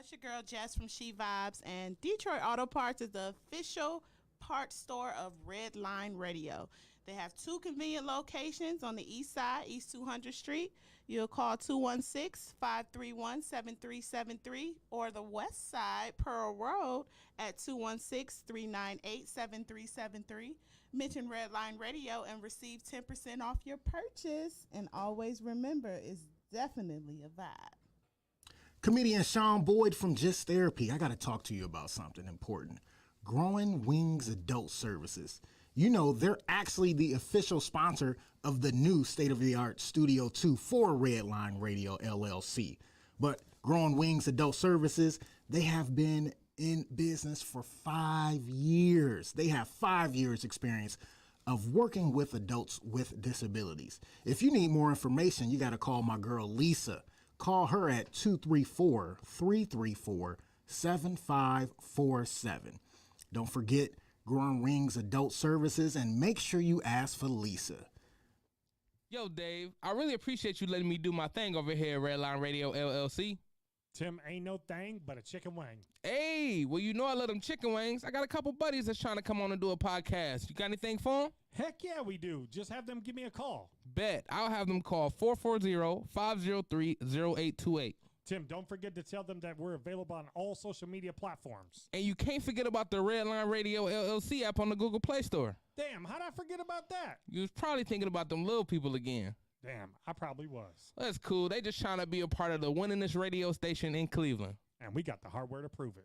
It's your girl Jess from She Vibes, and Detroit Auto Parts is the official parts store of Red Line Radio. They have two convenient locations on the east side, East 200th Street. You'll call 216-531-7373, or the west side, Pearl Road, at 216-398-7373. Mention Red Line Radio and receive 10% off your purchase. And always remember, it's definitely a vibe. Comedian Sean Boyd from Just Therapy. I got to talk to you about something important. Growing Wings Adult Services. You know, they're actually the official sponsor of the new state-of-the-art Studio 2 for Red Line Radio LLC. But Growing Wings Adult Services, they have been in business for 5 years. They have 5 years experience of working with adults with disabilities. If you need more information, you got to call my girl Lisa. Call her at 234-334-7547. Don't forget Growing Wings Adult Services, and make sure you ask for Lisa. Yo, Dave, I really appreciate you letting me do my thing over here at Redline Radio LLC. Tim, ain't no thing but a chicken wing. Hey, well, you know I love them chicken wings. I got a couple buddies that's trying to come on and do a podcast. You got anything for them? Heck yeah, we do. Just have them give me a call. Bet. I'll have them call 440-503-0828. Tim, don't forget to tell them that we're available on all social media platforms. And you can't forget about the Redline Radio LLC app on the Google Play Store. Damn, how'd I forget about that? You was probably thinking about them little people again. Damn, I probably was. That's cool. They just trying to be a part of the winningest radio station in Cleveland. And we got the hardware to prove it.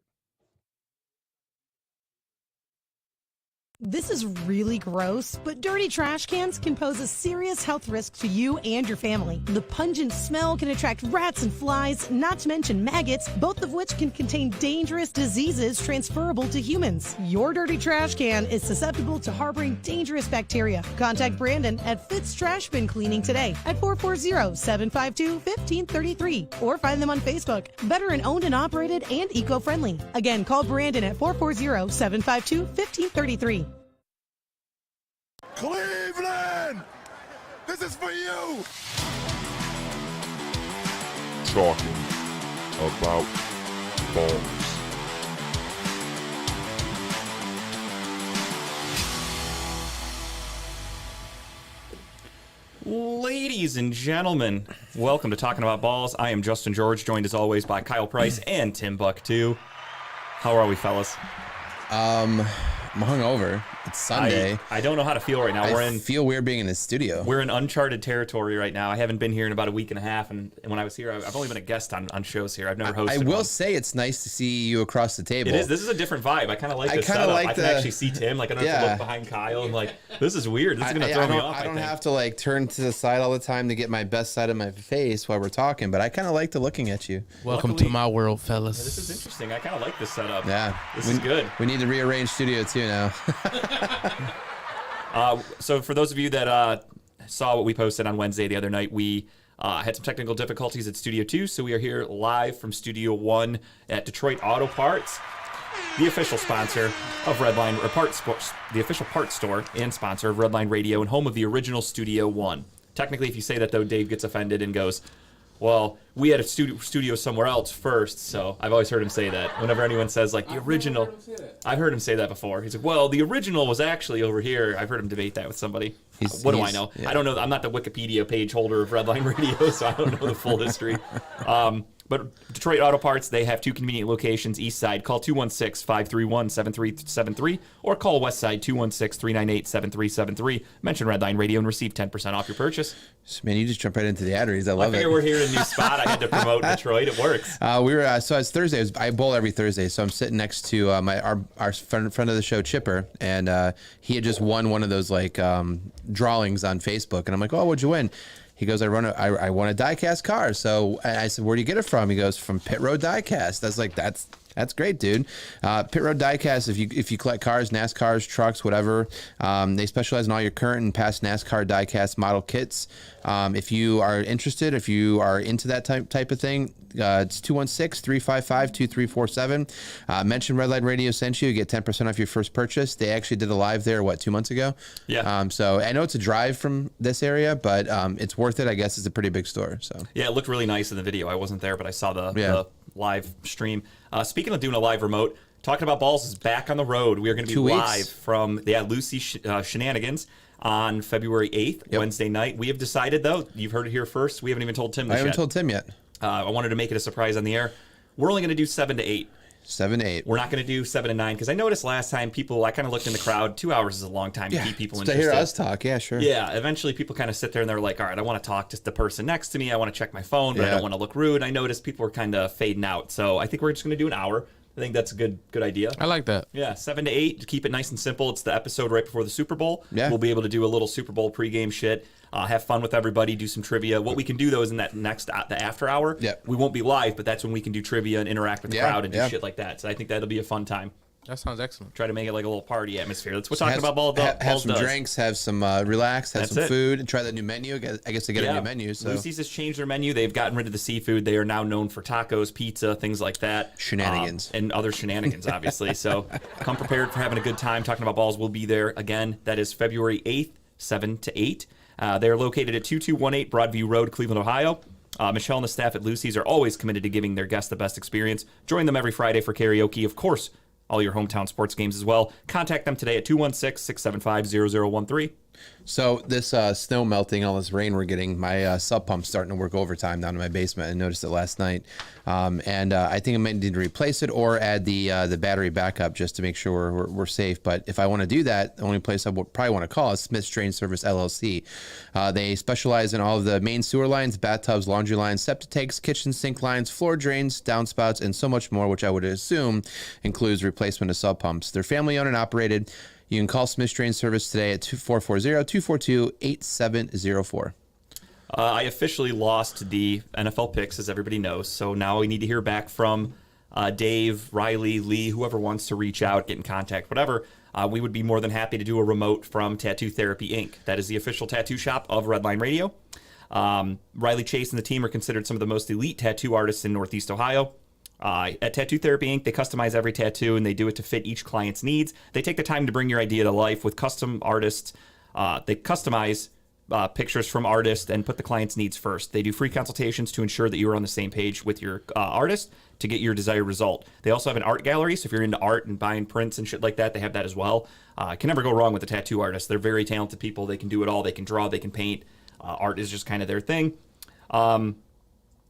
This is really gross, but dirty trash cans can pose a serious health risk to you and your family. The pungent smell can attract rats and flies, not to mention maggots, both of which can contain dangerous diseases transferable to humans. Your dirty trash can is susceptible to harboring dangerous bacteria. Contact Brandon at Fitz Trash Bin Cleaning today at 440-752-1533 or find them on Facebook. Veteran owned and operated and eco-friendly. Again, call Brandon at 440-752-1533. Cleveland! This is for you! Talking about balls. Ladies and gentlemen, welcome to Talking About Balls. I am Justin George, joined as always by Kyle Price and Tim Buck too. How are we, fellas? I'm hungover. It's Sunday. I don't know how to feel right now. I feel weird being in the studio. We're in uncharted territory right now. I haven't been here in about a week and a half, and when I was here, I've only been a guest on shows here. I've never hosted. I will say it's nice to see you across the table. It is. This is a different vibe. I kind of like this setup. I can actually see Tim. Like I don't have to look behind Kyle. And like this is weird. This is gonna throw me off. I don't have to like turn to the side all the time to get my best side of my face while we're talking. But I kind of like to looking at you. Welcome to my world, fellas. Yeah, this is interesting. I kind of like this setup. Yeah, this is good. We need to rearrange Studio 2 now. So for those of you that saw what we posted on Wednesday the other night, we had some technical difficulties at Studio 2, so we are here live from Studio 1 at Detroit Auto Parts, the official sponsor of Redline, the official parts store and sponsor of Redline Radio and home of the original Studio 1. Technically, if you say that, though, Dave gets offended and goes, well, we had a studio somewhere else first, so I've always heard him say that. Whenever anyone says, like, the original... I've heard him say that before. He's like, well, the original was actually over here. I've heard him debate that with somebody. What do I know? Yeah. I don't know. I'm not the Wikipedia page holder of Redline Radio, so I don't know the full history. But Detroit Auto Parts, they have two convenient locations, east side. Call 216-531-7373 or call west side 216-398-7373. Mention Redline Radio and receive 10% off your purchase. Man, you just jump right into the ad reads. I love it. I figure we're here in a new spot. I had to promote Detroit. It works. So it's Thursday. I bowl every Thursday, so I'm sitting next to our friend of the show, Chipper, and he had just won one of those like drawings on Facebook, and I'm like, oh, what'd you win? He goes, I won a diecast car. So I said, where do you get it from? He goes, from Pit Road Diecast. I was like, that's great, dude. Pit Road Diecast, if you collect cars, NASCARs, trucks, whatever, they specialize in all your current and past NASCAR diecast model kits. If you are interested, if you are into that type of thing, it's 216-355-2347. Mention Redline Radio sent you. You get 10% off your first purchase. They actually did a live there, 2 months ago? Yeah. So I know it's a drive from this area, but it's worth it. I guess it's a pretty big store. So yeah, it looked really nice in the video. I wasn't there, but I saw the live stream. Speaking of doing a live remote, Talking About Balls is back on the road. We are going to be 2 weeks. live from Lucy Shenanigans on February 8th, Wednesday night. We have decided, though, you've heard it here first. We haven't even told Tim this I haven't yet. told Tim yet. I wanted to make it a surprise on the air. We're only going to do 7 to 8. 7 to 8. We're not going to do 7 to 9 because I noticed last time I kind of looked in the crowd. 2 hours is a long time to keep people To interested. hear us talk, yeah, sure. Yeah, eventually people kind of sit there and they're like, all right, I want to talk to the person next to me. I want to check my phone, but I don't want to look rude. I noticed people were kind of fading out. So I think we're just going to do an hour. I think that's a good idea. I like that. Yeah, 7 to 8 to keep it nice and simple. It's the episode right before the Super Bowl. Yeah. We'll be able to do a little Super Bowl pregame shit. Have fun with everybody, do some trivia. What we can do, though, is in that the after hour, we won't be live, but that's when we can do trivia and interact with the crowd and do shit like that. So I think that'll be a fun time. That sounds excellent. Try to make it like a little party atmosphere. That's what So Talking About Balls does. Have some drinks, have some relax, have That's some it. food, and try that new menu. I guess they get a new menu. So Lucy's has changed their menu. They've gotten rid of the seafood. They are now known for tacos, pizza, things like that. Shenanigans. And other shenanigans, obviously. So come prepared for having a good time. Talking About Balls will be there again. That is February 8th, 7 to 8. They're located at 2218 Broadview Road, Cleveland, Ohio. Michelle and the staff at Lucy's are always committed to giving their guests the best experience. Join them every Friday for karaoke, of course, all your hometown sports games as well. Contact them today at 216-675-0013. So this snow melting, all this rain we're getting, my sub pump's starting to work overtime down in my basement. I noticed it last night, and I think I might need to replace it or add the battery backup just to make sure we're safe. But if I want to do that, the only place I would probably want to call is Smith's Drain Service LLC. They specialize in all of the main sewer lines, bathtubs, laundry lines, septic tanks, kitchen sink lines, floor drains, downspouts, and so much more, which I would assume includes replacement of sub pumps. They're family owned and operated. You can call Smith's Drain Service today at 440-242-8704. I officially lost the NFL picks, as everybody knows. So now we need to hear back from Dave, Riley, Lee, whoever wants to reach out, get in contact, whatever. We would be more than happy to do a remote from Tattoo Therapy, Inc. That is the official tattoo shop of Redline Radio. Riley Chase and the team are considered some of the most elite tattoo artists in Northeast Ohio. At Tattoo Therapy Inc., they customize every tattoo and they do it to fit each client's needs. They take the time to bring your idea to life with custom artists. They customize pictures from artists and put the client's needs first. They do free consultations to ensure that you are on the same page with your artist to get your desired result. They also have an art gallery, so if you're into art and buying prints and shit like that, they have that as well. Can never go wrong with a tattoo artist. They're very talented people. They can do it all. They can draw. They can paint. Art is just kind of their thing.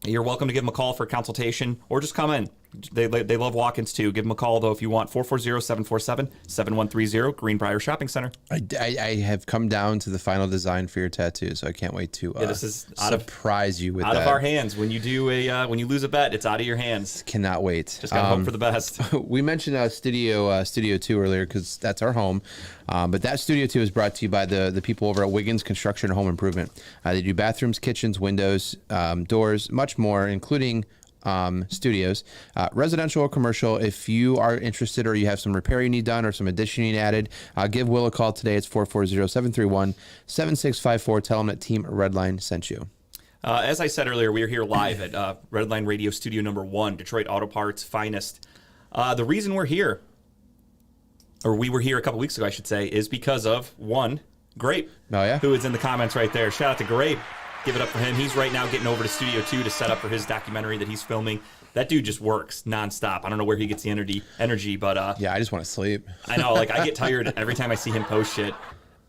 You're welcome to give them a call for a consultation or just come in. They love walk-ins too. Give them a call, though, if you want. 440-747-7130, Greenbrier Shopping Center. I have come down to the final design for your tattoo, so I can't wait to this is surprise you with out that. of our hands. When you do when you lose a bet, it's out of your hands. Cannot wait. Just gotta hope for the best. We mentioned Studio 2 earlier because that's our home. But that Studio 2 is brought to you by the people over at Wiggins Construction and Home Improvement. They do bathrooms, kitchens, windows, doors, much more, including studios, residential or commercial. If you are interested or you have some repair you need done or some addition you need added, give Will a call today. It's 440-731-7654. Tell him that Team Redline sent you. As I said earlier, we are here live at Redline Radio Studio number 1, Detroit Auto Parts finest. The reason we're here, or we were here a couple weeks ago, I should say, is because of one, Grape. Oh, yeah? Who is in the comments right there. Shout out to Grape. Give it up for him. He's right now getting over to Studio 2 to set up for his documentary that he's filming. That dude just works nonstop. I don't know where he gets the energy, but yeah, I just want to sleep. I know, like I get tired every time I see him post shit.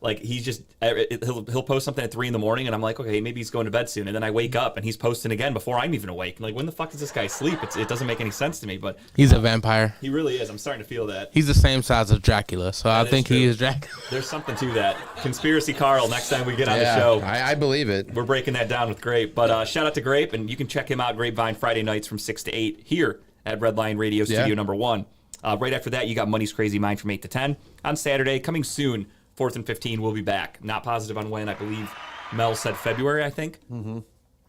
Like he's just he'll post something at 3 a.m, and I'm like, okay, maybe he's going to bed soon. And then I wake up and he's posting again before I'm even awake. I'm like, when the fuck does this guy sleep? It doesn't make any sense to me. But he's a vampire. He really is. I'm starting to feel that. He's the same size as Dracula, so I think he is Dracula. There's something to that. Conspiracy Carl. Next time we get on the show, I believe it. We're breaking that down with Grape. But shout out to Grape, and you can check him out Grapevine Friday nights from 6 to 8 here at Redline Radio Studio number 1. Right after that, you got Money's Crazy Mind from 8 to 10 on Saturday. Coming soon. 4th and 15 will be back. Not positive on when. I believe Mel said February, I think. Mm-hmm.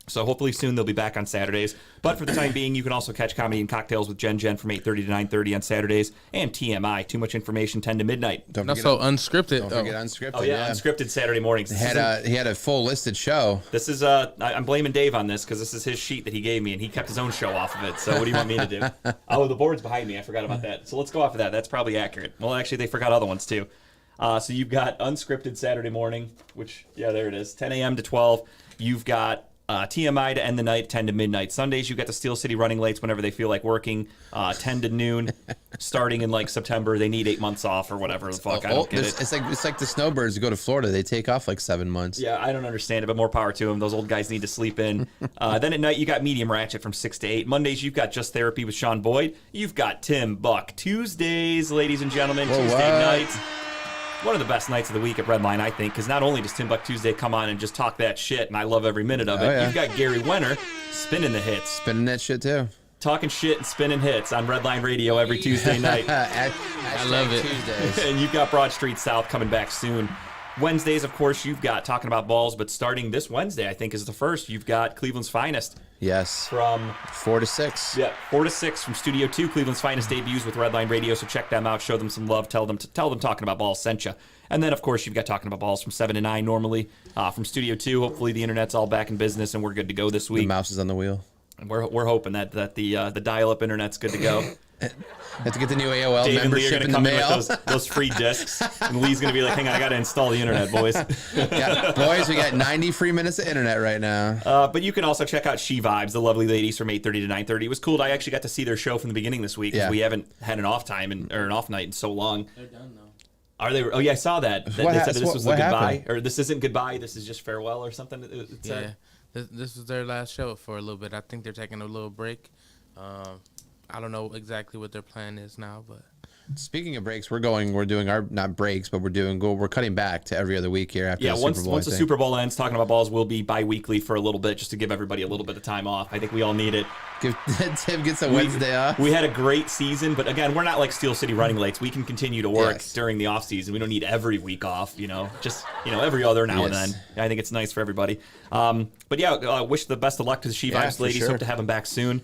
So hopefully soon they'll be back on Saturdays. But for the time being, you can also catch Comedy and Cocktails with Jen from 8:30 to 9:30 on Saturdays. And TMI, Too Much Information, 10 to midnight. So unscripted. Don't forget unscripted. Oh, yeah, unscripted Saturday mornings. He had a full listed show. This is, I'm blaming Dave on this because this is his sheet that he gave me, and he kept his own show off of it. So what do you want me to do? Oh, the board's behind me. I forgot about that. So let's go off of that. That's probably accurate. Well, actually, they forgot other ones, too. So you've got unscripted Saturday morning, which, yeah, there it is, 10 a.m. to 12. You've got TMI to end the night, 10 to midnight. Sundays, you get the Steel City running lates whenever they feel like working, 10 to noon. Starting in like September, they need 8 months off or whatever the fuck. I don't get it. It's like the snowbirds who go to Florida. They take off like 7 months. Yeah, I don't understand it, but more power to them. Those old guys need to sleep in. Then at night, you got Medium Ratchet from 6 to 8. Mondays, you've got Just Therapy with Sean Boyd. You've got Tim Buck. Tuesdays, ladies and gentlemen, Tuesday nights. One of the best nights of the week at Redline, I think, because not only does Tim Buck Tuesday come on and just talk that shit, and I love every minute of it, you've got Gary Wenner spinning the hits. Spinning that shit, too. Talking shit and spinning hits on Redline Radio every Tuesday night. I love it. And you've got Broad Street South coming back soon. Wednesdays, of course, you've got Talking About Balls, but starting this Wednesday, I think is the first, you've got Cleveland's Finest. Yes. From 4 to 6. Yeah, 4 to 6 from Studio 2. Cleveland's Finest debuts with Redline Radio, so check them out, show them some love, tell them Talking About Balls sent you. And then, of course, you've got Talking About Balls from 7 to 9 normally from Studio 2. Hopefully the internet's all back in business and we're good to go this week. The mouse is on the wheel. We're hoping that the dial-up internet's good to go. Have to get the new AOL Dave membership in the mail. with those free discs, and Lee's gonna be like, "Hang on, I gotta install the internet, boys." Boys, we got 90 free minutes of internet right now. But you can also check out She Vibes, the lovely ladies from 8:30 to 9:30. It was cool. I actually got to see their show from the beginning this week because we haven't had an off time or an off night in so long. They're done though. Are they? Oh yeah, I saw that. They said this was the goodbye, happened? Or this isn't goodbye. This is just farewell or something. It said. This was their last show for a little bit. I think they're taking a little break. I don't know exactly what their plan is now, but speaking of breaks, we're doing our not breaks, but we're cutting back to every other week here after the Super Bowl. Once the Super Bowl ends, Talking About Balls will be bi-weekly for a little bit, just to give everybody a little bit of time off. I think we all need it. Tim gets a Wednesday off. We had a great season, but again, we're not like Steel City running lates. We can continue to work during the off season. We don't need every week off, just every other now and then. I think it's nice for everybody. But yeah, wish the best of luck to the She Vibes ladies. Hope to have them back soon.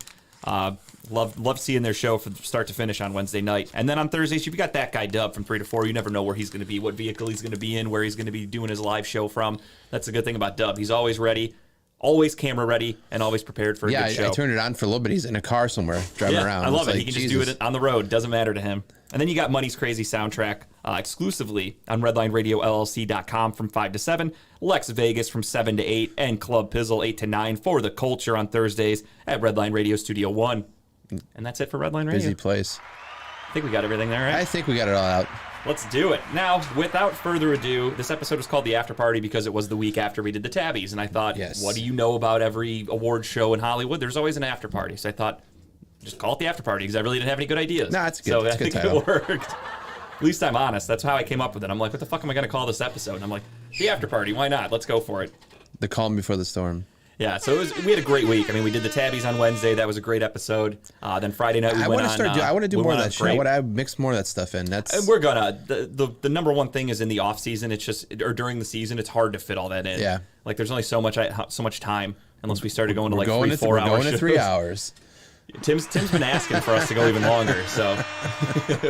Love seeing their show from start to finish on Wednesday night. And then on Thursdays, you've got that guy Dub from 3 to 4. You never know where he's going to be, what vehicle he's going to be in, where he's going to be doing his live show from. That's the good thing about Dub. He's always ready, always camera ready, and always prepared for a good show. I turned it on for a little bit. He's in a car somewhere driving around. I love it. He can just do it on the road. Doesn't matter to him. And then you got Money's Crazy soundtrack exclusively on RedlineRadioLLC.com from 5 to 7, Lex Vegas from 7 to 8, and Club Pizzle 8 to 9 for the culture on Thursdays at Redline Radio Studio 1. And that's it for Redline Radio. Busy place. I think we got everything there, right? I think we got it all out. Let's do it. Now, without further ado, this episode was called The After Party because it was the week after we did the Tabbies. And I thought, what do you know about every award show in Hollywood? There's always an after party. So I thought, just call it The After Party because I really didn't have any good ideas. No, it's good. So I think it worked. At least I'm honest. That's how I came up with it. I'm like, what the fuck am I going to call this episode? And I'm like, The After Party. Why not? Let's go for it. The calm before the storm. Yeah, so we had a great week. I mean, we did the Tabbies on Wednesday. That was a great episode. Then Friday night I want to do more of that shit. I want to mix more of that stuff in. And we're gonna. The number one thing is in the off season. It's just during the season, it's hard to fit all that in. Yeah, like there's only so much time unless we started going to like 3-4 hours. We're going to 3 hours. Tim's been asking for us to go even longer, so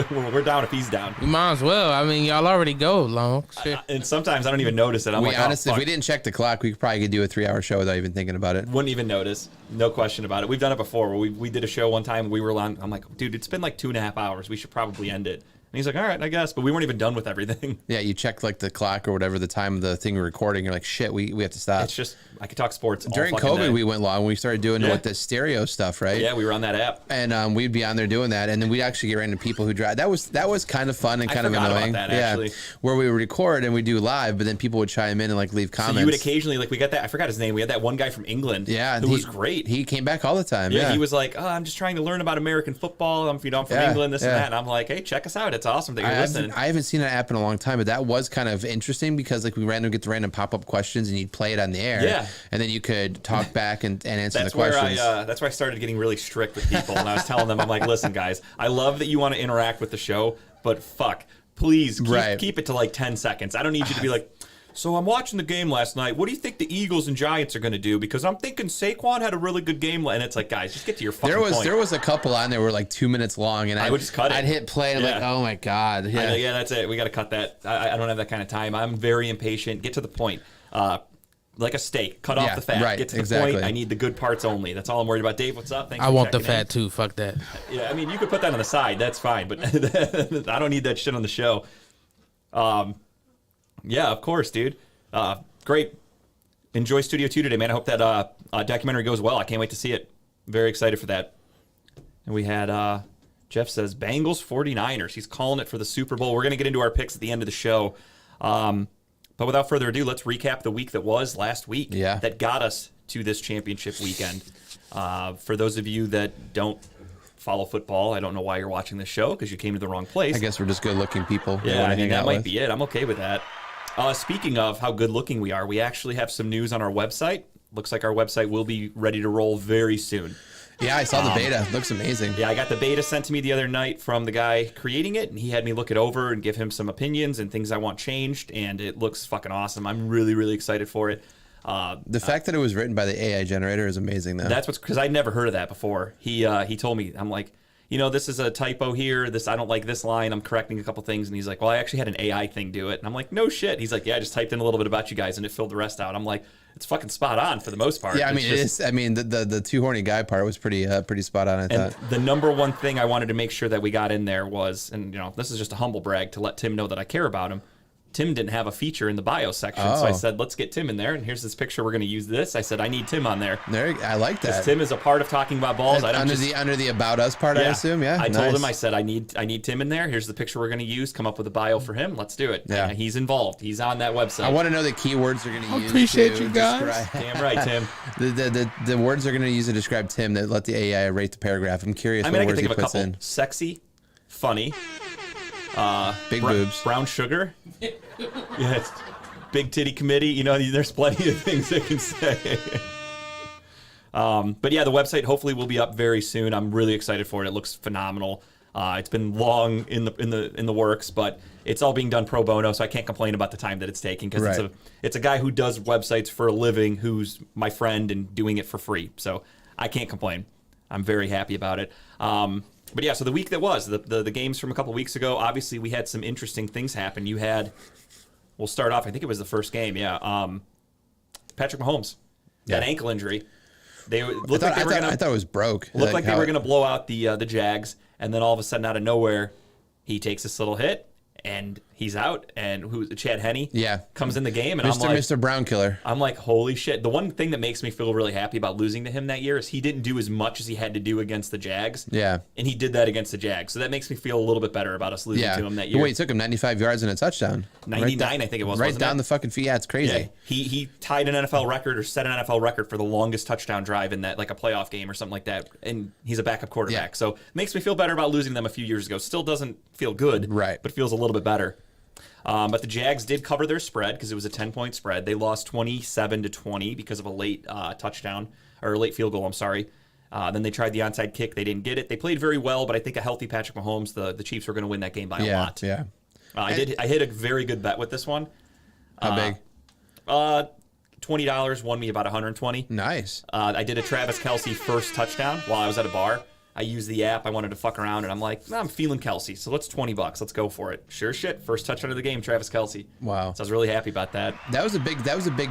we're down if he's down. You might as well. I mean, y'all already go long. And sometimes I don't even notice it. I'm like, honestly, if we didn't check the clock, we probably could do a 3-hour show without even thinking about it. Wouldn't even notice. No question about it. We've done it before. Where we did a show one time. We were on. I'm like, dude, it's been like 2.5 hours. We should probably end it. And he's like, all right, I guess. But we weren't even done with everything. Yeah, you check like the clock or whatever, the time of the thing we're recording. You're like, shit, we have to stop. It's just, I could talk sports During all COVID, day. we went long. We started doing like the stereo stuff, right? Yeah, we were on that app. And we'd be on there doing that. And then we'd actually get random people who drive. That was kind of fun and kind of annoying. About that, actually. Where we would record and we do live, but then people would chime in and like leave comments. So you would occasionally, like we got that, I forgot his name. We had that one guy from England. Yeah. Who was great. He came back all the time. Yeah. He was like, oh, I'm just trying to learn about American football. I'm from England, this and that. And I'm like, hey, check us out. It's awesome that you're listening. I haven't seen that app in a long time, but that was kind of interesting because like we get the random pop-up questions and you'd play it on the air. Yeah. And then you could talk back and answer the questions. That's where I started getting really strict with people. And I was telling them, I'm like, listen, guys, I love that you want to interact with the show, but fuck, please keep it to like 10 seconds. I don't need you to be like, so I'm watching the game last night. What do you think the Eagles and Giants are going to do? Because I'm thinking Saquon had a really good game. And it's like, guys, just get to your fucking point. There was a couple on there were like 2 minutes long. And I would just cut it. I'd hit play and like, oh my God. Yeah, yeah, that's it. We got to cut that. I don't have that kind of time. I'm very impatient. Get to the point. Like a steak, cut off the fat. Get to the point. I need the good parts only. That's all I'm worried about. Dave, what's up? Thanks I want the fat too. Fuck that. Yeah, I mean, you could put that on the side. That's fine. But I don't need that shit on the show. Yeah, of course, dude. Great enjoy Studio 2 today, man. I hope that documentary goes well. I can't wait to see it. Very excited for that. And we had Jeff says Bengals 49ers. He's calling it for the Super Bowl. We're going to get into our picks at the end of the show. But without further ado, let's recap the week that was last week that got us to this championship weekend. For those of you that don't follow football, I don't know why you're watching this show because you came to the wrong place. I guess we're just good-looking people. Yeah, I mean, that might be it. I'm okay with that. Speaking of how good-looking we are, we actually have some news on our website. Looks like our website will be ready to roll very soon. Yeah, I saw the beta. Looks amazing. Yeah, I got the beta sent to me the other night from the guy creating it, and he had me look it over and give him some opinions and things I want changed, and it looks fucking awesome. I'm really, really excited for it. The fact that it was written by the AI generator is amazing, though. That's what's because I'd never heard of that before. He told me, I'm like, this is a typo here. I don't like this line. I'm correcting a couple things, and he's like, well, I actually had an AI thing do it, and I'm like, no shit. He's like, yeah, I just typed in a little bit about you guys, and it filled the rest out. I'm like, it's fucking spot on for the most part. Yeah, I mean, it is. I mean, the too horny guy part was pretty spot on. I thought the number one thing I wanted to make sure that we got in there was, and this is just a humble brag to let Tim know that I care about him. Tim didn't have a feature in the bio section, so I said, let's get Tim in there. And here's this picture. We're going to use this. I said, I need Tim on there. I like that. Tim is a part of talking about balls. Under the about us part, I assume. Yeah, I told him. I said, I need Tim in there. Here's the picture we're going to use. Come up with a bio for him. Let's do it. Yeah, he's involved. He's on that website. I want to know the keywords they're going to use. Appreciate you guys. Damn right, Tim. the words they're going to use to describe Tim that let the AI rate the paragraph. I'm curious. I what can words think he of a puts couple. in. Sexy, funny. Big boobs. Brown sugar. Yes. Big titty committee. There's plenty of things they can say. But yeah, the website hopefully will be up very soon. I'm really excited for it. It looks phenomenal. It's been long in the works, but it's all being done pro bono, so I can't complain about the time that it's taking because it's a guy who does websites for a living, who's my friend and doing it for free. So I can't complain. I'm very happy about it. But yeah, so the week that was, the games from a couple weeks ago, obviously we had some interesting things happen. We'll start off, I think it was the first game, Patrick Mahomes, that ankle injury. I thought it was broke. Looked like they were going to blow out the Jags, and then all of a sudden, out of nowhere, he takes this little hit, and he's out. And Chad Henne comes in the game, and Mr. Brown Killer. I'm like, holy shit. The one thing that makes me feel really happy about losing to him that year is he didn't do as much as he had to do against the Jags. Yeah. And he did that against the Jags. So that makes me feel a little bit better about us losing to him that year. Wait, it took him 95 yards and a touchdown. 99, I think it was. Right down the fucking feet. Yeah, it's crazy. Yeah. He tied an NFL record or set an NFL record for the longest touchdown drive in that, like a playoff game or something like that. And he's a backup quarterback. So it makes me feel better about losing them a few years ago. Still doesn't feel good, but feels a little bit better. But the Jags did cover their spread because it was a 10-point spread. They lost 27-20 because of a late touchdown or late field goal. I'm sorry. Then they tried the onside kick. They didn't get it. They played very well, but I think a healthy Patrick Mahomes, the Chiefs were going to win that game by a lot. Yeah. I hit a very good bet with this one. How big? $20 won me about $120. Nice. I did a Travis Kelce first touchdown while I was at a bar. I used the app. I wanted to fuck around, and I'm like, I'm feeling Kelce, so let's $20. Let's go for it. Sure shit. First touchdown of the game, Travis Kelce. Wow. So I was really happy about that. That was a big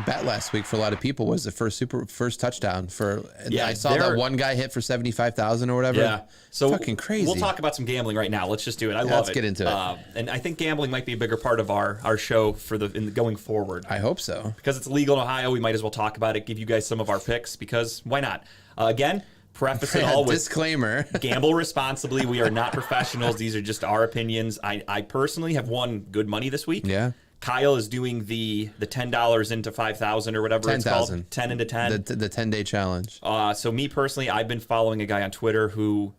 bet last week for a lot of people. Was the first touchdown for? Yeah, I saw that one guy hit for 75,000 or whatever. Yeah. So fucking crazy. We'll talk about some gambling right now. Let's just do it. I love it. Let's get into it. And I think gambling might be a bigger part of our show for going forward. I hope so. Because it's legal in Ohio, we might as well talk about it. Give you guys some of our picks because why not? Again. Preface it all with disclaimer. Gamble responsibly. We are not professionals. These are just our opinions. I personally have won good money this week. Yeah. Kyle is doing the $10 into 5,000 or whatever 10, it's called. 10 into 10. The 10-day challenge. So me personally, I've been following a guy on Twitter who,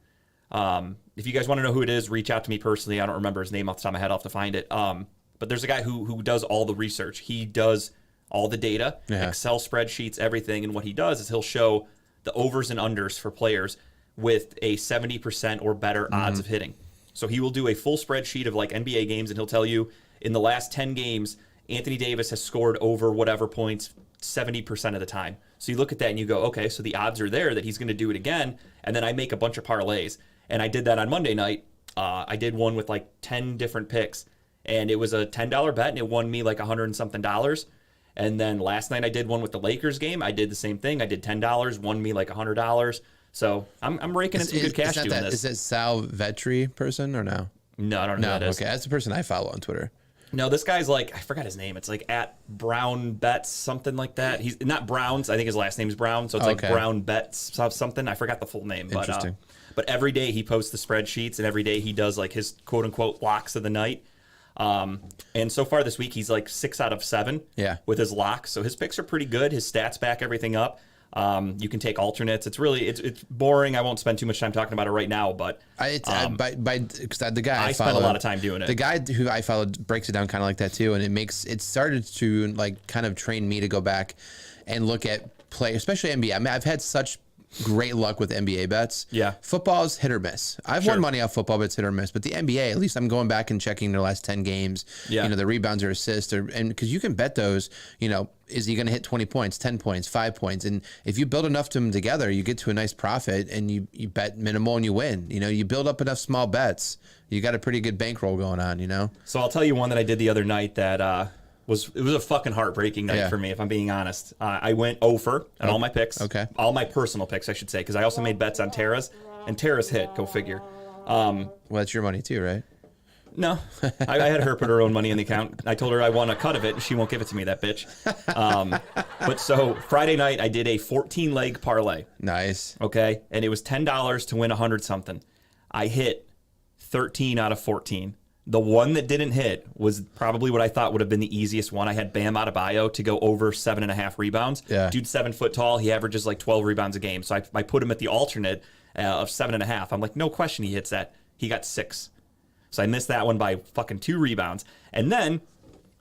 if you guys want to know who it is, reach out to me personally. I don't remember his name off the top of my head. I'll have to find it. But there's a guy who does all the research. He does all the data, Excel spreadsheets, everything. And what he does is he'll show the overs and unders for players with a 70% or better odds of hitting. So he will do a full spreadsheet of like NBA games, and he'll tell you in the last 10 games, Anthony Davis has scored over whatever points 70% of the time. So you look at that and you go, okay, so the odds are there that he's going to do it again. And then I make a bunch of parlays. And I did that on Monday night. I did one with like 10 different picks. And it was a $10 bet, and it won me like $100 and something. And then last night I did one with the Lakers game. I did the same thing. I did $10, won me like $100. So I'm raking in some good cash doing this. Is it Sal Vetri person or no? No, I don't know who that is. Okay, that's the person I follow on Twitter. No, this guy's like, I forgot his name. It's like at Brown Bets, something like that. He's not Browns. I think his last name's Brown. So it's like Brown Bets something. I forgot the full name. Interesting. But every day he posts the spreadsheets, and every day he does like his quote unquote locks of the night. And so far this week, he's like 6 out of 7 with his locks. So his picks are pretty good. His stats back everything up. You can take alternates. It's really it's boring. I won't spend too much time talking about it right now, but the guy I spent a lot of time doing it. The guy who I followed breaks it down kind of like that too, and it started to like kind of train me to go back and look at play, especially NBA. I mean, I've had such great luck with NBA bets. Yeah. Football is hit or miss. I've won money off football, but it's hit or miss. But the NBA, at least I'm going back and checking their last 10 games, you know, the rebounds or assists, and because you can bet those, you know, is he going to hit 20 points, 10 points, 5 points? And if you build enough to them together, you get to a nice profit and you bet minimal and you win. You know, you build up enough small bets, you got a pretty good bankroll going on, you know? So I'll tell you one that I did the other night that, it was a fucking heartbreaking night for me, if I'm being honest. I went over on all my picks. Okay. All my personal picks, I should say, because I also made bets on Tara's, and Tara's hit, go figure. Well, that's your money too, right? No. I had her put her own money in the account. I told her I want a cut of it, and she won't give it to me, that bitch. But so Friday night, I did a 14-leg parlay. Nice. Okay? And it was $10 to win 100-something. I hit 13 out of 14. The one that didn't hit was probably what I thought would have been the easiest one. I had Bam Adebayo to go over 7.5 rebounds. Yeah. Dude's 7 foot tall. He averages like 12 rebounds a game. So I put him at the alternate of 7.5. I'm like, no question he hits that. He got 6. So I missed that one by fucking 2 rebounds. And then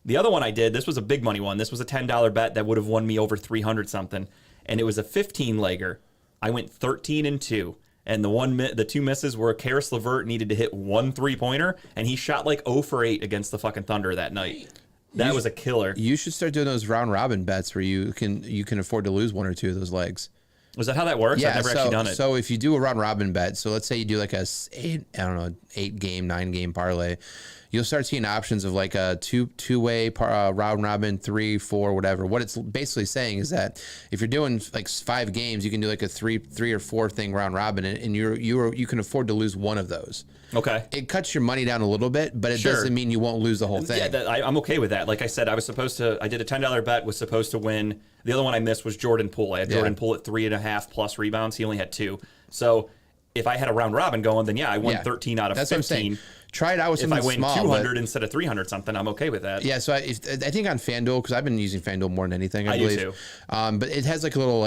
the other one I did, this was a big money one. This was a $10 bet that would have won me over 300 something. And it was a 15-legger. I went 13-2. And the 2 misses were Karis LeVert needed to hit 1 3-pointer, and he shot like 0 for 8 against the fucking Thunder that night. That was a killer. You should start doing those round robin bets where you can afford to lose 1 or 2 of those legs. Was that how that works? Yeah, I've never actually done it. So if you do a round robin bet, so let's say you do like a 8-game, 9-game parlay, you'll start seeing options of like a two-way round robin, 3, 4, whatever. What it's basically saying is that if you're doing like 5 games, you can do like a three or 4 thing round robin, and you can afford to lose 1 of those. Okay. It cuts your money down a little bit, but it doesn't mean you won't lose the whole thing. Yeah, I'm okay with that. Like I said, I did a $10 bet, was supposed to win. The other one I missed was Jordan Poole. I had Jordan Poole at 3.5 plus rebounds. He only had 2. So if I had a round robin going, then I won 13 out of 15. That's what I'm saying. Try it out with something small. If I win small, 200 instead of 300 something, I'm okay with that. Yeah, so I think on FanDuel, because I've been using FanDuel more than anything, I believe. do too. But it has like a little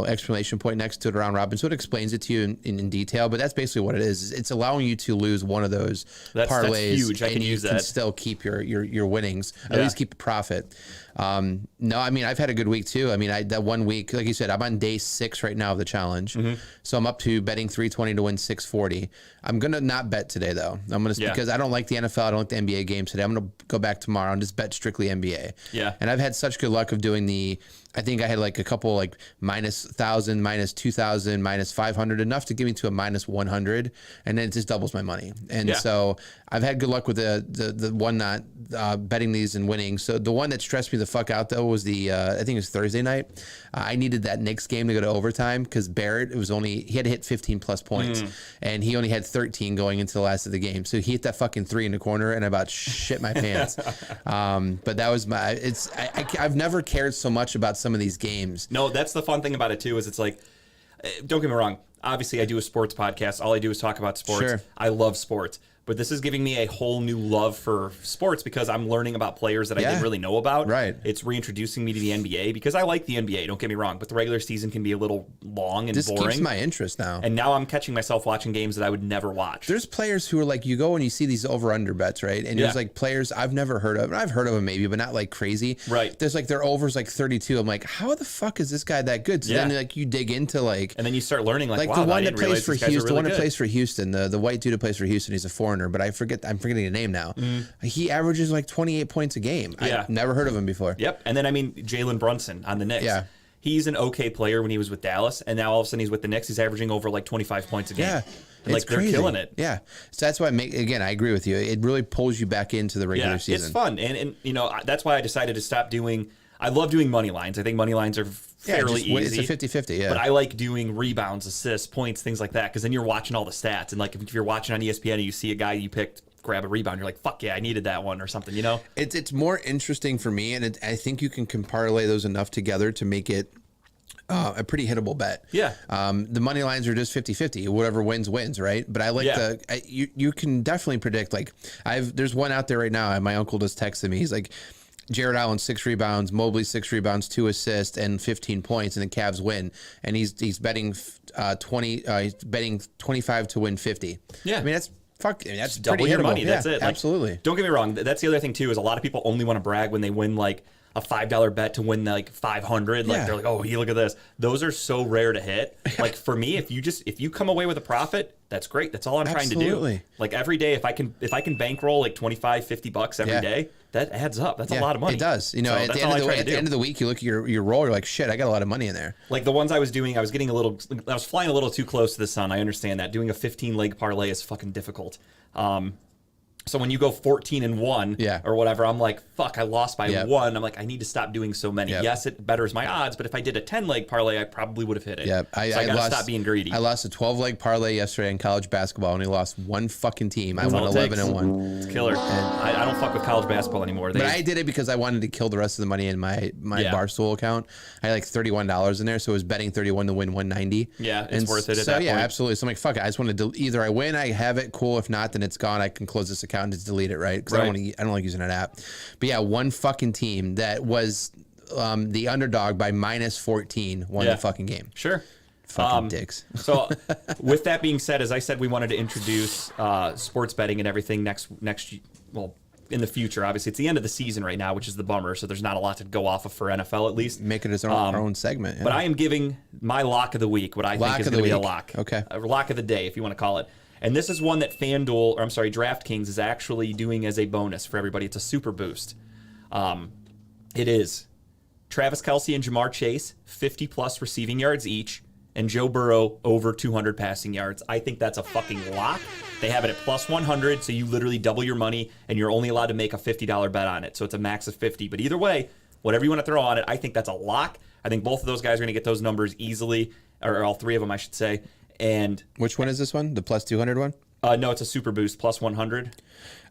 exclamation point next to it around robin, so it explains it to you in detail. But that's basically what it is. It's allowing you to lose one of those parlays, that's huge. I can use you can that. still keep your winnings, at least keep a profit. No, I mean, I've had a good week too. I mean, that 1 week, like you said, I'm on day 6 right now of the challenge. Mm-hmm. So I'm up to betting 320 to win 640. I'm going to not bet today though. Because I don't like the NFL. I don't like the NBA games today. I'm going to go back tomorrow and just bet strictly NBA. Yeah. And I've had such good luck of doing I think I had like a couple like minus 1,000, minus 2,000, minus 500, enough to give me to a minus 100, and then it just doubles my money. And so I've had good luck with the one not betting these and winning. So the one that stressed me the fuck out though was I think it was Thursday night. I needed that Knicks game to go to overtime because Barrett, he had to hit 15 plus points, and he only had 13 going into the last of the game. So he hit that fucking 3 in the corner, and I about shit my pants. But that was I've never cared so much about some of these games. No, that's the fun thing about it too, is it's like, don't get me wrong, obviously I do a sports podcast. All I do is talk about sports. Sure. I love sports. But this is giving me a whole new love for sports because I'm learning about players that I didn't really know about. Right. It's reintroducing me to the NBA because I like the NBA, don't get me wrong, but the regular season can be a little long and boring. This keeps my interest now. And now I'm catching myself watching games that I would never watch. There's players who are like, you go and you see these over-under bets, right? And there's like players I've never heard of. I've heard of them maybe, but not like crazy. Right. There's like their overs like 32. I'm like, how the fuck is this guy that good? So then like you dig into like... And then you start learning wow, the one that plays for Houston, the one that plays for Houston, the white dude who plays for Houston, he's a foreigner, but I'm forgetting the name now. He averages like 28 points a game. I've never heard of him before. Yep. And then, I mean, Jalen Brunson on the Knicks. Yeah. He's an okay player when he was with Dallas, and now all of a sudden he's with the Knicks. He's averaging over like 25 points a game. Yeah. Like, they're killing it. Yeah. So that's why I agree with you. It really pulls you back into the regular season. It's fun. And that's why I decided to stop doing... I love doing money lines. I think money lines are fairly easy. It's a 50-50, yeah. But I like doing rebounds, assists, points, things like that, because then you're watching all the stats. And like if you're watching on ESPN and you see a guy you picked grab a rebound. You're like, fuck yeah, I needed that one or something, you know? It's more interesting for me, and I think you can parlay those enough together to make it a pretty hittable bet. Yeah. The money lines are just 50-50. Whatever wins, right? But I like you can definitely predict, like, there's one out there right now. My uncle just texted me. He's like, Jared Allen 6 rebounds, Mobley 6 rebounds, 2 assists, and 15 points, and the Cavs win. And he's betting 20. He's betting 25 to win 50. Yeah. I mean, that's that's double pretty your hittable. money. That's Yeah, it. Like, absolutely. Don't get me wrong. That's the other thing too, is a lot of people only want to brag when they win like a $5 bet to win like 500. Like they're like, oh, look at this. Those are so rare to hit. Like for me, if you come away with a profit, that's great. That's all I'm trying to do. Like every day, if I can bankroll like $25-$50 every day, that adds up. That's a lot of money. It does. You know, So at, that's the all I end, try to at the do. end of the week, you look at your roll, you're like, shit, I got a lot of money in there. Like the ones I was doing, I was flying a little too close to the sun. I understand that. Doing a 15-leg parlay is fucking difficult. So when you go 14-1 or whatever, I'm like, fuck, I lost by 1. I'm like, I need to stop doing so many. Yes, it betters my odds, but if I did a 10-leg parlay, I probably would have hit it. Yeah, I gotta stop being greedy. I lost a 12-leg parlay yesterday in college basketball. I only lost one fucking team. I That's won all it takes. 11-1. It's killer. I don't fuck with college basketball anymore. But I did it because I wanted to kill the rest of the money in my Barstool account. I had like $31 in there, so I was betting 31 to win 190. Yeah, it's worth it at that point. Absolutely. So I'm like, fuck it. I just want to either I win, I have it, cool. If not, then it's gone. I can close this account and just delete it, right? Because I don't like using that app. But yeah, one fucking team that was the underdog by -14 won the fucking game. Sure. Fucking dicks. So with that being said, as I said, we wanted to introduce sports betting and everything in the future. Obviously, it's the end of the season right now, which is the bummer. So there's not a lot to go off of for NFL, at least. Make it as our own segment. Yeah. But I am giving my lock of the week, what I think is going to be a lock. Okay. A lock of the day, if you want to call it. And this is one that DraftKings is actually doing as a bonus for everybody. It's a super boost. It is Travis Kelce and Jamar Chase, 50-plus receiving yards each, and Joe Burrow over 200 passing yards. I think that's a fucking lock. They have it at plus 100, so you literally double your money, and you're only allowed to make a $50 bet on it. So it's a max of 50. But either way, whatever you want to throw on it, I think that's a lock. I think both of those guys are going to get those numbers easily, or all three of them, I should say. And which one is this one? The plus 200 one? No, it's a super boost, plus 100.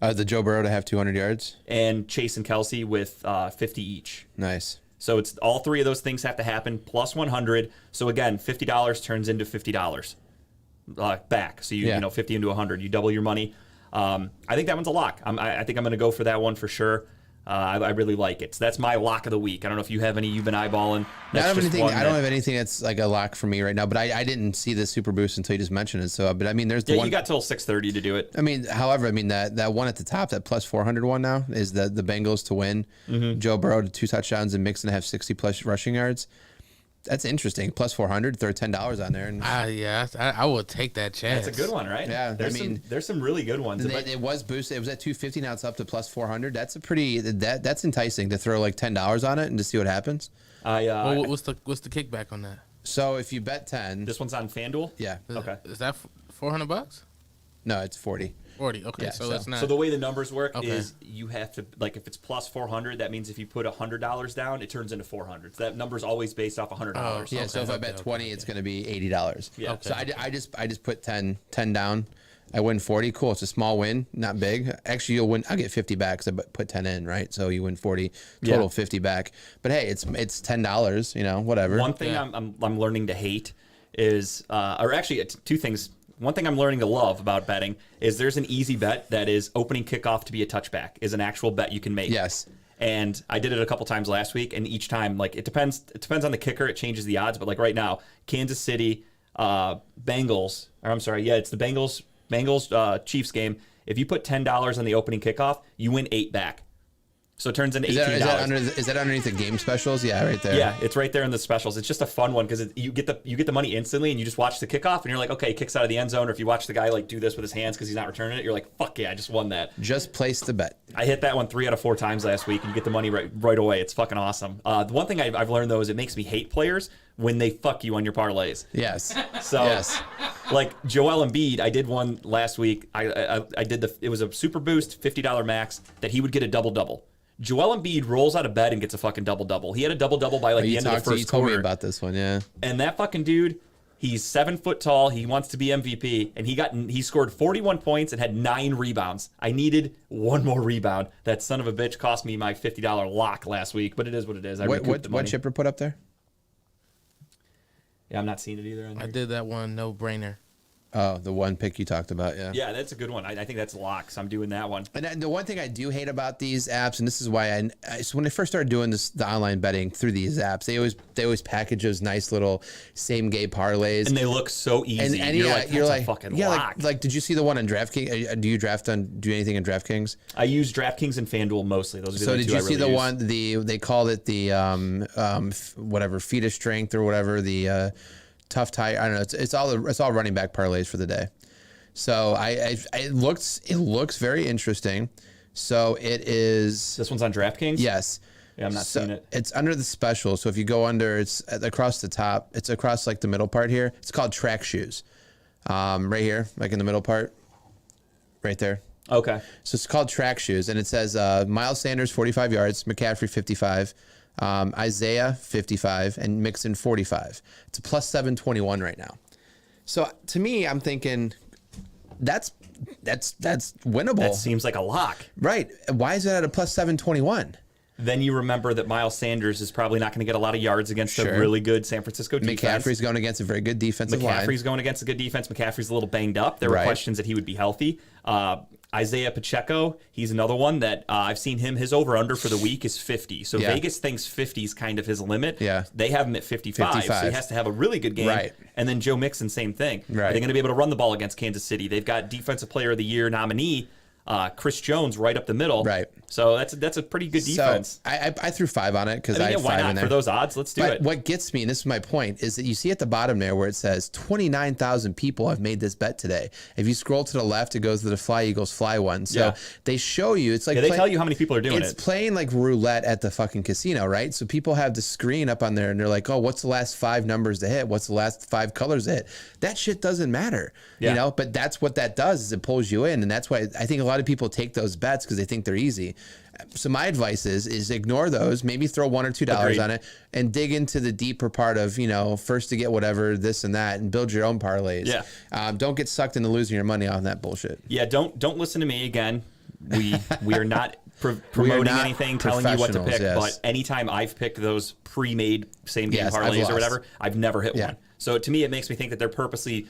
The Joe Burrow to have 200 yards? And Chase and Kelce with 50 each. Nice. So it's all three of those things have to happen, plus 100. So again, $50 turns into $50 back. So you know 50 into 100, you double your money. I think that one's a lock. I think I'm going to go for that one for sure. I really like it. So that's my lock of the week. I don't know if you have any you've been eyeballing. I don't have anything that's like a lock for me right now, but I didn't see the super boost until you just mentioned it. So, but I mean, there's the one. You got till 6:30 to do it. I mean, however, that one at the top, that plus 400 one now is the Bengals to win. Joe Burrow to 2 touchdowns and Mixon to have 60+ rushing yards. That's interesting. Plus 400, throw $10 on there. And I will take that chance. That's a good one, right? Yeah, there's some really good ones. It was boosted. It was at 250. Now it's up to plus 400. That's that's enticing to throw like $10 on it and to see what happens. What's the kickback on that? So if you bet 10, this one's on FanDuel. Yeah. Okay. Is that $400? No, it's 40. 40. Okay, Yeah, so it's not. So the way the numbers work is you have to, like, if it's plus 400, that means if you put $100 down, it turns into 400. So that number's always based off $100. Yeah. So if I bet 20, it's going to be $80. Yeah. So I just put 10 down. I win 40. Cool. It's a small win, not big. Actually, you'll win. I'll get 50 back because I put 10 in, right? So you win 40, total 50 back. But hey, it's $10. You know, whatever. One thing I'm learning to hate is, or actually two things. One thing I'm learning to love about betting is there's an easy bet that is opening kickoff to be a touchback is an actual bet you can make. Yes. And I did it a couple times last week, and each time, like, it depends on the kicker. It changes the odds, but like right now, Kansas City, Bengals, or I'm sorry, it's the Bengals Chiefs game. If you put $10 on the opening kickoff, you win 8 back. So it turns into $18. Is that underneath the game specials? Yeah, right there. Yeah, it's right there in the specials. It's just a fun one because you get the money instantly, and you just watch the kickoff, and you're like, okay, he kicks out of the end zone. Or if you watch the guy like do this with his hands because he's not returning it, you're like, fuck yeah, I just won that. Just place the bet. I hit that one 3 out of 4 times last week, and you get the money right away. It's fucking awesome. The one thing I've learned though is it makes me hate players when they fuck you on your parlays. Yes. So, like Joel Embiid, I did one last week. I did it was a super boost, $50 max that he would get a double-double. Joel Embiid rolls out of bed and gets a fucking double-double. He had a double-double by the end of the first quarter. You told me about this one, yeah. And that fucking dude, He's 7 foot tall. He wants to be MVP, and he scored 41 points and had 9 rebounds. I needed one more rebound. That son of a bitch cost me my $50 lock last week, but it is what it is. What Chipper put up there? Yeah, I'm not seeing it either. I did that one, no brainer. Oh, the one pick you talked about, yeah. Yeah, that's a good one. I think that's locks. I'm doing that one. And the one thing I do hate about these apps, and this is why so when I first started doing the online betting through these apps, they always package those nice little same game parlays, and they look so easy. And you're like, fucking lock. Like, did you see the one on DraftKings? Do you do anything in DraftKings? I use DraftKings and FanDuel mostly. Those are the so two did you I see really the one? They called it the whatever feet of strength or whatever the tough tie. I don't know. It's all running back parlays for the day. So it looks very interesting. So it is. This one's on DraftKings? Yes. Yeah, I'm not seeing it. It's under the special. So if you go under, it's across the top. It's across like the middle part here. It's called track shoes. Right here, like in the middle part. Right there. Okay. So it's called track shoes, and it says Miles Sanders 45 yards, McCaffrey 55, Isaiah 55, and Mixon 45. It's a plus 721 right now. So to me, I'm thinking that's winnable. That seems like a lock. Right. Why is it at a plus 721? Then you remember that Miles Sanders is probably not going to get a lot of yards against a really good San Francisco defense. McCaffrey's going against a very good defensive line. McCaffrey's going against a good defense. McCaffrey's a little banged up. There were questions that he would be healthy. Isaiah Pacheco, he's another one that I've seen him. His over-under for the week is 50. So Vegas thinks 50 is kind of his limit. Yeah. They have him at 55. So he has to have a really good game. Right. And then Joe Mixon, same thing. Right. Are they going to be able to run the ball against Kansas City? They've got Defensive Player of the Year nominee Chris Jones right up the middle. Right. So that's a pretty good defense. So I threw 5 on it because I had why 5 not? in there. For those odds, let's do it. What gets me, and this is my point, is that you see at the bottom there where it says 29,000 people have made this bet today. If you scroll to the left, it goes to the Fly Eagles Fly one. So they show you. It's like they tell you how many people are doing it. It's playing like roulette at the fucking casino, right? So people have the screen up on there and they're like, oh, what's the last 5 numbers to hit? What's the last 5 colors to hit? That shit doesn't matter, you know? But that's what that does is it pulls you in. And that's why I think a lot of people take those bets because they think they're easy. So my advice is ignore those, maybe throw $1 or $2 on it and dig into the deeper part of, first to get whatever, this and that, and build your own parlays. Yeah. Don't get sucked into losing your money on that bullshit. Yeah. Don't listen to me again. We are not promoting anything, telling you what to pick. Yes. But anytime I've picked those pre-made same game parlays or whatever, I've never hit one. So to me, it makes me think that they're purposely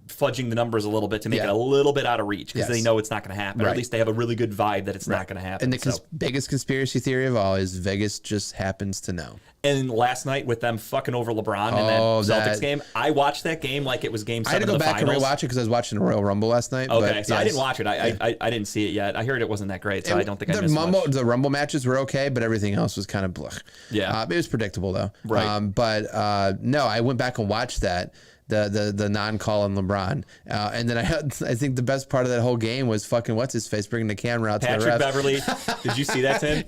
fudging the numbers a little bit to make it a little bit out of reach because they know it's not going to happen. Or at least they have a really good vibe that it's not going to happen. And the biggest conspiracy theory of all is Vegas just happens to know. And last night with them fucking over LeBron in that Celtics game, I watched that game like it was Game 7 of the finals. I had to go back and rewatch it because I was watching the Royal Rumble last night. Okay, so I didn't watch it. I didn't see it yet. I heard it wasn't that great, so I don't think I missed much. The Rumble matches were okay, but everything else was kind of blech. Yeah. It was predictable though. Right. No, I went back and watched that. The non-call on LeBron, and then I think the best part of that whole game was fucking what's his face bringing the camera out to the refs. Patrick Beverly. Did you see that, Tim?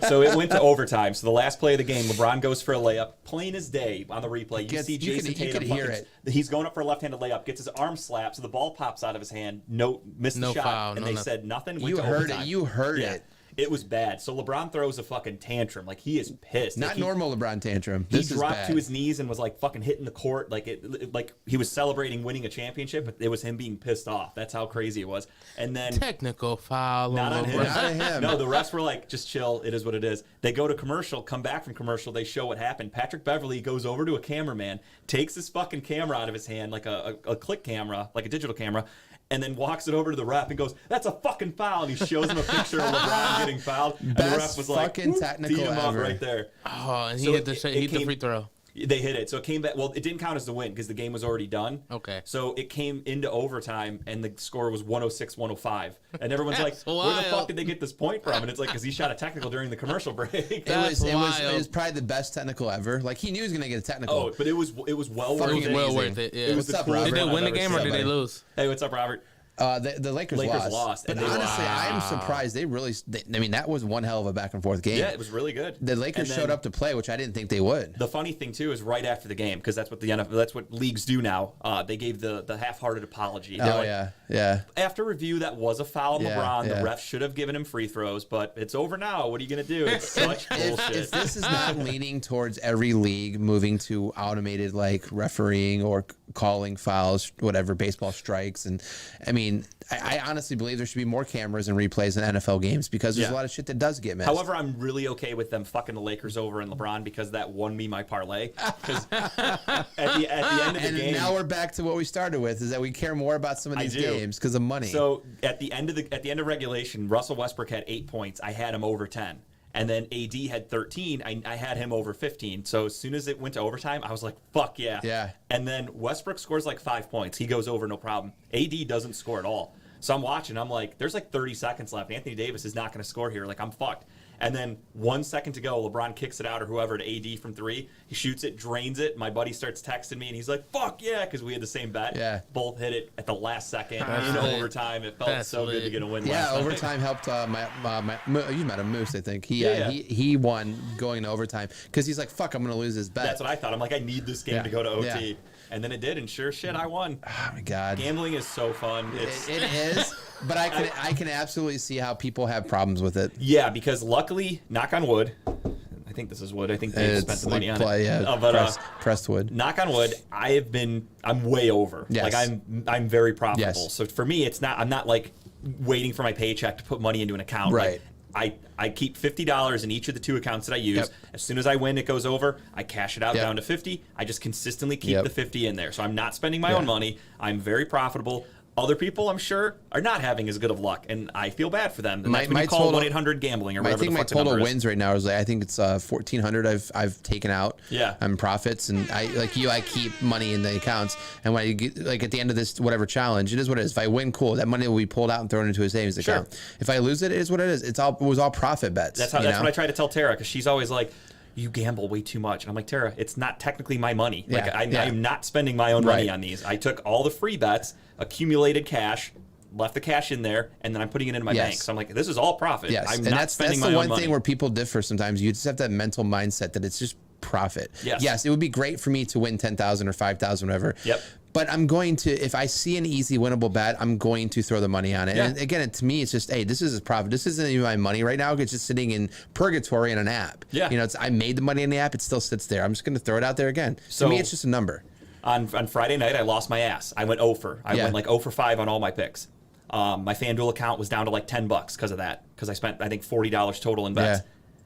So it went to overtime. So the last play of the game, LeBron goes for a layup, plain as day on the replay. You see Jason Tatum. You could hear it. He's going up for a left-handed layup, gets his arm slapped, so the ball pops out of his hand. Missed the shot, foul, and they said nothing. You heard it. You heard it. It was bad. So LeBron throws a fucking tantrum. Like, he is pissed. Not normal LeBron tantrum. He dropped to his knees and was like fucking hitting the court. Like he was celebrating winning a championship, but it was him being pissed off. That's how crazy it was. And then technical foul. Not on him. Not on him. No, the refs were like, just chill. It is what it is. They go to commercial, come back from commercial. They show what happened. Patrick Beverly goes over to a cameraman, takes his fucking camera out of his hand, like a click camera, like a digital camera, and then walks it over to the ref and goes, "That's a fucking foul." And he shows him a picture of LeBron getting fouled. And the ref was like, fucking technical teed him up ever. right there. Oh, and he So hit the free throw. They hit it. So it came back. Well, it didn't count as the win because the game was already done. Okay. So it came into overtime, and the score was 106-105. And everyone's like, where the fuck did they get this point from? And it's like, because he shot a technical during the commercial break. It was probably the best technical ever. Like, he knew he was going to get a technical. Oh, but it was well worth it. It was well worth it. Yeah. It was What's up, the coolest Robert? Did they run win the I've ever game or seen. did they lose? Hey, what's up, Robert? The Lakers lost. and But they honestly, lost. I am surprised. I mean, that was one hell of a back and forth game. Yeah, it was really good. The Lakers And then showed up to play, which I didn't think they would. The funny thing too is right after the game, because that's what the NFL, that's what leagues do now. They gave the half-hearted apology. They're like, yeah. After review, that was a foul on Yeah, LeBron. yeah. The ref should have given him free throws, but it's over now. What are you gonna do? It's such bullshit. If this is not leaning towards every league moving to automated like refereeing or calling fouls, whatever, baseball strikes, and I mean, I honestly believe there should be more cameras and replays in NFL games because there's a lot of shit that does get missed. However, I'm really okay with them fucking the Lakers over and LeBron because that won me my parlay. Because at the end of the game, now we're back to what we started with: is that we care more about some of these games because of money. So at the end of regulation, Russell Westbrook had 8 points. I had him over 10. And then AD had 13. I had him over 15. So as soon as it went to overtime, I was like, fuck yeah. Yeah. And then Westbrook scores like 5 points. He goes over, no problem. AD doesn't score at all. So I'm watching. I'm like, there's like 30 seconds left. Anthony Davis is not going to score here. Like, I'm fucked. And then 1 second to go, LeBron kicks it out or whoever to AD from 3. He shoots it, drains it. My buddy starts texting me, and he's like, fuck yeah, because we had the same bet. Yeah. Both hit it at the last second in overtime. It felt so good to get a win last night. Overtime helped you met him, Moose, I think. He won going to overtime because he's like, fuck, I'm going to lose this bet. That's what I thought. I'm like, I need this game to go to OT. Yeah. And then it did, and sure shit, I won. Oh my god, gambling is so fun. It is, but I can absolutely see how people have problems with it. Yeah, because luckily, knock on wood, I think this is wood. I think they spent the money on it. Yeah, pressed wood. Knock on wood. I'm way over. Yes. Like I'm very profitable. Yes. So for me, I'm not like waiting for my paycheck to put money into an account. Right. Like, I keep $50 in each of the 2 accounts that I use. Yep. As soon as I win, it goes over. I cash it out down to 50. I just consistently keep the 50 in there. So I'm not spending my own money. I'm very profitable. Other people, I'm sure, are not having as good of luck, and I feel bad for them. And that's when you call 1-800-GAMBLING or whatever the fuck the number is. I think my total wins right now is I think it's 1,400 I've taken out. Yeah. I'm profits, and I keep money in the accounts, and when I get, like at the end of this whatever challenge, it is what it is. If I win, cool. That money will be pulled out and thrown into a savings account. If I lose it, it is what it is. It was all profit bets. That's what I try to tell Tara, because she's always like, you gamble way too much. And I'm like, Tara, it's not technically my money. Like I'm not spending my own money on these. I took all the free bets, accumulated cash, left the cash in there, and then I'm putting it into my bank. So I'm like, this is all profit. Yes. I'm and not that's spending the my own one money. thing where people differ sometimes. You just have that mental mindset that it's just profit. Yes, it would be great for me to win 10,000 or 5,000, whatever. Yep. But I'm going to, if I see an easy winnable bet, I'm going to throw the money on it. Yeah. And again, to me, it's just, hey, this is a profit. This isn't even my money right now. It's just sitting in purgatory in an app. Yeah. You know, I made the money in the app. It still sits there. I'm just going to throw it out there again. So to me, it's just a number. On Friday night, I lost my ass. I went 0 for. I went like 0 for 5 on all my picks. My FanDuel account was down to like $10 because of that. Because I spent, I think, $40 total in bets.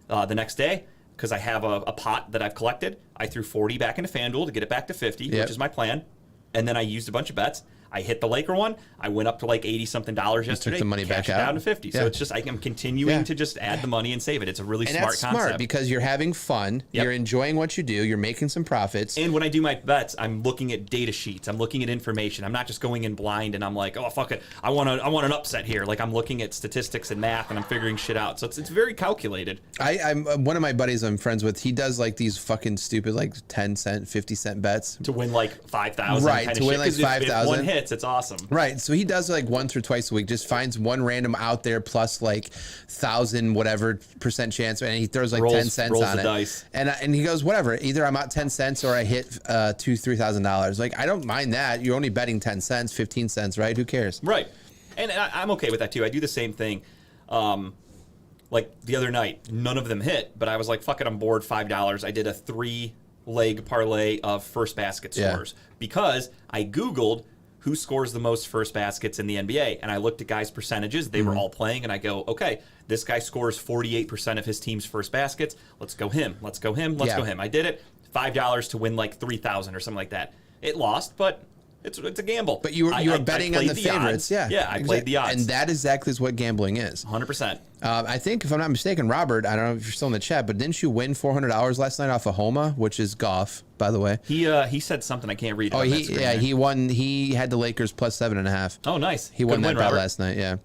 The next day, because I have a pot that I've collected, I threw 40 back into FanDuel to get it back to 50, which is my plan. And then I used a bunch of bets. I hit the Laker one. I went up to like $80-something yesterday. Took the money back out. out Down to 50. So it's just I'm continuing to just add the money and save it. It's a really smart that's concept. smart because you're having fun. Yep. You're enjoying what you do. You're making some profits. And when I do my bets, I'm looking at data sheets. I'm looking at information. I'm not just going in blind and I'm like, oh fuck it, I want an upset here. Like I'm looking at statistics and math and I'm figuring shit out. So it's very calculated. I'm one of my buddies I'm friends with. He does like these fucking stupid like 10-cent, 50-cent bets to win like 5,000. Right, to win like 5,000. If one hits, it's awesome. Right, so he does like once or twice a week. Just finds one random out there plus like 1,000 whatever % chance, and he throws like 10 cents on it. Dice. And he goes, whatever. Either I'm out 10 cents or I hit $2,000-$3,000. Like I don't mind that. You're only betting 10 cents, 15 cents, right? Who cares? Right, and I'm okay with that too. I do the same thing. Like the other night, none of them hit, but I was like, fuck it, I'm bored. $5. I did a 3-leg parlay of first basket scores because I Googled who scores the most first baskets in the NBA. And I looked at guys' percentages. They were all playing. And I go, okay, this guy scores 48% of his team's first baskets. Let's go him. Let's go him. Let's go him. I did it. $5 to win like 3,000 or something like that. It lost, but it's a gamble. But you were betting on the favorites. Odds. Yeah, I played the odds. And that exactly is what gambling is. 100%. I think, if I'm not mistaken, Robert, I don't know if you're still in the chat, but didn't you win $400 last night off of Homa, which is golf, by the way? He said something I can't read. He won. He had the Lakers plus 7.5. Oh, nice. He won that bet last night. Yeah.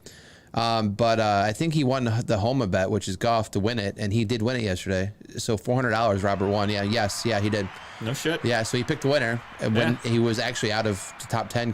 But I think he won the Homa bet, which is golf, to win it, and he did win it yesterday. So $400 Robert won. Yeah, he did. No shit. Yeah, so he picked the winner when he was actually out of the top 10.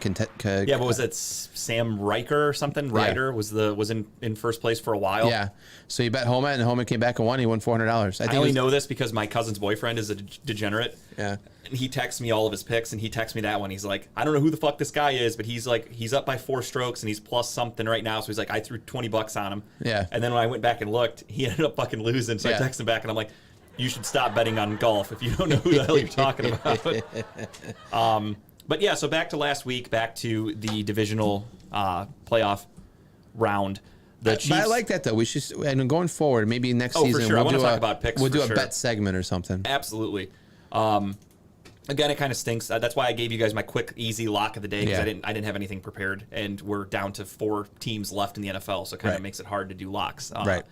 Yeah, what was it? Sam Riker or something? Ryder was in first place for a while. Yeah, so he bet Homa, and Homa came back and won. He won $400. I only know this because my cousin's boyfriend is a degenerate. Yeah. And he texts me all of his picks, and he texts me that one. He's like, I don't know who the fuck this guy is, but he's up by 4 strokes, and he's plus something right now. So he's like, I threw $20 on him. Yeah. And then when I went back and looked, he ended up fucking losing. So I texted him back, and I'm like, you should stop betting on golf if you don't know who the hell you're talking about. But yeah, so back to last week, back to the divisional playoff round. But I like that though. We should, and going forward, maybe next season, for sure. I want to talk about picks. We'll do sure. a bet segment or something. Absolutely. Again, it kind of stinks. That's why I gave you guys my quick, easy lock of the day because I didn't have anything prepared, and we're down to 4 teams left in the NFL, so it kind of makes it hard to do locks. Right.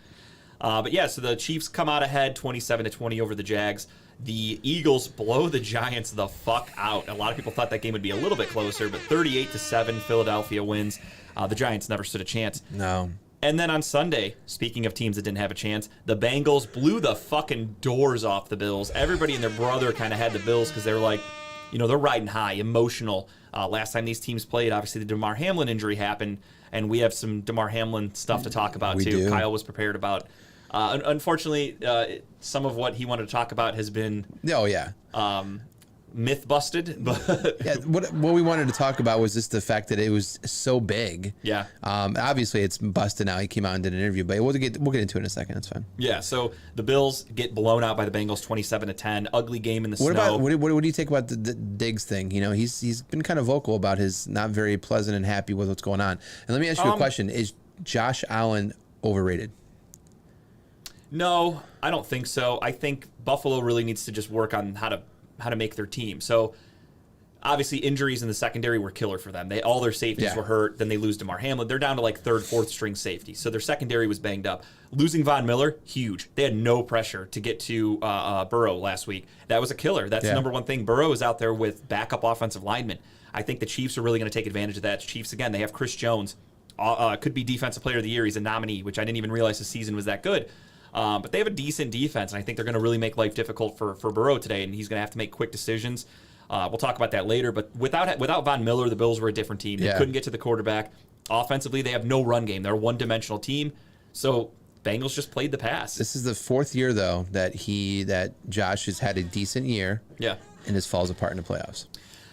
But yeah, so the Chiefs come out ahead, 27-20 over the Jags. The Eagles blow the Giants the fuck out. A lot of people thought that game would be a little bit closer, but 38-7, Philadelphia wins. The Giants never stood a chance. No. And then on Sunday, speaking of teams that didn't have a chance, the Bengals blew the fucking doors off the Bills. Everybody and their brother kind of had the Bills because they were like, they're riding high, emotional. Last time these teams played, obviously the DeMar Hamlin injury happened, and we have some DeMar Hamlin stuff to talk about too. Do. Kyle was prepared about. Unfortunately, some of what he wanted to talk about has been myth busted. But yeah, what we wanted to talk about was just the fact that it was so big. Yeah. Obviously, it's busted now. He came out and did an interview, but we'll get into it in a second. That's fine. Yeah. So the Bills get blown out by the Bengals, 27-10. Ugly game in the snow. What do you think about the Diggs thing? He's been kind of vocal about his not very pleasant and happy with what's going on. And let me ask you a question: is Josh Allen overrated? No, I don't think so. I think Buffalo really needs to just work on how to make their team. So obviously injuries in the secondary were killer for them. All their safeties were hurt. Then they lose DeMar Hamlin. They're down to like 3rd, 4th string safety. So their secondary was banged up. Losing Von Miller, huge. They had no pressure to get to Burrow last week. That was a killer. That's the number one thing. Burrow is out there with backup offensive linemen. I think the Chiefs are really going to take advantage of that. Chiefs, again, they have Chris Jones. Could be Defensive Player of the Year. He's a nominee, which I didn't even realize the season was that good. But they have a decent defense, and I think they're going to really make life difficult for Burrow today, and he's going to have to make quick decisions. We'll talk about that later, but without Von Miller, the Bills were a different team. They couldn't get to the quarterback. Offensively, they have no run game. They're a one-dimensional team, so Bengals just played the pass. This is the 4th year, though, that Josh has had a decent year and just falls apart in the playoffs.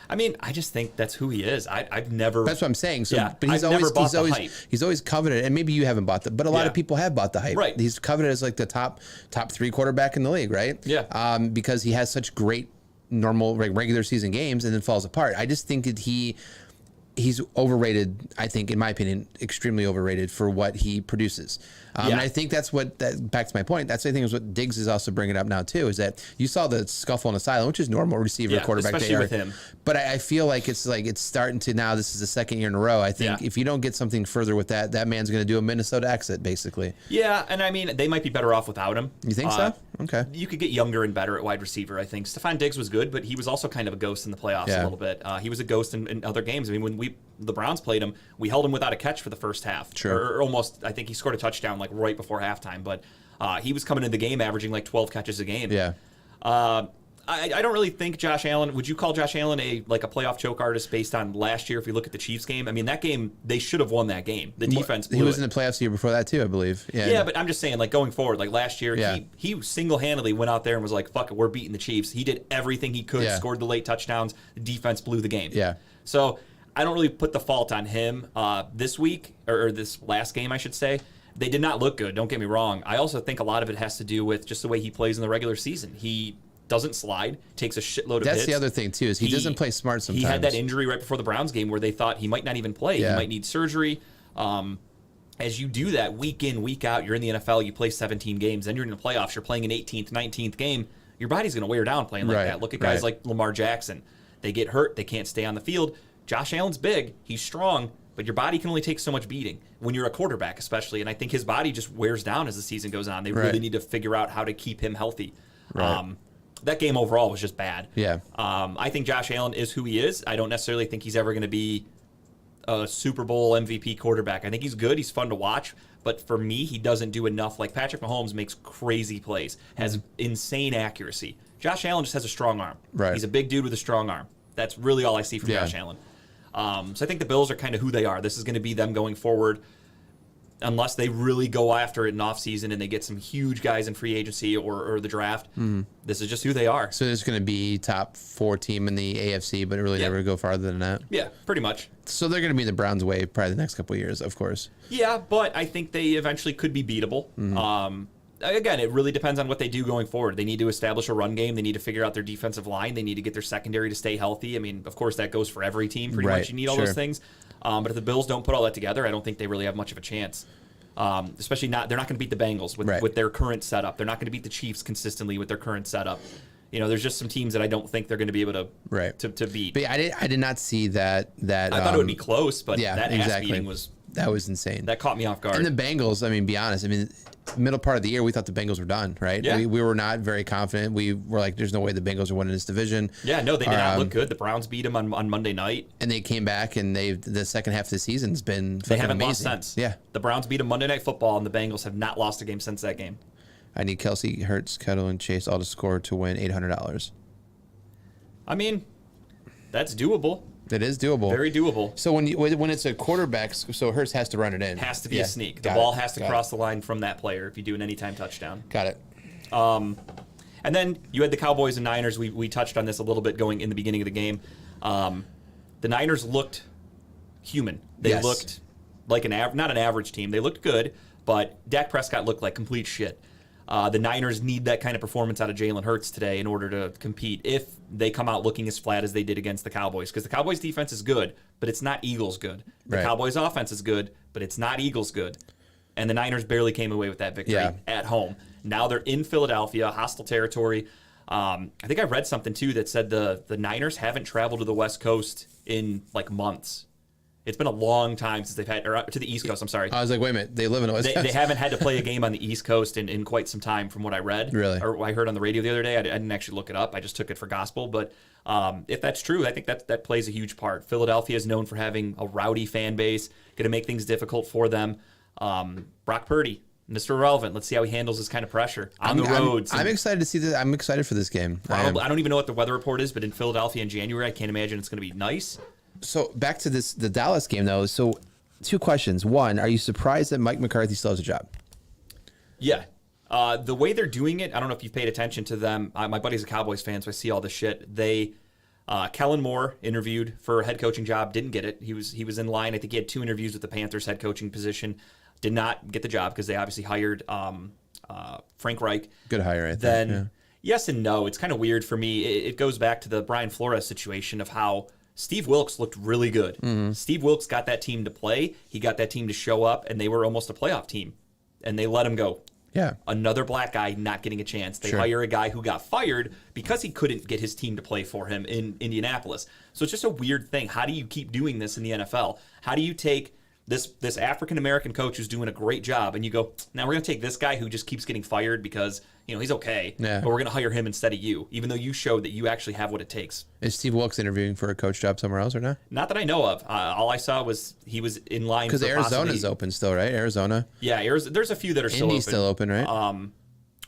I mean, I just think that's who he is. I've never. That's what I'm saying. So, yeah, but he's always coveted, and maybe you haven't bought that, but a lot of people have bought the hype. Right. He's coveted as like the top 3 quarterback in the league, right? Yeah. Because he has such great normal regular season games and then falls apart. I just think that he's overrated. I think, in my opinion, extremely overrated for what he produces. And I think that's back to my point. That's, I think, is what Diggs is also bringing up now too. Is that you saw the scuffle on the sideline, which is normal receiver quarterback, especially with him. But I feel like it's starting to now. This is the 2nd year in a row. I think if you don't get something further with that man's going to do a Minnesota exit basically. Yeah, and I mean they might be better off without him. You think so? Okay. You could get younger and better at wide receiver. I think Stephon Diggs was good, but he was also kind of a ghost in the playoffs a little bit. He was a ghost in other games. I mean, when the Browns played him, we held him without a catch for the first half. Sure. Or almost. I think he scored a touchdown like right before halftime, but he was coming into the game averaging like 12 catches a game. Yeah. I don't really think Josh Allen. Would you call Josh Allen a playoff choke artist based on last year? If you look at the Chiefs game, I mean that game they should have won that game. The defense. He was in the playoffs the year before that too, I believe. Yeah. Yeah, but I'm just saying, like going forward, like last year, he single-handedly went out there and was like, "Fuck it, we're beating the Chiefs." He did everything he could, scored the late touchdowns. The defense blew the game. Yeah. So I don't really put the fault on him this week or this last game, I should say. They did not look good. Don't get me wrong. I also think a lot of it has to do with just the way he plays in the regular season. He doesn't slide, takes a shitload of hits. That's the other thing too, is he doesn't play smart sometimes. He had that injury right before the Browns game where they thought he might not even play. He might need surgery. As you do that week in, week out, you're in the NFL, you play 17 games, then you're in the playoffs, you're playing an 18th, 19th game, your body's going to wear down playing like that. Look at guys like Lamar Jackson. They get hurt, they can't stay on the field. Josh Allen's big, he's strong, but your body can only take so much beating when you're a quarterback especially, and I think his body just wears down as the season goes on. They really need to figure out how to keep him healthy. That game overall was just bad. Yeah. I think Josh Allen is who he is. I don't necessarily think he's ever going to be a Super Bowl MVP quarterback. I think he's good. He's fun to watch. But for me, he doesn't do enough. Like Patrick Mahomes makes crazy plays, has insane accuracy. Josh Allen just has a strong arm. Right. He's a big dude with a strong arm. That's really all I see from Yeah. Josh Allen. So I think the Bills are kind of who they are. This is going to be them going forward. Unless they really go after it in offseason and they get some huge guys in free agency or the draft, this is just who they are. So it's going to be top 4 team in the AFC, but really never go farther than that. Yeah, pretty much. So they're going to be the Browns' way probably the next couple of years, of course. Yeah, but I think they eventually could be beatable. Again, it really depends on what they do going forward. They need to establish a run game. They need to figure out their defensive line. They need to get their secondary to stay healthy. I mean, of course, that goes for every team. Pretty much, you need all those things. But if the Bills don't put all that together, I don't think they really have much of a chance. Especially they're not going to beat the Bengals with their current setup. They're not going to beat the Chiefs consistently with their current setup. You know, there's just some teams that I don't think they're going to be able to beat. But I did not see that. I thought it would be close, but that ass beating that was insane. That caught me off guard. And the Bengals, I mean, be honest. I mean, middle part of the year, we thought the Bengals were done, right? Yeah. We were not very confident. We were like, there's no way the Bengals are winning this division. Yeah, no, they did not look good. The Browns beat them on Monday night. And they came back, and the second half of the season's been They haven't amazing. lost since. Yeah. The Browns beat them Monday Night Football, and the Bengals have not lost a game since that game. I need Kelsey, Hurts, Kittle, and Chase all to score to win $800. I mean, that's doable. It is doable. Very doable. So when it's a quarterback, so Hurts has to run it in. Has to be a sneak. The ball has to cross the line from that player if you do an anytime touchdown. Got it. And then you had the Cowboys and Niners. We touched on this a little bit going in the beginning of the game. The Niners looked human. They looked like not an average team. They looked good, but Dak Prescott looked like complete shit. The Niners need that kind of performance out of Jalen Hurts today in order to compete if they come out looking as flat as they did against the Cowboys. Because the Cowboys defense is good, but it's not Eagles good. The Cowboys offense is good, but it's not Eagles good. And the Niners barely came away with that victory at home. Now they're in Philadelphia, hostile territory. I think I read something, too, that said the Niners haven't traveled to the West Coast in, like, months. It's been a long time since they've had, or to the East Coast, I'm sorry. I was like, wait a minute, they live in the West Coast. They haven't had to play a game on the East Coast in quite some time from what I read. Really? Or I heard on the radio the other day. I didn't actually look it up. I just took it for gospel. But if that's true, I think that plays a huge part. Philadelphia is known for having a rowdy fan base, going to make things difficult for them. Brock Purdy, Mr. Irrelevant. Let's see how he handles this kind of pressure on the roads. I'm excited to see this. I'm excited for this game. I don't even know what the weather report is, but in Philadelphia in January, I can't imagine it's going to be nice. So back to the Dallas game, though. So 2 questions. One, are you surprised that Mike McCarthy still has a job? Yeah. The way they're doing it, I don't know if you've paid attention to them. My buddy's a Cowboys fan, so I see all this shit. Kellen Moore interviewed for a head coaching job, didn't get it. He was in line. I think he had 2 interviews with the Panthers head coaching position, did not get the job because they obviously hired Frank Reich. Good hire, I think. Then yes and no. It's kind of weird for me. It goes back to the Brian Flores situation of how Steve Wilkes looked really good. Steve Wilkes got that team to play. He got that team to show up, and they were almost a playoff team. And they let him go. Yeah. Another black guy not getting a chance. They hire a guy who got fired because he couldn't get his team to play for him in Indianapolis. So it's just a weird thing. How do you keep doing this in the NFL? How do you take this African-American coach who's doing a great job, and you go, now we're going to take this guy who just keeps getting fired because, he's okay, but we're going to hire him instead of you, even though you showed that you actually have what it takes. Is Steve Wilkes interviewing for a coach job somewhere else or not? Not that I know of. All I saw was he was in line because Arizona's open still, right? Arizona. Yeah, there's a few that are still open. Indy's still open, right?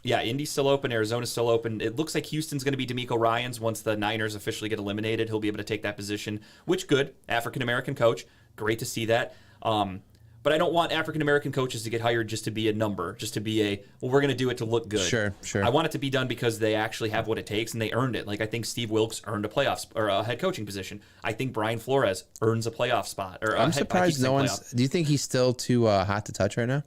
Yeah, Indy's still open. Arizona's still open. It looks like Houston's going to be DeMeco Ryans once the Niners officially get eliminated. He'll be able to take that position, which good. African-American coach. Great to see that. But I don't want African-American coaches to get hired just to be a number, just to be we're going to do it to look good. Sure. I want it to be done because they actually have what it takes and they earned it. Like I think Steve Wilkes earned a playoff or a head coaching position. I think Brian Flores earns a playoff spot. I'm surprised no one's. Do you think he's still too hot to touch right now?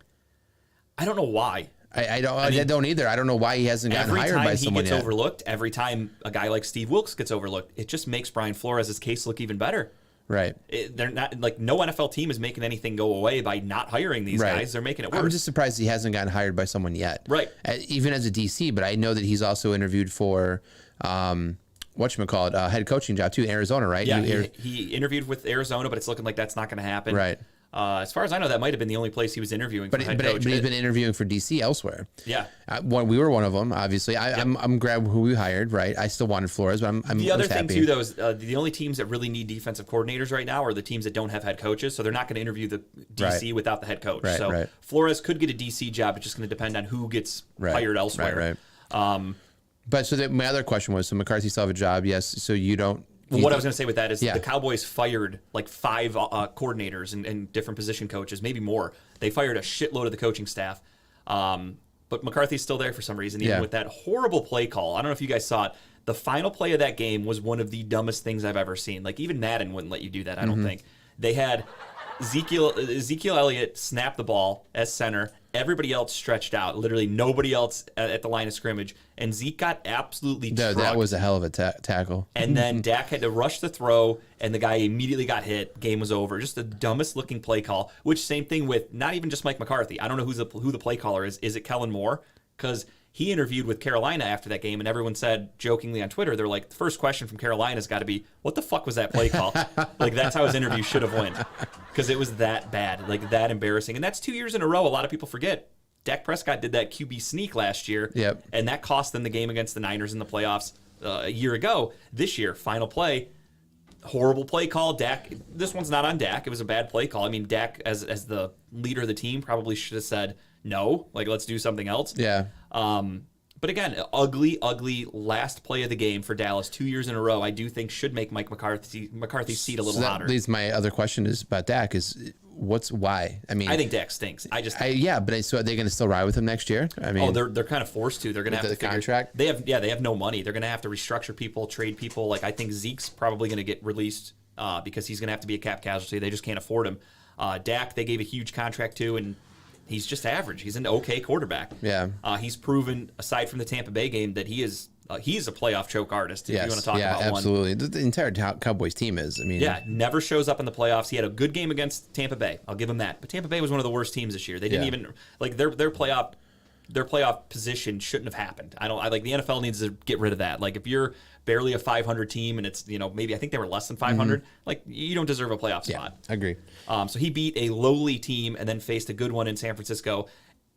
I don't know why. I don't either. I don't know why he hasn't gotten hired by someone yet. Every time he gets overlooked, every time a guy like Steve Wilkes gets overlooked, it just makes Brian Flores' case look even better. Right. They're not like no NFL team is making anything go away by not hiring these guys. They're making it worse. I'm just surprised he hasn't gotten hired by someone yet. Right. Even as a DC, but I know that he's also interviewed for whatchamacallit, head coaching job too in Arizona, right? Yeah, he interviewed with Arizona, but it's looking like that's not going to happen. Right. As far as I know, that might have been the only place he was interviewing for head coach. But he's been interviewing for DC elsewhere. Yeah. We were one of them, obviously. I'm glad who we hired, right? I still wanted Flores, but I'm the other thing, happy. too, though, is the only teams that really need defensive coordinators right now are the teams that don't have head coaches, so they're not going to interview the DC without the head coach. So Flores could get a DC job. It's just going to depend on who gets hired elsewhere. But so my other question was, so McCarthy still have a job, yes, so you don't... Well, what I was going to say with that is the Cowboys fired like 5 coordinators and different position coaches, maybe more. They fired a shitload of the coaching staff. But McCarthy's still there for some reason, even with that horrible play call. I don't know if you guys saw it. The final play of that game was one of the dumbest things I've ever seen. Like, even Madden wouldn't let you do that, I don't think. They had Ezekiel Elliott snap the ball as center. Everybody else stretched out. Literally nobody else at the line of scrimmage. And Zeke got absolutely trucked. That was a hell of a tackle. And then Dak had to rush the throw, and the guy immediately got hit. Game was over. Just the dumbest looking play call, which same thing with not even just Mike McCarthy. I don't know who the play caller is. Is it Kellen Moore? Because he interviewed with Carolina after that game, and everyone said jokingly on Twitter, they're like, the first question from Carolina's got to be, what the fuck was that play call? Like, that's how his interview should have went, because it was that bad, like that embarrassing. And that's 2 years in a row. A lot of people forget. Dak Prescott did that QB sneak last year, and that cost them the game against the Niners in the playoffs a year ago. This year, final play, horrible play call. Dak, this one's not on Dak. It was a bad play call. I mean, Dak, as the leader of the team, probably should have said, no, like, let's do something else. Yeah. But again, ugly last play of the game for Dallas 2 years in a row, I do think should make Mike McCarthy's seat a little hotter. That leads my other question is about Dak is why? I mean, I think Dak stinks. but so are they going to still ride with him next year? I mean, they're kind of forced to. They're going to have to figure contract. They have no money. They're going to have to restructure people, trade people. Like, I think Zeke's probably going to get released because he's going to have to be a cap casualty. They just can't afford him. Dak, they gave a huge contract to, and he's just average. He's an okay quarterback. Yeah. He's proven, aside from the Tampa Bay game, that he's a playoff choke artist. If you want to talk about absolutely. one. The entire Cowboys team is. I mean, never shows up in the playoffs. He had a good game against Tampa Bay. I'll give him that. But Tampa Bay was one of the worst teams this year. They didn't even like their playoff position shouldn't have happened. I like the NFL needs to get rid of that. Like, if you're barely a 500 team and it's, maybe I think they were less than 500, like, you don't deserve a playoff spot. I agree. So he beat a lowly team and then faced a good one in San Francisco.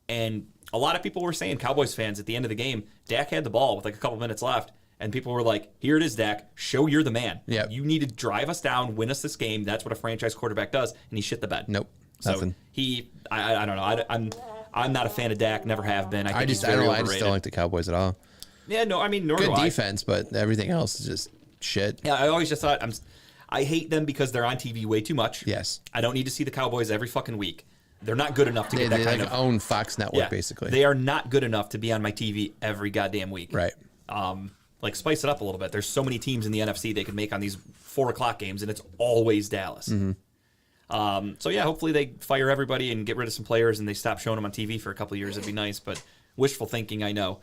And a lot of people were saying, Cowboys fans, at the end of the game, Dak had the ball with like a couple minutes left. And people were like, here it is, Dak. Show you're the man. Yeah. You need to drive us down, win us this game. That's what a franchise quarterback does. And he shit the bed. Nope. So Nothing. I don't know. I'm not a fan of Dak. Never have been. I just don't like the Cowboys at all. Yeah, no, I mean, nor good do I. defense, but everything else is just shit. Yeah, I always just thought I hate them because they're on TV way too much. Yes. I don't need to see the Cowboys every fucking week. They're not good enough to get that kind of own Fox Network, basically. They are not good enough to be on my TV every goddamn week. Right. Like, spice it up a little bit. There's so many teams in the NFC they could make on these 4:00 games, and it's always Dallas. So yeah, hopefully they fire everybody and get rid of some players, and they stop showing them on TV for a couple of years. It'd be nice, but wishful thinking, I know.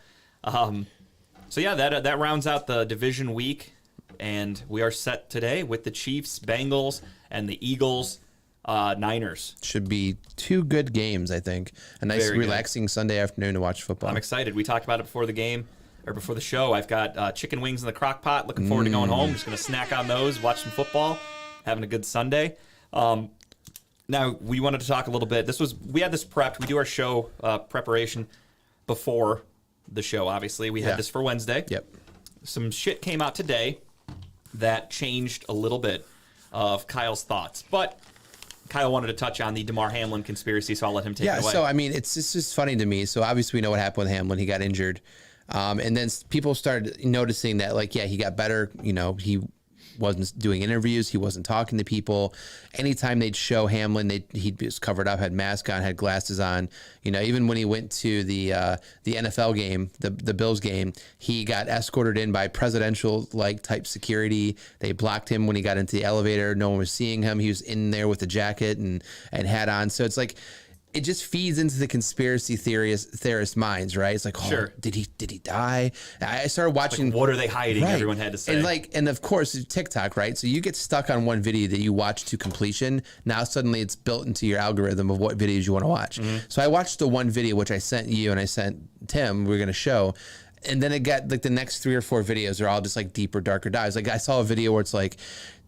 So yeah, that rounds out the division week, and we are set today with the Chiefs, Bengals, and the Eagles, Niners. Should be 2 good games, I think. A nice, Very relaxing good Sunday afternoon to watch football. I'm excited. We talked about it before the game, or before the show. I've got chicken wings in the crock pot. Looking forward to going home. Just going to snack on those, watch some football, having a good Sunday. Now, we wanted to talk a little bit. We had this prepped. We do our show preparation before the show, obviously. We had this for Wednesday. Yep. Some shit came out today that changed a little bit of Kyle's thoughts. But Kyle wanted to touch on the Damar Hamlin conspiracy, so I'll let him take it away. Yeah, so, I mean, it's just funny to me. So, obviously, we know what happened with Hamlin. He got injured. And then people started noticing that, like, he got better. He wasn't doing interviews. He wasn't talking to people. Anytime they'd show Hamlin, he was covered up, had mask on, had glasses on. Even when he went to the NFL game, the Bills game, he got escorted in by presidential-like type security. They blocked him when he got into the elevator. No one was seeing him. He was in there with a jacket and hat on. So it's like, it just feeds into the conspiracy theorist minds, right? It's like, sure. Did he die? I started watching. Like, what are they hiding? Right. Everyone had to say. And of course, TikTok, right? So you get stuck on one video that you watch to completion. Now suddenly it's built into your algorithm of what videos you want to watch. So I watched the one video which I sent you and I sent Tim. We're going to show. And then it got like the next 3 or 4 videos are all just like deeper, darker dives. Like I saw a video where it's like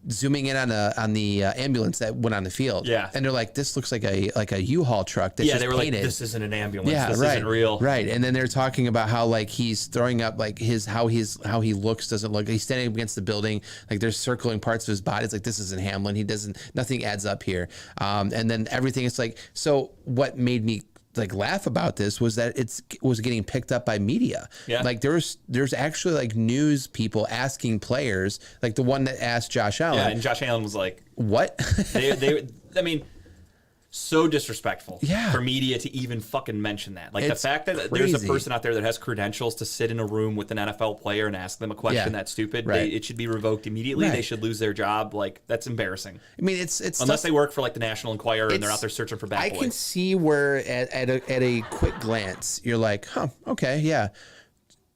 zooming in on the ambulance that went on the field. Yeah. And they're like, this looks like a U-Haul truck that's Yeah, just they were painted. like, this isn't an ambulance. Yeah, this right. isn't real. Right. And then they're talking about how like he's throwing up like how he looks doesn't look. He's standing against the building. Like there's circling parts of his body. It's like, this isn't Hamlin. Nothing adds up here. And then everything is like, so what made me like laugh about this was that it was getting picked up by media. Yeah. Like there's actually like news people asking players, like the one that asked Josh Allen. Yeah, and Josh Allen was like, what? I mean, so disrespectful Yeah. for media to even fucking mention that. Like It's the fact that there's a crazy. person out there that has credentials to sit in a room with an NFL player and ask them a question Yeah. that's stupid, Right. it should be revoked immediately. Right. They should lose their job. Like, that's embarrassing. I mean, it's Unless stuff- they work for like the National Enquirer and they're It's- out there searching for bad I boys. can see where at a quick glance you're like, huh, okay, yeah.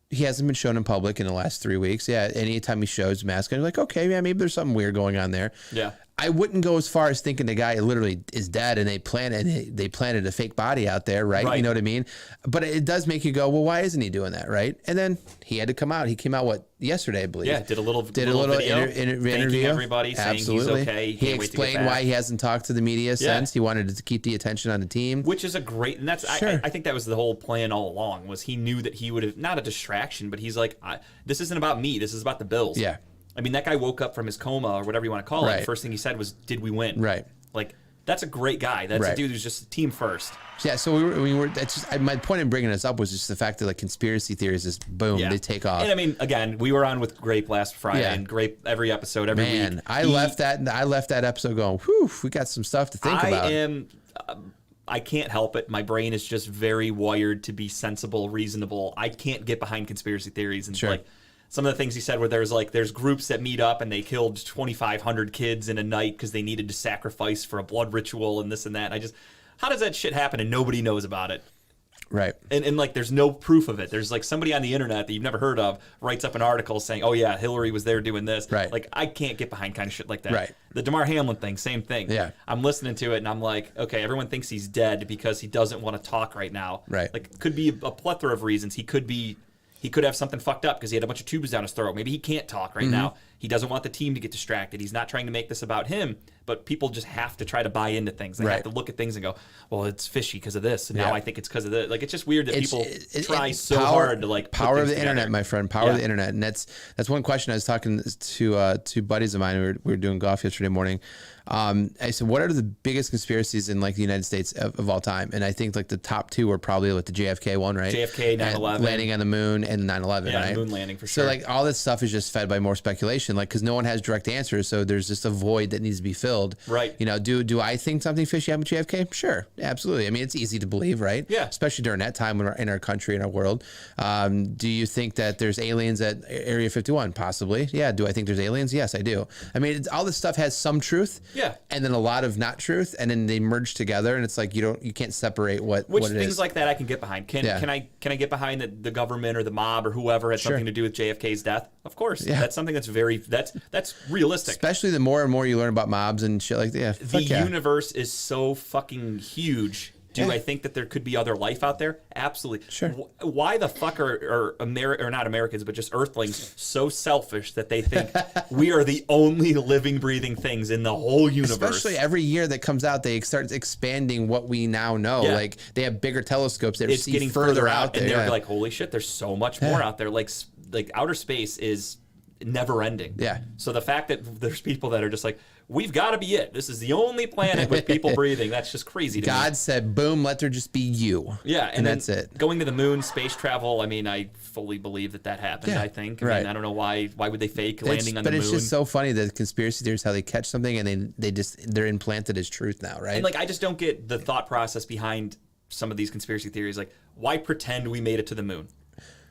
He hasn't been shown in public in the last 3 weeks. Yeah, anytime he shows mask, you're like, okay, yeah, maybe there's something weird going on there. Yeah. I wouldn't go as far as thinking the guy literally is dead and they planted a fake body out there, right? Right. You know what I mean? But it does make you go, well, why isn't he doing that, right? And then he had to come out. He came out yesterday, I believe. Yeah, did a little video, thanking interview. everybody, saying Absolutely. he's okay. He Can't wait to get explained back. why he hasn't talked to the media since. He wanted to keep the attention on the team. Which is a great, and that's Sure. I think that was the whole plan all along. Was he knew that he would have not a distraction, but he's like, this isn't about me. This is about the Bills. Yeah. I mean, that guy woke up from his coma or whatever you want to call it. Right. The first thing he said was, "Did we win?" Right. Like that's a great guy. That's a Right. dude who's just team first. Yeah, so we were. That's just my point in bringing this up was just the fact that like conspiracy theories just boom, Yeah. they take off. And I mean, again, we were on with Grape last Friday, Yeah. and Grape every episode, every Man, week. I left that episode going, whew, we got some stuff to think about. I can't help it. My brain is just very wired to be sensible, reasonable. I can't get behind conspiracy theories and Sure. like some of the things he said where there's groups that meet up and they killed 2,500 kids in a night because they needed to sacrifice for a blood ritual and this and that. And I just, how does that shit happen and nobody knows about it? Right. And like there's no proof of it. There's like somebody on the internet that you've never heard of writes up an article saying, oh yeah, Hillary was there doing this. Right. Like I can't get behind kind of shit like that. Right. The DeMar Hamlin thing, same thing. Yeah. I'm listening to it and I'm like, okay, everyone thinks he's dead because he doesn't want to talk right now. Right. Like could be a plethora of reasons. He could have something fucked up because he had a bunch of tubes down his throat. Maybe he can't talk Mm-hmm. right now. He doesn't want the team to get distracted. He's not trying to make this about him, but people just have to try to buy into things. They Right. have to look at things and go, well, it's fishy because of this. And Yeah. now I think it's because of that. Like, it's just weird that people try so power- hard to like put power of things the together. internet, my friend. Power of Yeah. the internet, and that's one question I was talking to two buddies of mine. We were doing golf yesterday morning. I said, what are the biggest conspiracies in like the United States of all time? And I think like the top two were probably like the JFK one, right? JFK, And 9/11. landing on the moon, and 9/11, Yeah, right? moon landing for So sure. like all this stuff is just fed by more speculation, like because no one has direct answers, so there's just a void that needs to be filled. Right. You know, do I think something fishy happened with JFK? Sure, absolutely. I mean, it's easy to believe, right? Yeah. Especially during that time in our country, in our world. Do you think that there's aliens at Area 51? Possibly. Yeah. Do I think there's aliens? Yes, I do. I mean, all this stuff has some truth. Yeah. And then a lot of not truth, and then they merge together, and it's like you can't separate what Which it things is. like that I can get behind. Can I get behind that the government or the mob or whoever had something to do with JFK's death? Of course. Yeah. That's something that's realistic. Especially the more and more you learn about mobs and shit like that. Yeah, The fuck yeah. universe is so fucking huge. Do Yeah. I think that there could be other life out there? Absolutely. Sure. Why the fuck are not Americans, but just Earthlings so selfish that they think we are the only living, breathing things in the whole universe? Especially every year that comes out, they start expanding what we now know. Yeah. Like they have bigger telescopes that It's see getting further out there. and they're Yeah. like, holy shit, there's so much more out there. Like outer space is never ending. Yeah. So the fact that there's people that are just like, we've got to be it. This is the only planet with people breathing. That's just crazy to me. God said, "Boom, let there just be you." Yeah, and then that's it. Going to the moon, space travel. I mean, I fully believe that happened. Yeah, I think. I right. mean, I don't know why. Why would they fake landing on the But moon? it's just so funny that conspiracy theories how they catch something and they're implanted as truth now, right? And like, I just don't get the thought process behind some of these conspiracy theories. Like, why pretend we made it to the moon?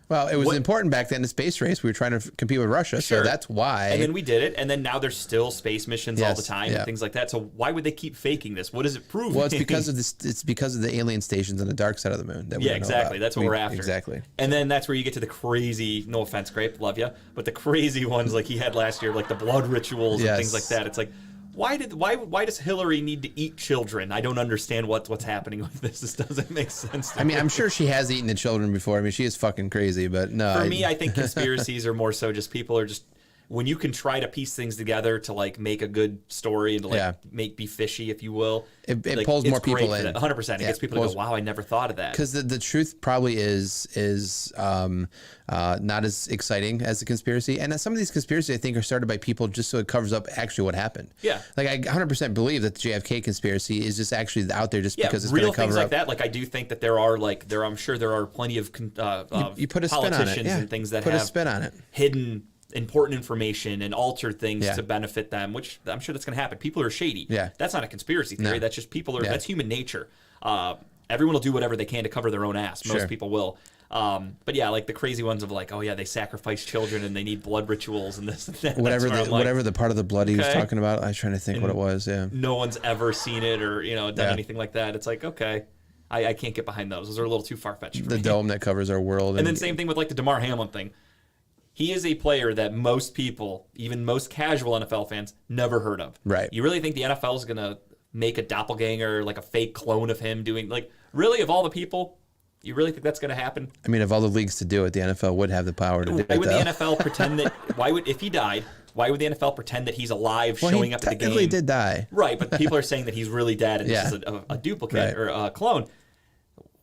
well, it was important back then in the space race. We were trying to compete with Russia, so Sure. that's why. And then we did it, and then now there's still space missions all the Yes, time yeah. and things like that. So why would they keep faking this? What does it prove? well, it's because of this. It's because of the alien stations on the dark side of the moon. That we Yeah, don't know exactly. about. That's what we're after. Exactly. And then that's where you get to the crazy, no offense, Grape, love you, but the crazy ones like he had last year, like the blood rituals and things Yes. like that. It's like, Why does Hillary need to eat children? I don't understand what's happening with this. This doesn't make sense to me. I'm sure she has eaten the children before. I mean, she is fucking crazy, but no. For me, I think conspiracies are more so just people are just when you can try to piece things together to like make a good story and to like be fishy, if you will. It like, pulls more people in. 100%. It gets people to go, wow, I never thought of that. Because the truth probably is not as exciting as the conspiracy. And some of these conspiracies, I think, are started by people just so it covers up actually what happened. Yeah. Like, I 100% believe that the JFK conspiracy is just actually out there just because it's going real to cover things up. like that. Like, I do think that I'm sure there are plenty of you put a spin on it. politicians Yeah. and things that put have a spin on it. hidden important information and alter things Yeah. to benefit them, which I'm sure that's going to happen. People are shady. Yeah. That's not a conspiracy theory. No. That's just people are. Yeah. That's human nature. Everyone will do whatever they can to cover their own ass. Most Sure. people will. But yeah, like the crazy ones of like, oh yeah, they sacrifice children and they need blood rituals and this and that. Whatever the part of the blood he was Okay. talking about. I was trying to think what it was. Yeah. No one's ever seen it or done Yeah. anything like that. It's like, okay, I can't get behind those. Those are a little too far fetched for The me. dome that covers our world. And then same thing with like the DeMar Hamlin thing. He is a player that most people, even most casual NFL fans, never heard of. Right. You really think the NFL is going to make a doppelganger, like a fake clone of him doing, like, really, of all the people, you really think that's going to happen? I mean, of all the leagues to do it, the NFL would have the power to do it. Why would though. the NFL pretend that, if he died, why would the NFL pretend that he's alive Well, showing he up at the game? technically did die. Right, but people are saying that he's really dead and Yeah. this is a duplicate Right. or a clone.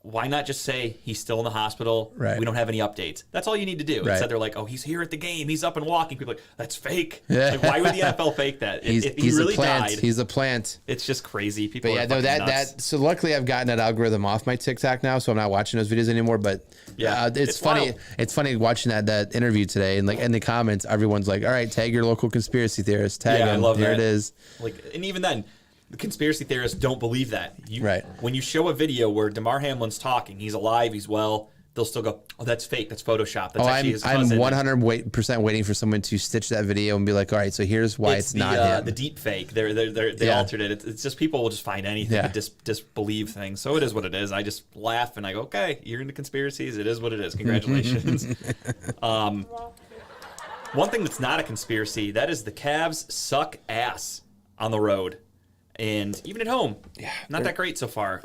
Why not just say he's still in the hospital? Right. We don't have any updates. That's all you need to do. Right. Instead, they're like, oh, he's here at the game. He's up and walking. People are like, that's fake. Yeah. Like, why would the NFL fake that? If he really a plant. died, He's a plant. it's just crazy. People But yeah, are no, fucking nuts. that. So luckily, I've gotten that algorithm off my TikTok now, so I'm not watching those videos anymore. But Yeah, it's funny. wild. It's funny watching that interview today, and like in the comments, everyone's like, "All right, tag your local conspiracy theorist. Tag Yeah, I him. love Here that. it is." Like, and even then, the conspiracy theorists don't believe that. Right. When you show a video where DeMar Hamlin's talking, he's alive, he's well, they'll still go, oh, that's fake. That's Photoshop. That's actually his I'm cousin. 100% waiting for someone to stitch that video and be like, "All right, so here's why it's not him." The deep fake. They Yeah. altered it. It's just people will just find anything Yeah. to disbelieve things. So it is what it is. I just laugh and I go, okay, you're into conspiracies. It is what it is. Congratulations. One thing that's not a conspiracy, that is the Cavs suck ass on the road. And even at home, not that great so far.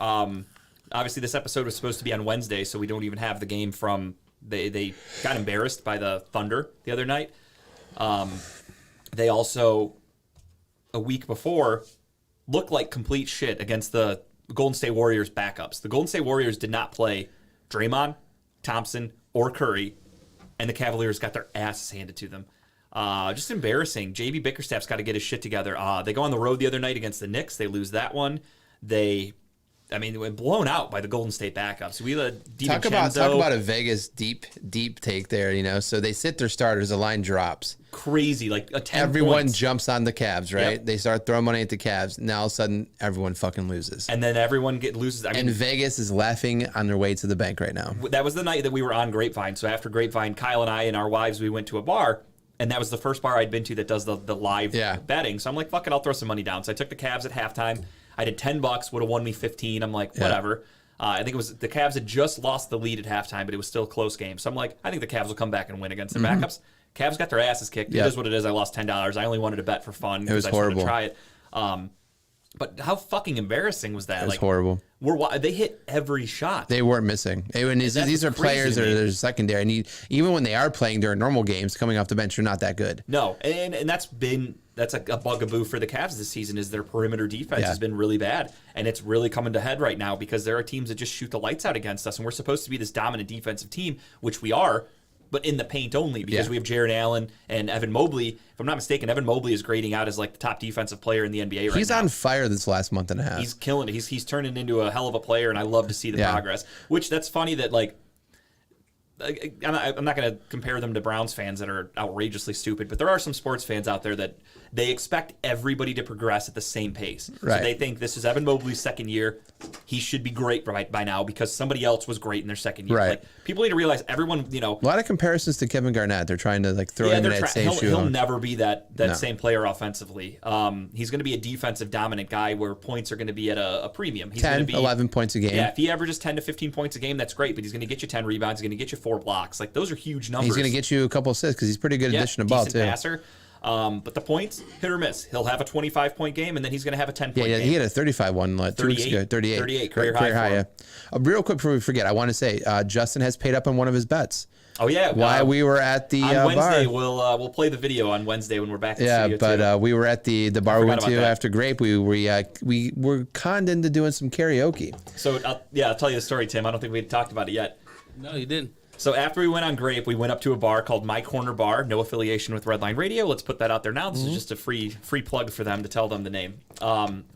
Obviously, this episode was supposed to be on Wednesday, so we don't even have the game from. They got embarrassed by the Thunder the other night. They also, a week before, looked like complete shit against the Golden State Warriors backups. The Golden State Warriors did not play Draymond, Thompson, or Curry, and the Cavaliers got their asses handed to them. Just embarrassing. JB Bickerstaff's got to get his shit together. They go on the road the other night against the Knicks. They lose that one. They went blown out by the Golden State backups. Talk about a Vegas deep take there. So they sit their starters. The line drops. Crazy, like a 10 Everyone points. jumps on the Cavs, right? Yep. They start throwing money at the Cavs. Now all of a sudden, everyone fucking loses. And then everyone loses. And Vegas is laughing on their way to the bank right now. That was the night that we were on Grapevine. So after Grapevine, Kyle and I and our wives, we went to a bar. And that was the first bar I'd been to that does the live betting. So I'm like, fuck it, I'll throw some money down. So I took the Cavs at halftime. I did $10, would have won me 15. I'm like, whatever. I think it was the Cavs had just lost the lead at halftime, but it was still a close game. So I'm like, I think the Cavs will come back and win against their backups. Cavs got their asses kicked. It is what it is. I lost $10. I only wanted to bet for fun. It was I just wanted horrible. to try it. But how fucking embarrassing was that? It was horrible. They hit every shot. They weren't missing. These are players that are secondary. And even when they are playing during normal games, coming off the bench, they're not that good. No, and that's a bugaboo for the Cavs this season is their perimeter defense has been really bad. And it's really coming to head right now because there are teams that just shoot the lights out against us. And we're supposed to be this dominant defensive team, which we are, but in the paint only because we have Jared Allen and Evan Mobley. If I'm not mistaken, Evan Mobley is grading out as like the top defensive player in the NBA right now. He's on fire this last month and a half. He's killing it. He's turning into a hell of a player, and I love to see the progress. Which that's funny that like I'm not going to compare them to Browns fans that are outrageously stupid, but there are some sports fans out there that they expect everybody to progress at the same pace. Right. So they think this is Evan Mobley's second year. He should be great by now because somebody else was great in their second year. Right. Like, people need to realize everyone, a lot of comparisons to Kevin Garnett. They're trying to like throw him in that same shoe. He'll never be that same player offensively. He's going to be a defensive dominant guy where points are going to be at a premium. He's 10, 11 points a game. Yeah, if he averages 10 to 15 points a game, that's great, but he's going to get you 10 rebounds. He's going to get you 4 blocks. Like, those are huge numbers. He's going to get you a couple assists because he's pretty good addition to ball, too. Passer. But the points, hit or miss. He'll have a 25-point game, and then he's going to have a 10-point Yeah, game. he had a 35 one 2 weeks ago. 38 career high for him. yeah. Real quick before we forget, I want to say Justin has paid up on one of his bets. Oh yeah, While we were at the on Wednesday, bar. we'll play the video on Wednesday when we're back. In Yeah, studio but too. we were at the bar we forgot went about to that. after Grape. We were conned into doing some karaoke. So I'll tell you the story, Tim. I don't think we had talked about it yet. No, you didn't. So after we went on Grape, we went up to a bar called My Corner Bar. No affiliation with Redline Radio. Let's put that out there now. This is just a free plug for them to tell them the name.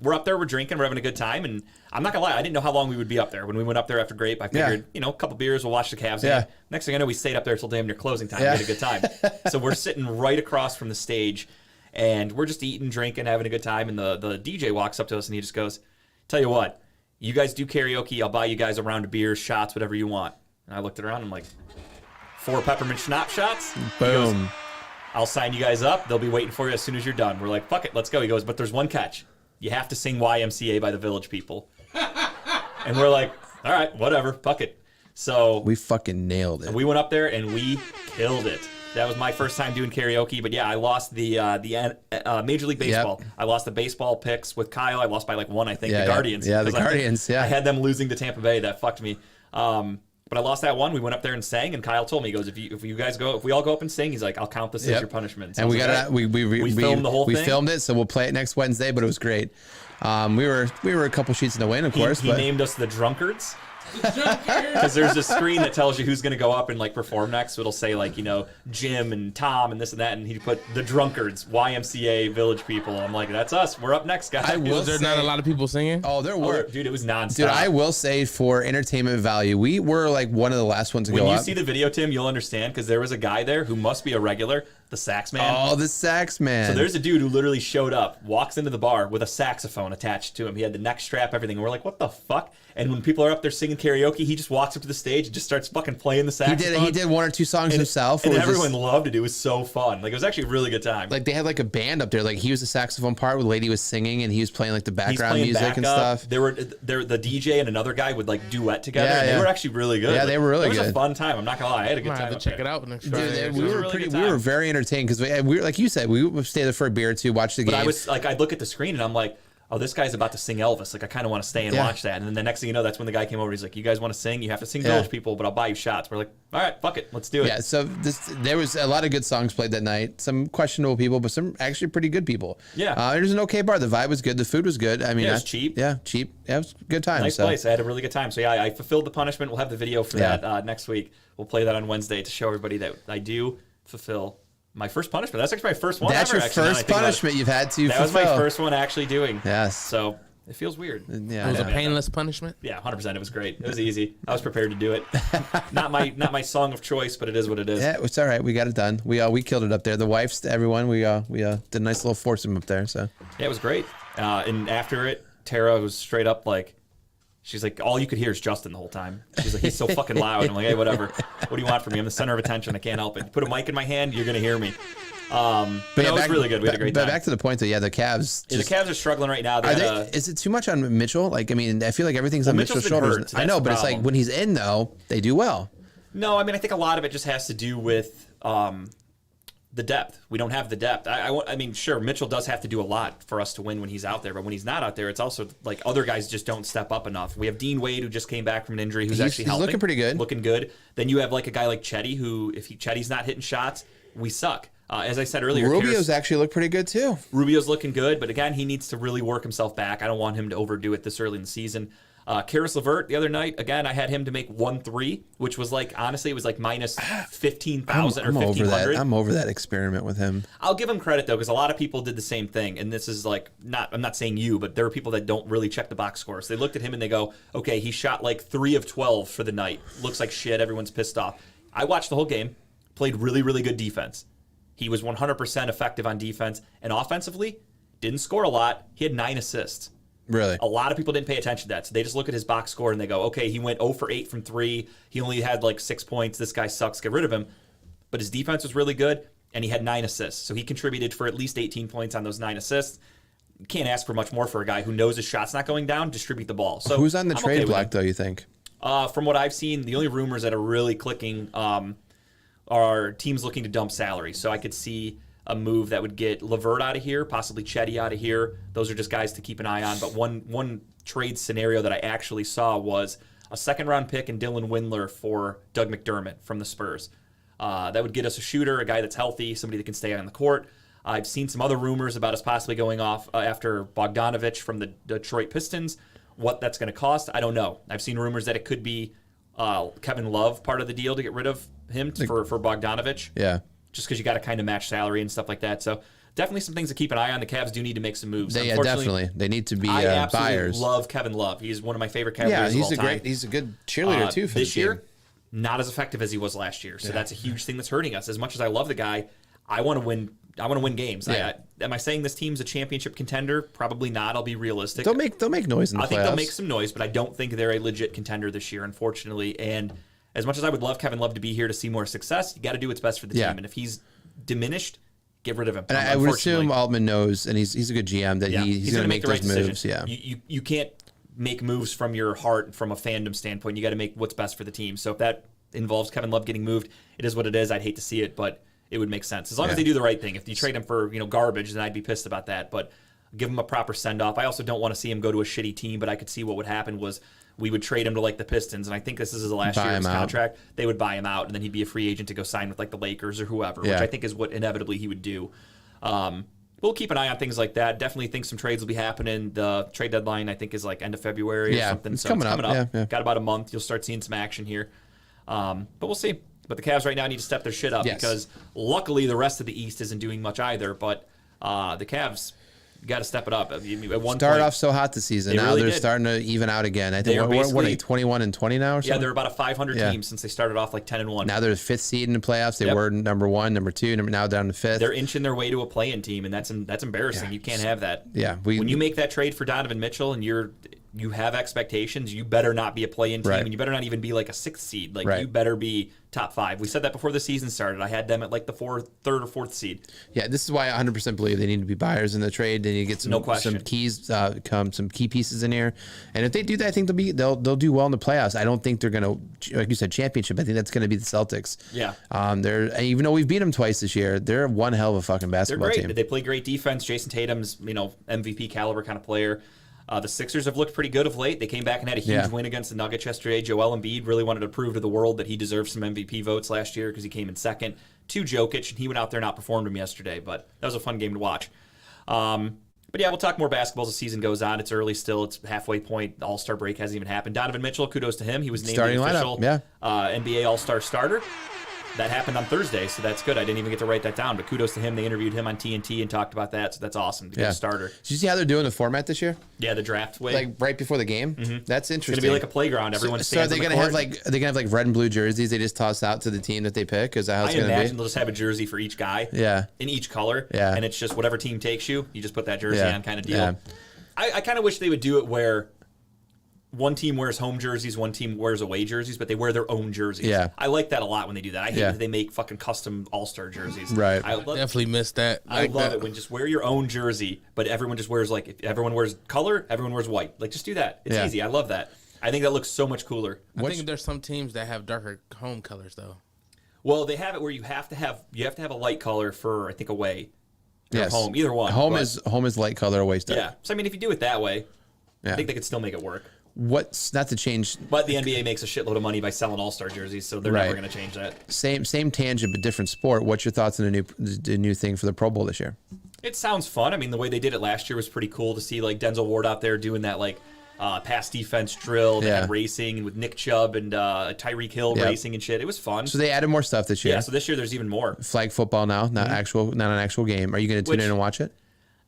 We're up there, we're drinking, we're having a good time, and I'm not gonna lie, I didn't know how long we would be up there. When we went up there after Grape, I figured, a couple beers, we'll watch the Cavs game. Next thing I know, we stayed up there till damn near closing time. We had a good time. So we're sitting right across from the stage, and we're just eating, drinking, having a good time, and the DJ walks up to us and he just goes, "Tell you what, you guys do karaoke, I'll buy you guys a round of beers, shots, whatever you want." And I looked around, I'm like, 4 peppermint schnapps shots? He goes, Boom. "I'll sign you guys up. They'll be waiting for you as soon as you're done." We're like, "Fuck it, let's go." He goes, "But there's one catch. You have to sing YMCA by the Village People." And we're like, "All right, whatever, fuck it." So We fucking nailed it. we went up there and we killed it. That was my first time doing karaoke, but yeah, I lost the Major League Baseball. I lost the baseball picks with Kyle. I lost by like 1, I think. Yeah, the yeah. Guardians. Yeah, the 'Cause Guardians, yeah. I had them losing to Tampa Bay. That fucked me. But I lost that one. We went up there and sang, and Kyle told me, he goes, if we all go up and sing, he's like, "I'll count this as Yep. your punishment." So And I we was got like, it. We filmed the whole we thing. filmed it, so we'll play it next Wednesday. But it was great. We were a couple sheets in the win, of course. He but named us the Drunkards. Because there's a screen that tells you who's going to go up and like perform next. So it'll say like, Jim and Tom and this and that, and he put the Drunkards, YMCA, Village People. I'm like, that's us. We're up next, guys. Was there not a lot of people singing? oh, there were. Dude, it was nonstop. Dude, I will say for entertainment value, we were like one of the last ones to when go you up. see the video, Tim, you'll understand because there was a guy there who must be a regular, the sax man. Oh, the sax man. So there's a dude who literally showed up, walks into the bar with a saxophone attached to him. He had the neck strap, everything. And we're like, what the fuck? And when people are up there singing karaoke, he just walks up to the stage and just starts fucking playing the saxophone. He did 1 or 2 songs himself. And It was everyone just- loved it. It was so fun. Like, it was actually a really good time. like they had like a band up there. Like he was the saxophone part, where the lady was singing, and he was playing like the He's background playing music and backup. stuff. There were the DJ and another guy would like duet together. Yeah, and yeah. They were actually really good. Yeah, Like, they were really It was a good. fun time. I'm not gonna lie. I had a good Might time. have to up check there. it out next Dude, Friday. we was a were really pretty. good We were time. very entertained because we were, like you said, we would stay there for a beer or two, watch the But game. I was like, I'd look at the screen and I'm like, oh, this guy's about to sing Elvis. Like, I kind of want to stay and Yeah. watch that. And then the next thing you know, that's when the guy came over. He's like, you guys want to sing? You have to sing Yeah. Village People, but I'll buy you shots. We're like, all right, fuck it. Let's do it. Yeah, so there was a lot of good songs played that night. Some questionable people, but some actually pretty good people. Yeah. It was an okay bar. The vibe was good. The food was good. I mean, Yeah, it was cheap. Yeah, cheap. Yeah, it was a good time. Nice so. place. I had a really good time. So, yeah, I fulfilled the punishment. We'll have the video for Yeah. that next week. We'll play that on Wednesday to show everybody that I do fulfill my first punishment. That's actually my first one That's ever, your actually, now that I first think about it. punishment you've had to That was my fulfill. first one actually doing. Yes. So it feels weird. Yeah, It was I a know. painless punishment. Yeah, 100%. It was great. It was easy. I was prepared to do it. not my song of choice, but it is what it is. Yeah, it's all right. We got it done. We killed it up there. The wives, everyone. We did a nice little foursome up there. So Yeah, it was great. And after it, Tara was straight up like, she's like, all you could hear is Justin the whole time. She's like, he's so fucking loud. I'm like, hey, whatever. What do you want from me? I'm the center of attention. I can't help it. You put a mic in my hand, you're gonna hear me. But yeah, it was really good. We had a great But time. back to the point, though. Yeah, the Cavs. Yeah, the Cavs are struggling right now. They had Is it too much on Mitchell? Like, I mean, I feel like everything's on Mitchell's Mitchell's been shoulders. hurt, so I know, that's but the it's like problem. when he's in, though, they do well. No, I mean, I think a lot of it just has to do with the depth. We don't have the depth. I mean, sure, Mitchell does have to do a lot for us to win when he's out there, but when he's not out there, it's also like other guys just don't step up enough. We have Dean Wade, who just came back from an injury, who's actually he's helping. looking pretty good. Looking good. Then you have like a guy like Chetty, who, if Chetty's not hitting shots, we suck. As I said earlier, Rubio's actually looked pretty good, too. Rubio's looking good, but again, he needs to really work himself back. I don't want him to overdo it this early in the season. Karis LeVert, the other night, again, I had him to make 1-3, which was like, honestly, it was like minus 15,000 or I'm over 1,500. that. I'm over that experiment with him. I'll give him credit though, because a lot of people did the same thing, and this is like I'm not saying you, but there are people that don't really check the box scores. They looked at him and they go, okay, he shot like 3 of 12 for the night. Looks like shit. Everyone's pissed off. I watched the whole game, played really, really good defense. He was 100% effective on defense, and offensively, didn't score a lot. He had 9 assists. Really? A lot of people didn't pay attention to that. So they just look at his box score and they go, okay, he went 0 for 8 from 3. He only had like 6 points. This guy sucks. Get rid of him. But his defense was really good, and he had 9 assists. So he contributed for at least 18 points on those 9 assists. You can't ask for much more for a guy who knows his shot's not going down, distribute the ball. So Who's on the I'm trade okay with block, him. though, you think? From what I've seen, the only rumors that are really clicking are teams looking to dump salary. So I could see a move that would get LeVert out of here, possibly Chetty out of here. Those are just guys to keep an eye on. But one trade scenario that I actually saw was a second-round pick and Dylan Windler for Doug McDermott from the Spurs. That would get us a shooter, a guy that's healthy, somebody that can stay on the court. I've seen some other rumors about us possibly going off after Bogdanovich from the Detroit Pistons. What that's going to cost, I don't know. I've seen rumors that it could be Kevin Love part of the deal to get rid of him for Bogdanovich. Yeah. Just because you got to kind of match salary and stuff like that. So definitely some things to keep an eye on. The Cavs do need to make some moves. Yeah, definitely. They need to be I absolutely buyers. love Kevin Love. He's one of my favorite Cavaliers of all time. He's a good cheerleader too for this the year. team. Not as effective as he was last year. So that's a huge thing that's hurting us. As much as I love the guy, I want to win. I want to win games. Yeah. Am I saying this team's a championship contender? Probably not. I'll be realistic. They'll make noise in the playoffs. I think they'll make some noise, but I don't think they're a legit contender this year, unfortunately. And as much as I would love Kevin Love to be here to see more success, you got to do what's best for the team. And if he's diminished, get rid of him. And I would assume Altman knows, and he's a good GM, that he's going to make those moves. Yeah, you can't make moves from your heart, from a fandom standpoint. You got to make what's best for the team. So if that involves Kevin Love getting moved, it is what it is. I'd hate to see it, but it would make sense as long as they do the right thing. If you trade him for garbage, then I'd be pissed about that. But give him a proper send off. I also don't want to see him go to a shitty team, but I could see what would happen was we would trade him to like the Pistons, and I think this is his last year of his contract. They would buy him out, and then he'd be a free agent to go sign with like the Lakers or whoever, which I think is what inevitably he would do. We'll keep an eye on things like that. Definitely think some trades will be happening. The trade deadline, I think, is like end of February or something. It's coming up. Yeah. Got about a month. You'll start seeing some action here. But we'll see. But the Cavs right now need to step their shit up because luckily the rest of the East isn't doing much either. But the Cavs got to step it up. At one point, off so hot this season. Now they're starting to even out again. I think what are they, 21-20 now or something? Yeah, they're about a 500 team since they started off like 10-1. Now they're the 5th seed in the playoffs. They were number 1, number 2, now down to 5th. They're inching their way to a play-in team, and that's embarrassing. Yeah. You can't have that. Yeah, when you make that trade for Donovan Mitchell and you have expectations, you better not be a play-in team, and you better not even be like a 6th seed. Like you better be top 5. We said that before the season started. I had them at like the 3rd or 4th seed. Yeah, this is why I 100% believe they need to be buyers in the trade. They need to get some keys, some key pieces in here. And if they do that, I think they'll do well in the playoffs. I don't think they're going to, like you said, championship. I think that's going to be the Celtics. Yeah. They're, even though we've beat them twice this year, they're one hell of a fucking basketball team. They're great. They play great defense. Jason Tatum's, MVP caliber kind of player. The Sixers have looked pretty good of late. They came back and had a huge win against the Nuggets yesterday. Joel Embiid really wanted to prove to the world that he deserved some MVP votes last year because he came in second to Jokic, and he went out there and outperformed him yesterday. But that was a fun game to watch. But yeah, we'll talk more basketball as the season goes on. It's early still. It's halfway point. The All-Star break hasn't even happened. Donovan Mitchell, kudos to him. He was named the official NBA All-Star starter. That happened on Thursday, so that's good. I didn't even get to write that down, but kudos to him. They interviewed him on TNT and talked about that, so that's awesome to get a starter. Did you see how they're doing the format this year? Yeah, the draft way. Like right before the game? Mm-hmm. That's interesting. It's going to be like a playground. Everyone stands so are they going to have like red and blue jerseys they just toss out to the team that they pick? Is that how it's going to be? I imagine they'll just have a jersey for each guy in each color, and it's just whatever team takes you, you just put that jersey on kind of deal. Yeah. I kind of wish they would do it where one team wears home jerseys, one team wears away jerseys, but they wear their own jerseys. Yeah. I like that a lot when they do that. I hate that they make fucking custom All-Star jerseys. Right. I definitely missed that. I love it when just wear your own jersey, but everyone just wears if everyone wears color, everyone wears white. Like just do that. It's easy. I love that. I think that looks so much cooler. I think there's some teams that have darker home colors though. Well, they have it where you have to have a light color for I think away. Yes. Home, either one. Home is light color, away dark. Yeah. So I mean if you do it that way, I think they could still make it work. What's not to change? But the NBA makes a shitload of money by selling All-Star jerseys, so they're never going to change that. Same tangent, but different sport. What's your thoughts on the new thing for the Pro Bowl this year? It sounds fun. I mean, the way they did it last year was pretty cool to see, like Denzel Ward out there doing that, like pass defense drill, and racing, and with Nick Chubb and Tyreek Hill racing and shit. It was fun. So they added more stuff this year. Yeah. So this year there's even more. Flag football now, not an actual game. Are you going to tune in and watch it?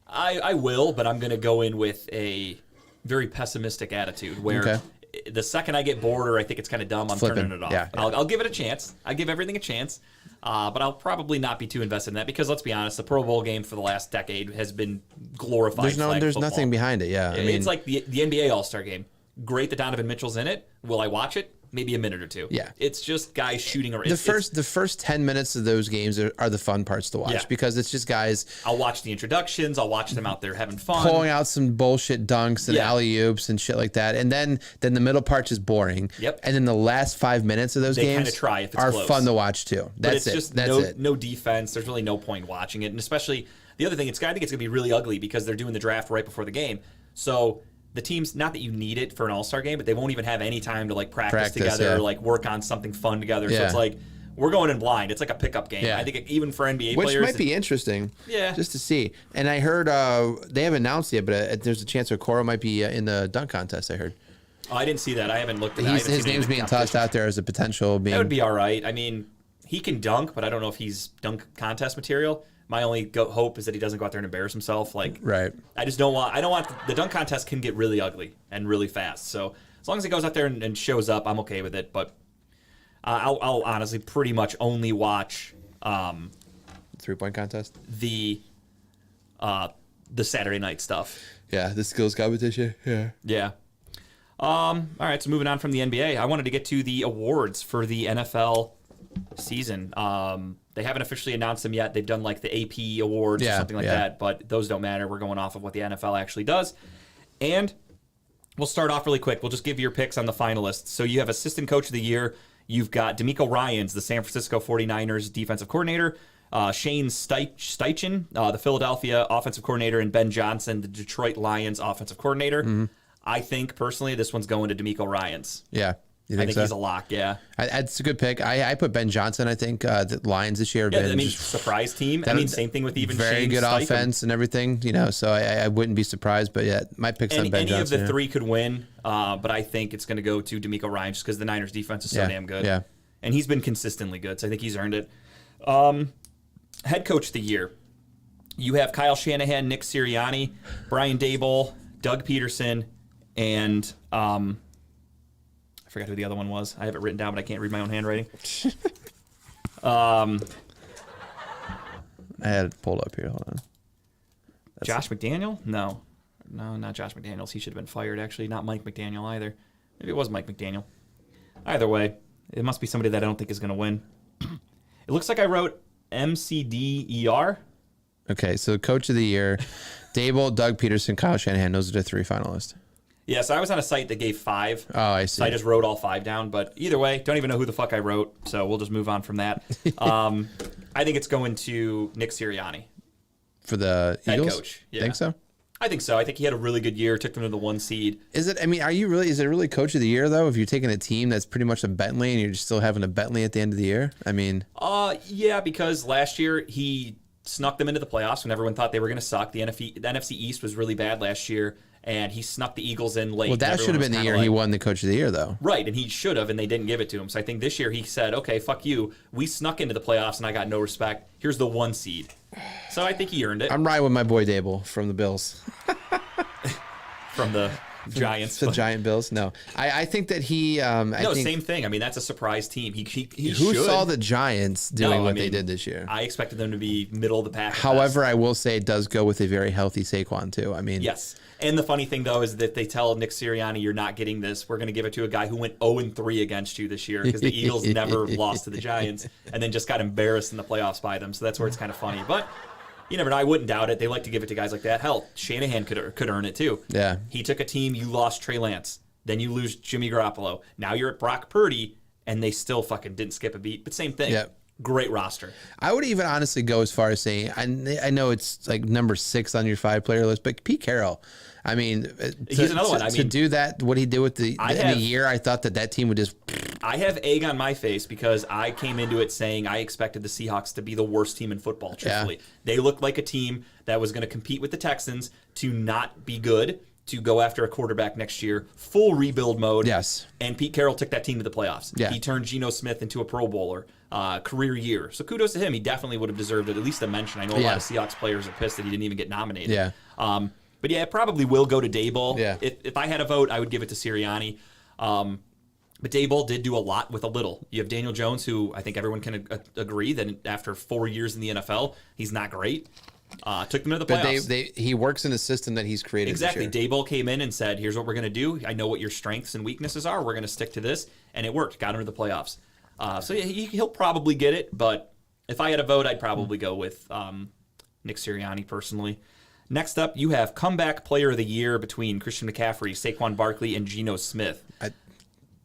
I will, but I'm going to go in with a very pessimistic attitude where the second I get bored or I think it's kind of dumb, I'm turning it off. Yeah. I'll give it a chance. I give everything a chance, but I'll probably not be too invested in that because let's be honest, the Pro Bowl game for the last decade has been glorified. There's nothing behind it. Yeah, I mean, it's like the NBA All-Star game. Great that Donovan Mitchell's in it. Will I watch it? maybe a minute or two. Yeah. It's just guys shooting around. The first 10 minutes of those games are the fun parts to watch Yeah. because it's just guys I'll watch the introductions. I'll watch them out there having fun. pulling out some bullshit dunks and Yeah. alley-oops and shit like that. And then the middle part is boring. Yep. And then the last 5 minutes of those They games kinda try if it's are close. fun to watch too. But That's it's it. just That's no defense. There's really no point watching it. And especially the other thing, I think it's going to be really ugly because they're doing the draft right before the game. So the teams, not that you need it for an all-star game, but they won't even have any time to like practice together yeah. or like work on something fun together. So Yeah. it's like we're going in blind. It's like a pickup game. Yeah. I think even for NBA Which players, might be interesting. Yeah. Just to see. And I heard they haven't announced yet, but there's a chance Okoro might be in the dunk contest, I heard. Oh, I didn't see that. I haven't looked at that. I haven't His seen any name's of the being tossed competitions. out there as a potential being. That would be all right. I mean, he can dunk, but I don't know if he's dunk contest material. My only hope is that he doesn't go out there and embarrass himself. Like, right. I don't want the dunk contest can get really ugly and really fast. So as long as he goes out there and shows up, I'm okay with it. But I'll honestly pretty much only watch 3-point contest. the Saturday night stuff. Yeah, the skills competition. Yeah. Yeah. All right, so moving on from the NBA, I wanted to get to the awards for the NFL season. They haven't officially announced them yet. They've done like the AP awards or something like that, but those don't matter. We're going off of what the NFL actually does. And we'll start off really quick. We'll just give you your picks on the finalists. So you have Assistant Coach of the Year. You've got DeMeco Ryans, the San Francisco 49ers defensive coordinator. Shane Steichen, the Philadelphia offensive coordinator, and Ben Johnson, the Detroit Lions offensive coordinator. Mm-hmm. I think, personally, this one's going to DeMeco Ryans. Yeah. You I think think so? he's a lock, yeah. It's a good pick. I put Ben Johnson. I think the Lions this year have Yeah, been I mean, just surprise team. I mean, same thing with even very Shane good Steichen. offense and everything. You know, so I wouldn't be surprised. But yeah, my pick's on Ben Any Johnson. of the yeah. three could win, but I think it's going to go to DeMeco Ryans just because the Niners defense is so Yeah, damn good. yeah. And he's been consistently good, so I think he's earned it. Head coach of the year. You have Kyle Shanahan, Nick Sirianni, Brian Daboll, Doug Peterson, and I forgot who the other one was. I have it written down, but I can't read my own handwriting. I had it pulled up here. Hold on. Josh McDaniel? No, not Josh McDaniels. He should have been fired, actually. Not Mike McDaniel either. Maybe it was Mike McDaniel. Either way, it must be somebody that I don't think is going to win. It looks like I wrote MCDER. Okay, so coach of the year, Daboll, Doug Peterson, Kyle Shanahan. Those are the three finalists. Yeah, so I was on a site that gave 5. Oh, I see. So I just wrote all 5 down. But either way, don't even know who the fuck I wrote. So we'll just move on from that. I think it's going to Nick Sirianni. For the Head Eagles? coach, yeah. Think so? I think so. I think he had a really good year. Took them to the 1 seed. Is it? I mean, is it really coach of the year though? If you're taking a team that's pretty much a Bentley and you're just still having a Bentley at the end of the year, I mean, Yeah, because last year he snuck them into the playoffs when everyone thought they were going to suck. The NFC East was really bad last year, and he snuck the Eagles in late. well, that should have been the year he won the coach of the year though. Right, and he should have, and they didn't give it to him. So I think this year he said, okay, fuck you. We snuck into the playoffs, and I got no respect. Here's the 1 seed. So I think he earned it I'm riding with my boy Daboll from the Bills. from the Giants. The Giant Bills. No, I think that he. No, same thing. I mean, that's a surprise team. He Who should. saw the Giants doing No, what I they mean, did this year? I expected them to be middle of the pack. at However, I will say it does go with a very healthy Saquon too. I mean, best. Yes. And the funny thing, though, is that they tell Nick Sirianni, you're not getting this. We're going to give it to a guy who went 0-3 against you this year because the Eagles never lost to the Giants and then just got embarrassed in the playoffs by them. So that's where it's kind of funny. But you never know. I wouldn't doubt it. They like to give it to guys like that. Hell, Shanahan could earn it, too. Yeah. He took a team. You lost Trey Lance. Then you lose Jimmy Garoppolo. Now you're at Brock Purdy, and they still fucking didn't skip a beat. But same thing. Yeah. Great roster. I would even honestly go as far as saying, I know it's like number 6 on your 5-player list, but Pete Carroll. I mean, He's another one. to do that, what he did with in a year, I thought that team would just. I have egg on my face because I came into it saying I expected the Seahawks to be the worst team in football, truthfully. Yeah. They looked like a team that was going to compete with the Texans to not be good, to go after a quarterback next year, full rebuild mode. Yes. And Pete Carroll took that team to the playoffs. Yeah. He turned Geno Smith into a Pro Bowler, career year. So kudos to him. He definitely would have deserved at least a mention. I know a lot of Seahawks players are pissed that he didn't even get nominated. Yeah. But yeah, it probably will go to Daboll. Yeah. If I had a vote, I would give it to Sirianni. But Daboll did do a lot with a little. You have Daniel Jones, who I think everyone can agree that after 4 years in the NFL, he's not great. Took them to the But playoffs. he works in a system that he's created. Exactly. This year. Daboll came in and said, here's what we're going to do. I know what your strengths and weaknesses are. We're going to stick to this. And it worked. Got him to the playoffs. So yeah, he'll probably get it. But if I had a vote, I'd probably go with Nick Sirianni personally. Next up, you have comeback player of the year between Christian McCaffrey, Saquon Barkley, and Geno Smith.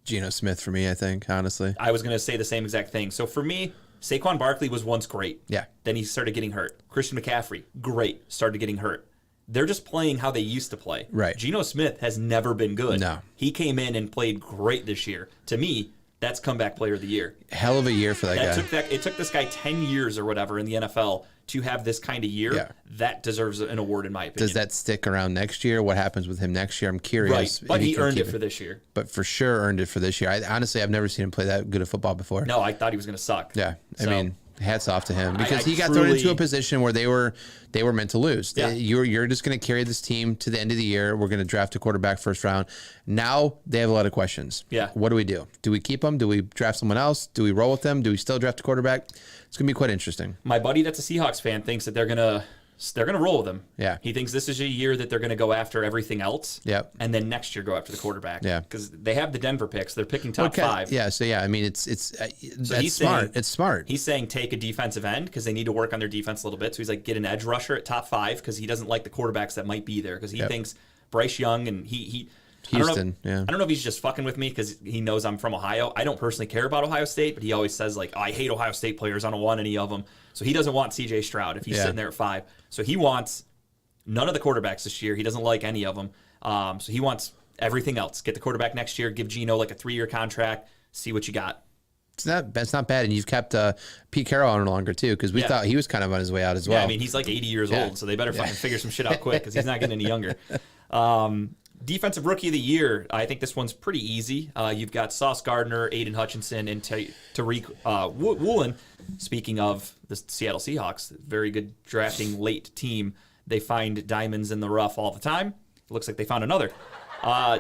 Geno Smith for me, I think, honestly. I was going to say the same exact thing. So for me, Saquon Barkley was once great. Yeah. Then he started getting hurt. Christian McCaffrey, great, started getting hurt. They're just playing how they used to play. Right. Geno Smith has never been good. No. He came in and played great this year. To me, that's comeback player of the year. Hell of a year for that guy. It took this guy 10 years or whatever in the NFL to have this kind of year. Yeah. That deserves an award in my opinion. Does that stick around next year? What happens with him next year? I'm curious. Right. But if he can earned keep it for this year. But for sure earned it for this year. Honestly, I've never seen him play that good of football before. No, I thought he was going to suck. Yeah. I So, mean, hats off to him because I he got thrown into truly- a position where they were meant to lose. Yeah. You're just going to carry this team to the end of the year. We're going to draft a quarterback first round. Now they have a lot of questions. Yeah. What do we do? Do we keep them? Do we draft someone else? Do we roll with them? Do we still draft a quarterback? It's going to be quite interesting. my buddy that's a Seahawks fan thinks that they're gonna roll with him. Yeah. He thinks this is a year that they're gonna go after everything else. Yep. And then next year go after the quarterback. Yeah. Because they have the Denver picks. They're picking top Okay. 5. Yeah. So yeah, I mean, it's that's he's smart. saying- It's smart. He's saying take a defensive end because they need to work on their defense a little bit. So he's like, get an edge rusher at top 5 because he doesn't like the quarterbacks that might be there because he Yep. thinks Bryce Young and he. Houston, yeah. I don't know if he's just fucking with me because he knows I'm from Ohio. I don't personally care about Ohio State, but he always says like, oh, I hate Ohio State players. I don't want any of them. So he doesn't want C.J. Stroud if he's Yeah. sitting there at 5. So he wants none of the quarterbacks this year. He doesn't like any of them. So he wants everything else. Get the quarterback next year. Give Geno like a 3-year contract. See what you got. It's not bad, and you've kept Pete Carroll on longer too because we Yeah. thought he was kind of on his way out as well. Yeah, I mean, he's like 80 years Yeah. old, so they better fucking figure some shit out quick because he's not getting any younger. Defensive Rookie of the Year, I think this one's pretty easy. You've got Sauce Gardner, Aiden Hutchinson, and Tariq Woolen. Speaking of the Seattle Seahawks, very good drafting late team. They find diamonds in the rough all the time. It looks like they found another.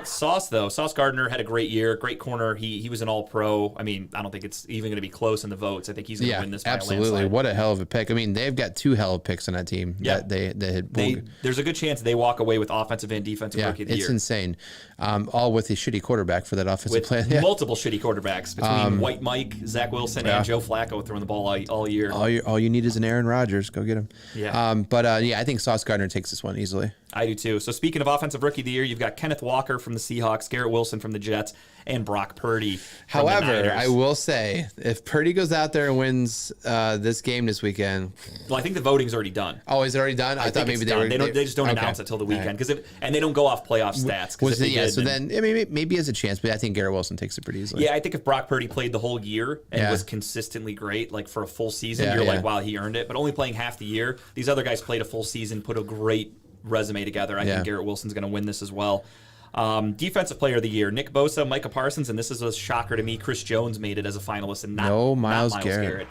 Sauce Gardner had a great year, great corner. He was an All-Pro. I mean, I don't think it's even going to be close in the votes. I think he's going to win this by a absolutely. landslide. What a hell of a pick. I mean, they've got 2 hell of picks on that team. Yeah. That they had. There's a good chance they walk away with offensive and defensive Yeah, Rookie of the it's Year. insane. All with a shitty quarterback for that offensive With play. Yeah. multiple shitty quarterbacks between White Mike, Zach Wilson, and Joe Flacco throwing the ball all year. All you need is an Aaron Rodgers. Go get him. Yeah. I think Sauce Gardner takes this one easily. I do too. So speaking of offensive Rookie of the Year, you've got Kenneth Walker from the Seahawks, Garrett Wilson from the Jets, and Brock Purdy from the However, Niners. I will say, if Purdy goes out there and wins this game this weekend, Well, I think the voting's already done. oh, is it already done? I think thought it's maybe done. they were. They just don't okay. announce it till the All right. weekend because and they don't go off playoff stats. 'cause Was if they it, yeah, did, so then I mean, maybe he has a chance, but I think Garrett Wilson takes it pretty easily. Yeah, I think if Brock Purdy played the whole year and Yeah. was consistently great, like for a full season, Yeah, you're yeah. like, wow, he earned it. But only playing half the year, these other guys played a full season, put a great resume together. I Yeah. think Garrett Wilson's going to win this as well. Defensive Player of the Year, Nick Bosa, Micah Parsons, and this is a shocker to me. Chris Jones made it as a finalist and not No not Myles Garrett. Garrett.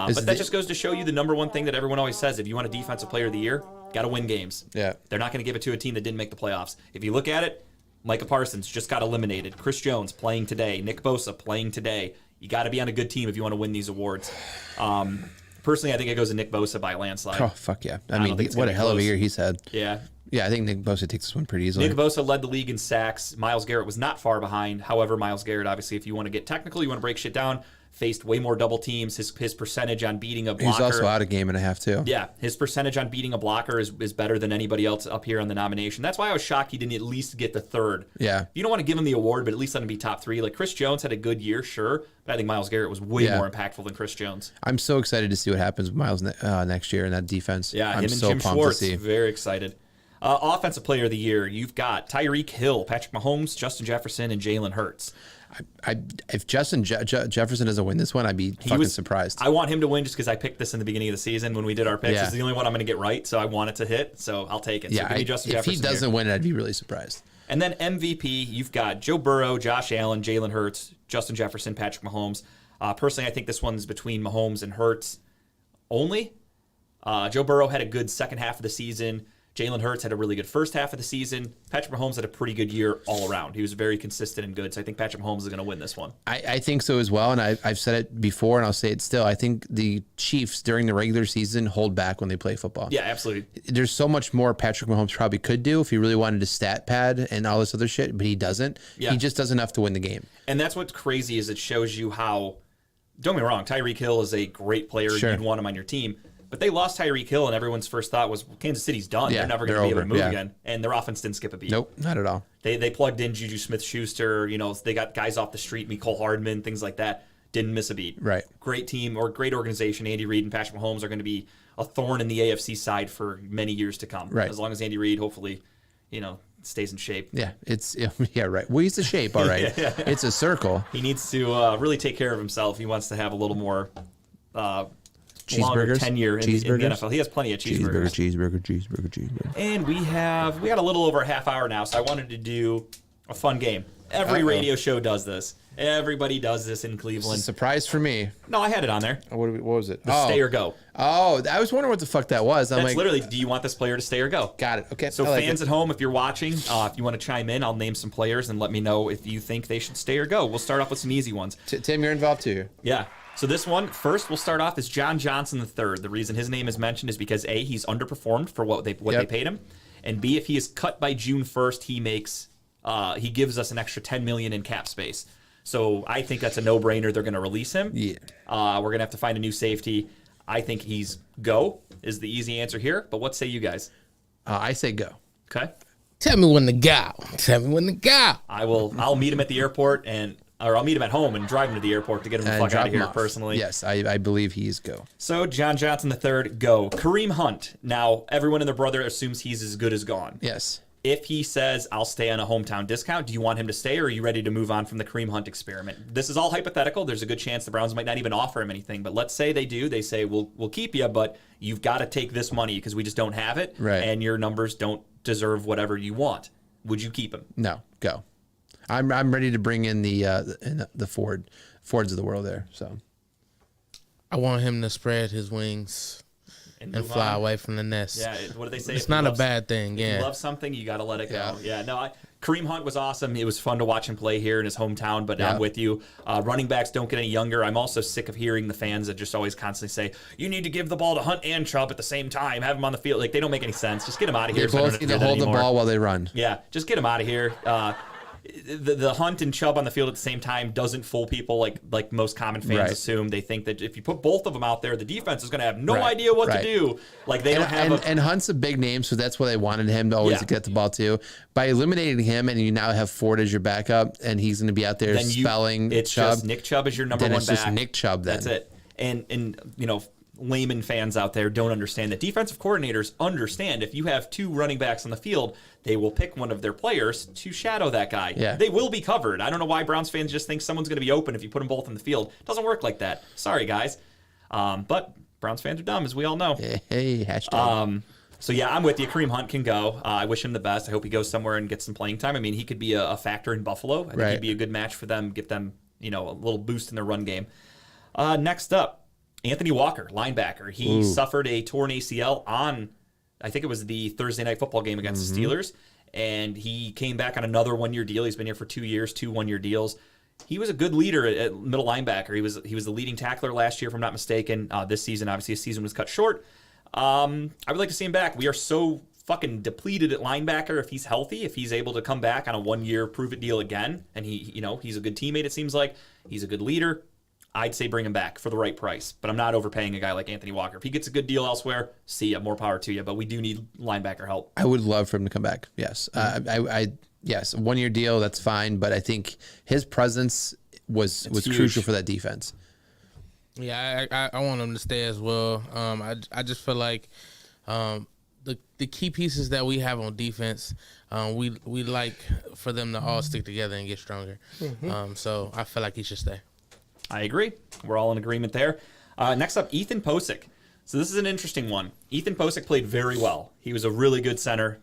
Is But that the- just goes to show you the number one thing that everyone always says: if you want a Defensive Player of the Year, got to win games. Yeah. They're not going to give it to a team that didn't make the playoffs. If you look at it, Micah Parsons just got eliminated. Chris Jones playing today. Nick Bosa playing today. You got to be on a good team if you want to win these awards. Personally, I think it goes to Nick Bosa by a landslide. Oh fuck yeah! I don't mean, think it's what gonna a be hell of a close. year he's had. Yeah. Yeah, I think Nick Bosa takes this one pretty easily. Nick Bosa led the league in sacks. Myles Garrett was not far behind. However, Myles Garrett, obviously, if you want to get technical, you want to break shit down, faced way more double teams. His percentage on beating a blocker. He's also out a game and a half too. Yeah, his percentage on beating a blocker is better than anybody else up here on the nomination. That's why I was shocked he didn't at least get the third. Yeah. You don't want to give him the award, but at least let him be top 3. Like Chris Jones had a good year, sure, but I think Myles Garrett was way Yeah. more impactful than Chris Jones. I'm so excited to see what happens with Myles next year in that defense. Yeah, I'm him and so Jim pumped Schwartz, to see. very excited. Offensive Player of the Year, you've got Tyreek Hill, Patrick Mahomes, Justin Jefferson, and Jalen Hurts. If Justin Jefferson doesn't win this one, I'd be fucking surprised. I want him to win just because I picked this in the beginning of the season when we did our picks. Yeah. It's the only one I'm going to get right, so I want it to hit. So I'll take it. So yeah, give me Justin if Jefferson he here. doesn't win it, I'd be really surprised. And then MVP, you've got Joe Burrow, Josh Allen, Jalen Hurts, Justin Jefferson, Patrick Mahomes. Personally, I think this one's between Mahomes and Hurts only. Joe Burrow had a good second half of the season. Jalen Hurts had a really good first half of the season. Patrick Mahomes had a pretty good year all around. He was very consistent and good. So I think Patrick Mahomes is going to win this one. I think so as well. And I've said it before and I'll say it still. I think the Chiefs during the regular season hold back when they play football. Yeah, absolutely. There's so much more Patrick Mahomes probably could do if he really wanted to stat pad and all this other shit, but he doesn't. Yeah. He just does enough to win the game. And that's what's crazy is it shows you how, don't get me wrong, Tyreek Hill is a great player. Sure. You'd want him on your team. But they lost Tyreek Hill, and everyone's first thought was, well, Kansas City's done. Yeah, they're never going to be able to over. move again. And their offense didn't skip a beat. Nope, not at all. They plugged in Juju Smith-Schuster. They got guys off the street, Mecole Hardman, things like that. Didn't miss a beat. Right. Great team or great organization. Andy Reid and Patrick Mahomes are going to be a thorn in the AFC side for many years to come. Right. As long as Andy Reid, hopefully, stays in shape. Yeah, right. Well, he's the shape, all right. Yeah. It's a circle. He needs to really take care of himself. He wants to have a little more longer Cheeseburgers? tenure in the Cheeseburgers? NFL. He has plenty of cheeseburgers. Cheeseburger. And we got a little over a half hour now, so I wanted to do a fun game. Every radio show does this. Everybody does this in Cleveland. Surprise for me. No, I had it on there. What was it? Stay or go. Oh, I was wondering what the fuck that was. I'm That's like, literally, do you want this player to stay or go? got it. Okay. So I like fans it. at home, if you're watching, if you want to chime in, I'll name some players and let me know if you think they should stay or go. We'll start off with some easy ones. Tim, you're involved too. Yeah. So this one, first we'll start off is John Johnson III. The reason his name is mentioned is because A, he's underperformed for what they paid him, and B, if he is cut by June 1st, he gives us an extra $10 million in cap space. So I think that's a no-brainer. They're going to release him. Yeah. We're going to have to find a new safety. I think he's go is the easy answer here. But what say you guys? I say go. Okay. Tell me when to go. Tell me when to go. I'll meet him at the airport or I'll meet him at home and drive him to the airport to get him the fuck out of here personally. Yes, I believe he's go. So John Johnson III, go. Kareem Hunt. Now, everyone and their brother assumes he's as good as gone. Yes. If he says, I'll stay on a hometown discount, do you want him to stay or are you ready to move on from the Kareem Hunt experiment? This is all hypothetical. There's a good chance the Browns might not even offer him anything. But let's say they do. They say, we'll keep you, but you've got to take this money because we just don't have it. Right. And your numbers don't deserve whatever you want. Would you keep him? No, go. I'm ready to bring in the Fords of the world there. So I want him to spread his wings and fly away from the nest. Yeah, what do they say? It's not a bad thing. If Yeah. you love something, you got to let it go. Yeah, no, Kareem Hunt was awesome. It was fun to watch him play here in his hometown, but I'm with you. Running backs don't get any younger. I'm also sick of hearing the fans that just always constantly say, you need to give the ball to Hunt and Chubb at the same time. Have them on the field. Like, they don't make any sense. Just get them out of here. They both need to hold the ball while they run. Yeah, just get them out of here. The Hunt and Chubb on the field at the same time doesn't fool people like most common fans assume. They think that if you put both of them out there, the defense is going to have no idea what to do. Like they don't have. And Hunt's a big name, so that's why they wanted him to always get the ball too. By eliminating him, and you now have Ford as your backup, and he's going to be out there spelling it's Chubb. Just Nick Chubb is your number then one it's back. just Nick Chubb. Then that's it. And layman fans out there don't understand that defensive coordinators understand if you have two running backs on the field, they will pick one of their players to shadow that guy. Yeah. They will be covered. I don't know why Browns fans just think someone's going to be open if you put them both on the field. It doesn't work like that. Sorry, guys. But Browns fans are dumb, as we all know. Hey, hashtag. So, yeah, I'm with you. Kareem Hunt can go. I wish him the best. I hope he goes somewhere and gets some playing time. I mean, he could be a factor in Buffalo. I think he'd be a good match for them, get them, a little boost in their run game. Next up, Anthony Walker, linebacker. He suffered a torn ACL on, I think it was the Thursday Night Football game against the Steelers, and he came back on another one-year deal. He's been here for 2 years, 2 one-year deals. He was a good leader at middle linebacker. He was the leading tackler last year, if I'm not mistaken. This season, obviously, his season was cut short. I would like to see him back. We are so fucking depleted at linebacker. If he's healthy, if he's able to come back on a one-year prove-it deal again, and he's a good teammate, it seems like. He's a good leader. I'd say bring him back for the right price, but I'm not overpaying a guy like Anthony Walker. If he gets a good deal elsewhere, see ya, more power to you. But we do need linebacker help. I would love for him to come back. Yes, yes, a 1 year deal, that's fine. But I think his presence was crucial for that defense. Yeah, I want him to stay as well. I just feel like the key pieces that we have on defense, we like for them to all stick together and get stronger. So I feel like he should stay. I agree. We're all in agreement there. Next up, Ethan Posick. So this is an interesting one. Ethan Posick played very well. He was a really good center.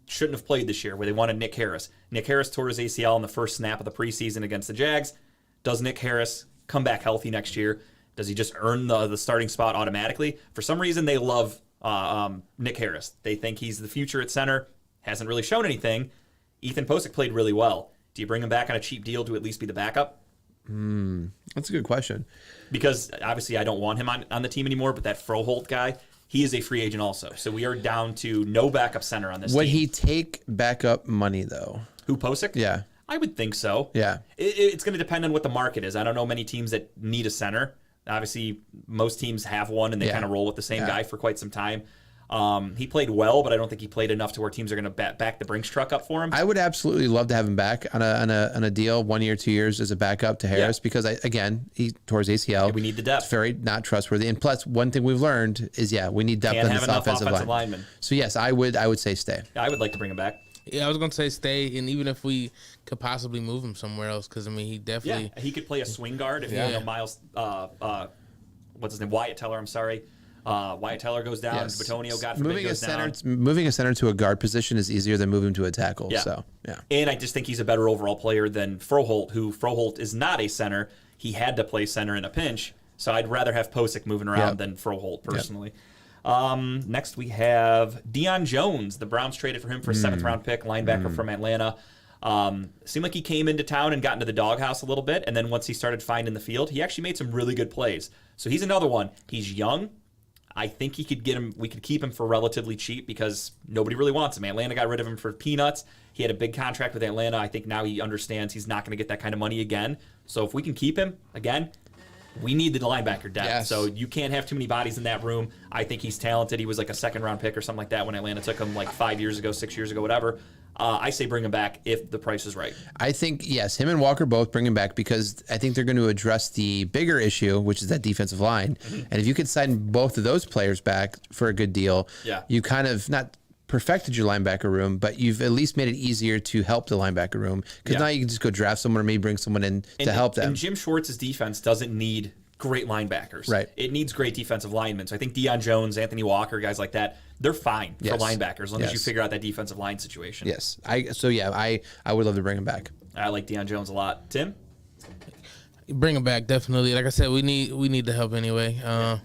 Shouldn't have played this year where they wanted Nick Harris. Nick Harris tore his ACL in the first snap of the preseason against the Jags. Does Nick Harris come back healthy next year? Does he just earn the starting spot automatically? For some reason, they love Nick Harris. They think he's the future at center. Hasn't really shown anything. Ethan Posick played really well. Do you bring him back on a cheap deal to at least be the backup? That's a good question. Because obviously I don't want him on the team anymore, but that Froholt guy, he is a free agent also. So we are down to no backup center on this Would team. he take backup money, though? Who, Posick? Yeah. I would think so. Yeah. It's going to depend on what the market is. I don't know many teams that need a center. Obviously, most teams have one, and they kind of roll with the same guy for quite some time. He played well, but I don't think he played enough to where teams are going to back the Brinks truck up for him. I would absolutely love to have him back on a deal, 1 year, 2 years as a backup to Harris because he tore his ACL. Yeah, we need the depth. It's very not trustworthy. And plus, one thing we've learned is we need depth Can't in have this enough offensive line. linemen. So yes, I would say stay. I would like to bring him back. Yeah, I was gonna say stay, and even if we could possibly move him somewhere else, because I mean he definitely he could play a swing guard if Miles what's his name, Wyatt Teller. I'm sorry. Wyatt Teller goes down. Yes. Batonio, God forbid, goes down. Moving a center to a guard position is easier than moving to a tackle. Yeah. So yeah. And I just think he's a better overall player than Froholt, who Froholt is not a center. He had to play center in a pinch. So I'd rather have Posick moving around than Froholt personally. Next we have Deion Jones. The Browns traded for him for a 7th round pick, linebacker from Atlanta. Seemed like he came into town and got into the doghouse a little bit, and then once he started finding the field, he actually made some really good plays. So he's another one. He's young. I think we could keep him for relatively cheap because nobody really wants him. Atlanta got rid of him for peanuts. He had a big contract with Atlanta. I think now he understands he's not going to get that kind of money again. So if we can keep him, again, we need the linebacker depth. Yes. So you can't have too many bodies in that room. I think he's talented. He was like a 2nd round pick or something like that when Atlanta took him like 5 years ago, 6 years ago, whatever. I say bring him back if the price is right. I think, yes, him and Walker both bring him back because I think they're going to address the bigger issue, which is that defensive line. And if you could sign both of those players back for a good deal, you kind of not perfected your linebacker room, but you've at least made it easier to help the linebacker room because now you can just go draft someone or maybe bring someone in to help them. And Jim Schwartz's defense doesn't need great linebackers. Right. It needs great defensive linemen. So I think Deion Jones, Anthony Walker, guys like that, they're fine for linebackers as long as you figure out that defensive line situation. Yes. I would love to bring him back. I like Deion Jones a lot. Tim? bring him back definitely. Like I said, we need the help anyway.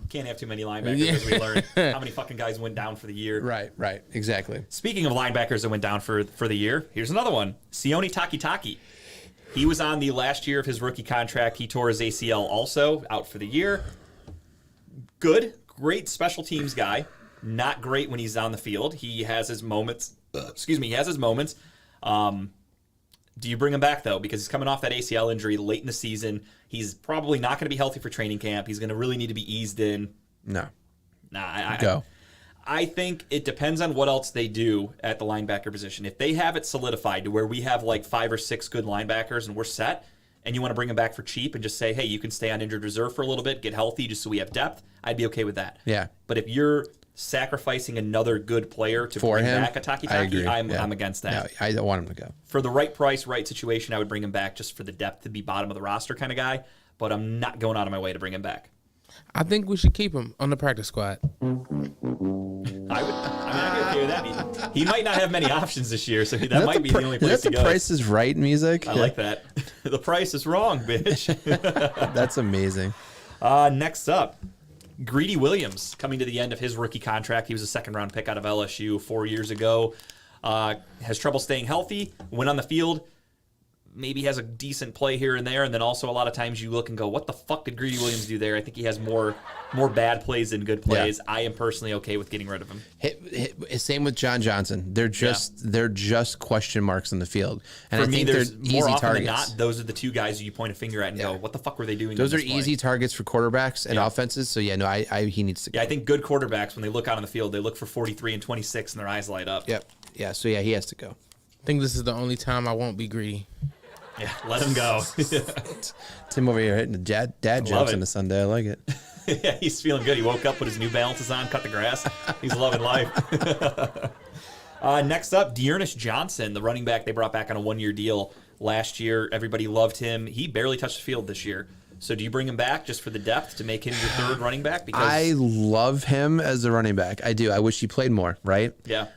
Can't have too many linebackers as we learned. How many fucking guys went down for the year? Right, exactly. Speaking of linebackers that went down for the year, here's another one. Sione Takitaki. He was on the last year of his rookie contract. He tore his ACL also, out for the year. Good, great special teams guy. Not great when he's on the field. He has his moments. He has his moments. Do you bring him back, though? Because he's coming off that ACL injury late in the season. He's probably not going to be healthy for training camp. He's going to really need to be eased in. No. Go. I think it depends on what else they do at the linebacker position. If they have it solidified to where we have like 5 or 6 good linebackers and we're set, and you want to bring him back for cheap and just say, hey, you can stay on injured reserve for a little bit, get healthy just so we have depth, I'd be okay with that. Yeah. But if you're sacrificing another good player to bring back a Takitaki, I'm against that. No, I don't want him to go. For the right price, right situation, I would bring him back just for the depth to be bottom of the roster kind of guy, but I'm not going out of my way to bring him back. I think we should keep him on the practice squad. I'd be okay with that. He might not have many options this year, so that might be the only place to go. Is that the Price is Right music? I like that. The price is wrong, bitch. That's amazing. Next up, Greedy Williams coming to the end of his rookie contract. He was a second-round pick out of LSU 4 years ago. Has trouble staying healthy. Went on the field. Maybe has a decent play here and there, and then also a lot of times you look and go, what the fuck did Greedy Williams do there? I think he has more bad plays than good plays. Yeah. I am personally okay with getting rid of him. Same with John Johnson. They're just question marks in the field. And For me, there's they're more easy often targets. than not, those are the two guys you point a finger at and go, what the fuck were they doing? Those are play? easy targets for quarterbacks and offenses. So, he needs to go. Yeah, I think good quarterbacks, when they look out on the field, they look for 43 and 26 and their eyes light up. Yep. Yeah, so he has to go. I think this is the only time I won't be greedy. Yeah, let him go. Tim over here hitting the dad jokes on a Sunday. I like it. Yeah, he's feeling good. He woke up, put his New Balances on, cut the grass. He's loving life. Next up, Dearness Johnson, the running back they brought back on a 1-year deal last year. Everybody loved him. He barely touched the field this year. So do you bring him back just for the depth to make him your third running back? Because I love him as a running back. I do. I wish he played more, right? Yeah.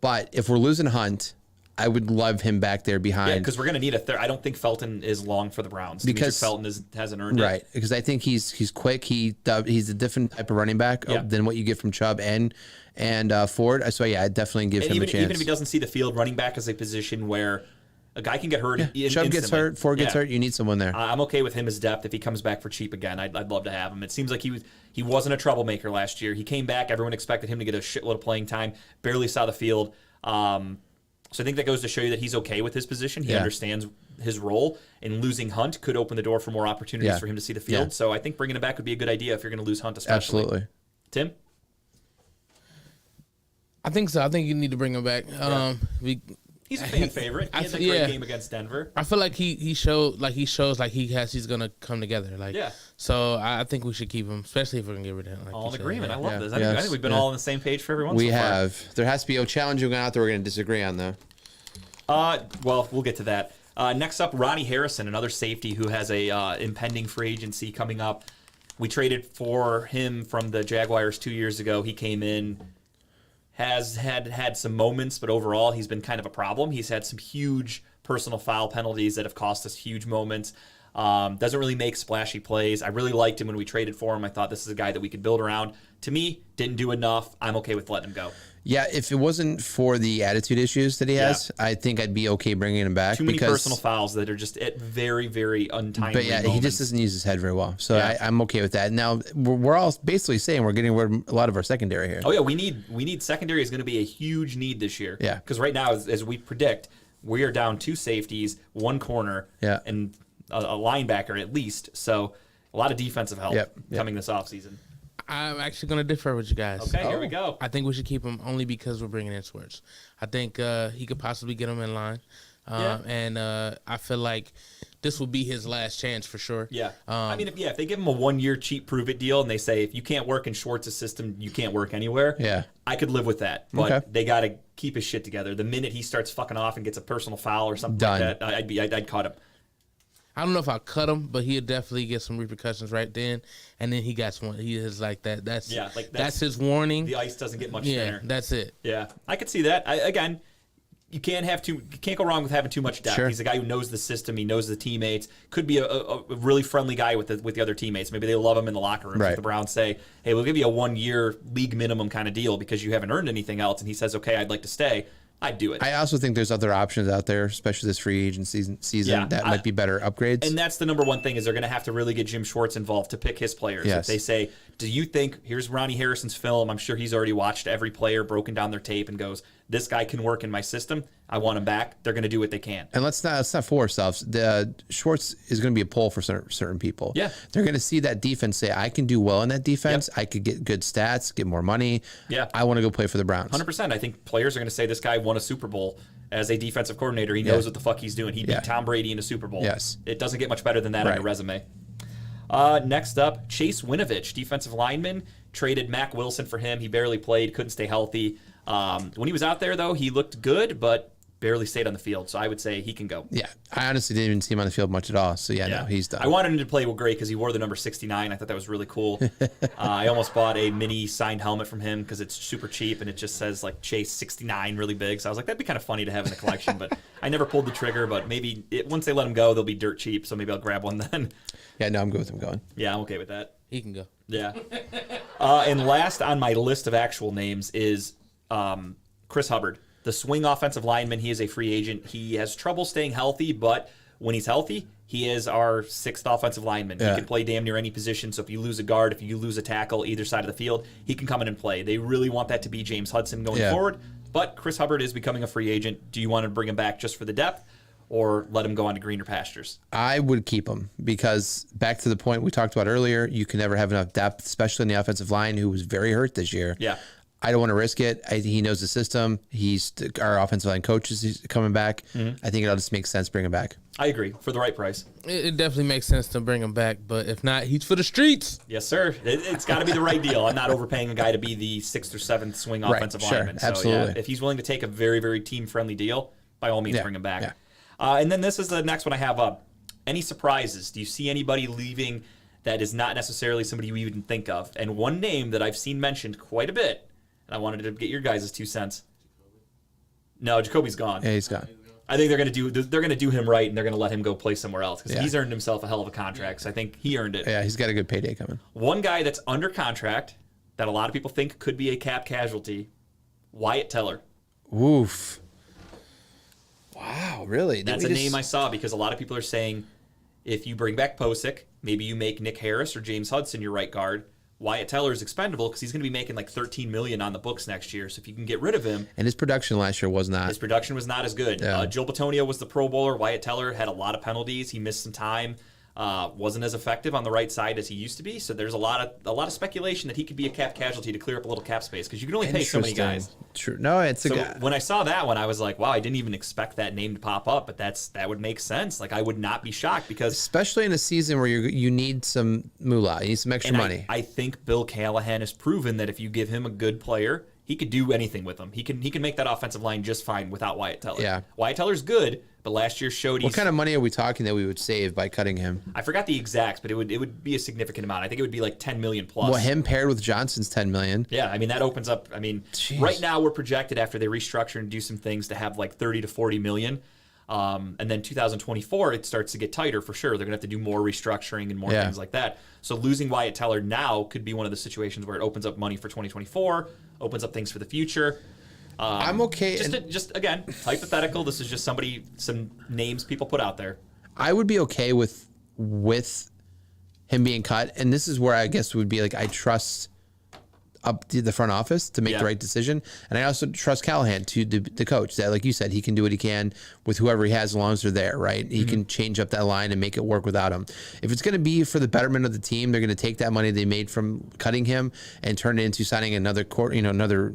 But if we're losing Hunt, I would love him back there behind. Yeah, because we're going to need a third. I don't think Felton is long for the Browns. Because Felton hasn't earned it. Right, because I think he's quick. He's a different type of running back than what you get from Chubb and Ford. So yeah, I definitely give him a chance. Even if he doesn't see the field, running back is a position where a guy can get hurt. Chubb gets hurt, Ford gets hurt. You need someone there. I'm okay with him as depth if he comes back for cheap again. I'd love to have him. It seems like he wasn't a troublemaker last year. He came back. Everyone expected him to get a shitload of playing time. Barely saw the field. So I think that goes to show you that he's okay with his position. He understands his role, and losing Hunt could open the door for more opportunities for him to see the field. Yeah. So I think bringing him back would be a good idea if you're going to lose Hunt, especially. Absolutely. Tim? I think so. I think you need to bring him back. He's a fan favorite. He had a great game against Denver. I feel like he shows like he's gonna come together. So I think we should keep him, especially if we're gonna get rid of him. Like all in agreement. Yeah. I love this. I think we've been all on the same page for everyone. We have. There has to be a challenge going out there we're gonna disagree on though. Well, we'll get to that. Next up, Ronnie Harrison, another safety who has a impending free agency coming up. We traded for him from the Jaguars 2 years ago. He came in, has had some moments, but overall he's been kind of a problem. He's had some huge personal foul penalties that have cost us huge moments. Doesn't really make splashy plays. I really liked him when we traded for him. I thought this is a guy that we could build around. To me, didn't do enough. I'm okay with letting him go. Yeah, if it wasn't for the attitude issues that he has, I think I'd be okay bringing him back. Too many personal fouls that are just at very, very untimely But yeah, moments. he just doesn't use his head very well. So I'm okay with that. Now, we're all basically saying we're getting rid of a lot of our secondary here. Oh, yeah, we need secondary is going to be a huge need this year. Yeah. Because right now, as we predict, we are down 2 safeties, 1 corner, and a linebacker at least. So a lot of defensive help coming this offseason. I'm actually going to differ with you guys. Okay, here we go. I think we should keep him only because we're bringing in Schwartz. I think he could possibly get him in line. And I feel like this will be his last chance for sure. Yeah. I mean, if they give him a 1-year cheap prove-it deal and they say if you can't work in Schwartz's system, you can't work anywhere, I could live with that. But they got to keep his shit together. The minute he starts fucking off and gets a personal foul or something like that, I'd cut him. I don't know if I'll cut him, but he'll definitely get some repercussions right then. And then he got one. He is like that. That's his warning. The ice doesn't get much thinner. That's it. Yeah, I could see that. Again, you can't go wrong with having too much depth. Sure. He's a guy who knows the system. He knows the teammates. Could be a really friendly guy with the other teammates. Maybe they love him in the locker room. Right. The Browns say, "Hey, we'll give you a 1-year league minimum kind of deal because you haven't earned anything else." And he says, "Okay, I'd like to stay." I'd do it. I also think there's other options out there, especially this free agent season that might be better upgrades. And that's the number one thing is they're going to have to really get Jim Schwartz involved to pick his players. Yes. If they say, do you think, here's Ronnie Harrison's film, I'm sure he's already watched every player, broken down their tape, and goes, this guy can work in my system. I want him back. They're going to do what they can. And let's not fool ourselves. The Schwartz is going to be a pull for certain people. Yeah. They're going to see that defense, say, I can do well in that defense. Yep. I could get good stats, get more money. Yeah. I want to go play for the Browns. 100%. I think players are going to say this guy won a Super Bowl as a defensive coordinator. He knows what the fuck he's doing. He beat Tom Brady in a Super Bowl. Yes. It doesn't get much better than that on your resume. Next up, Chase Winovich, defensive lineman. Traded Mack Wilson for him. He barely played, couldn't stay healthy. When he was out there, though, he looked good, but barely stayed on the field. So I would say he can go. Yeah. I honestly didn't even see him on the field much at all. So, no, he's done. I wanted him to play great because he wore the number 69. I thought that was really cool. I almost bought a mini signed helmet from him because it's super cheap and it just says like Chase 69 really big. So I was like, that'd be kind of funny to have in the collection. But I never pulled the trigger. But maybe once they let him go, they'll be dirt cheap. So maybe I'll grab one then. Yeah, no, I'm good with him going. Yeah, I'm okay with that. He can go. Yeah. And last on my list of actual names is Chris Hubbard, the swing offensive lineman. He is a free agent. He has trouble staying healthy, but when he's healthy, he is our 6th offensive lineman. Yeah. He can play damn near any position. So if you lose a guard, if you lose a tackle, either side of the field, he can come in and play. They really want that to be James Hudson going forward. But Chris Hubbard is becoming a free agent. Do you want to bring him back just for the depth or let him go on to greener pastures? I would keep him because back to the point we talked about earlier, you can never have enough depth, especially in the offensive line, who was very hurt this year. Yeah. I don't want to risk it. He knows the system. Our offensive line coach is coming back. Mm-hmm. I think it all just makes sense to bring him back. I agree. For the right price. It definitely makes sense to bring him back, but if not, he's for the streets. Yes, sir. It's got to be the right deal. I'm not overpaying a guy to be the 6th or 7th swing offensive lineman. So, absolutely. If he's willing to take a very, very team-friendly deal, by all means, bring him back. Yeah. And then this is the next one I have up. Any surprises? Do you see anybody leaving that is not necessarily somebody you even think of? And one name that I've seen mentioned quite a bit, and I wanted to get your guys' 2 cents. No, Jacoby's gone. Yeah, he's gone. I think they're gonna do him right, and they're gonna let him go play somewhere else because Yeah. he's earned himself a hell of a contract. So I think he earned it. Yeah, he's got a good payday coming. One guy that's under contract that a lot of people think could be a cap casualty, Wyatt Teller. Oof. Wow, really? That's a name I saw because a lot of people are saying if you bring back Posick, maybe you make Nick Harris or James Hudson your right guard. Wyatt Teller is expendable because he's going to be making like $13 million on the books next year. So if you can get rid of him, And his production last year was not. his production was not as good. Yeah. Joe Batonio was the Pro Bowler. Wyatt Teller had a lot of penalties. He missed some time. Wasn't as effective on the right side as he used to be. So there's a lot of speculation that he could be a cap casualty to clear up a little cap space because you can only pay so many guys. True. No, it's a So guy. when I saw that one, I was like, wow, I didn't even expect that name to pop up, but that would make sense. Like I would not be shocked because Especially in a season where you need some moolah, you need some extra money. I think Bill Callahan has proven that if you give him a good player, he could do anything with them. He can make that offensive line just fine without Wyatt Teller. Yeah. Wyatt Teller's good, but last year showed What kind of money are we talking that we would save by cutting him? I forgot the exacts, but it would be a significant amount. I think it would be like 10 million plus. Well, him paired with Johnson's 10 million. Yeah, I mean that opens up. I mean, Jeez. right now we're projected after they restructure and do some things to have like 30 to 40 million. And then 2024, it starts to get tighter for sure. They're gonna have to do more restructuring and more Yeah. things like that. So losing Wyatt Teller now could be one of the situations where it opens up money for 2024, opens up things for the future. I'm okay. Just again, hypothetical. This is just some names people put out there. I would be okay with him being cut, and this is where I guess would be like I trust up to the front office to make Yeah. the right decision, and I also trust Callahan to the coach that, like you said, he can do what he can with whoever he has as long as they're there, right? He can change up that line and make it work without him. If it's going to be for the betterment of the team, they're going to take that money they made from cutting him and turn it into signing another another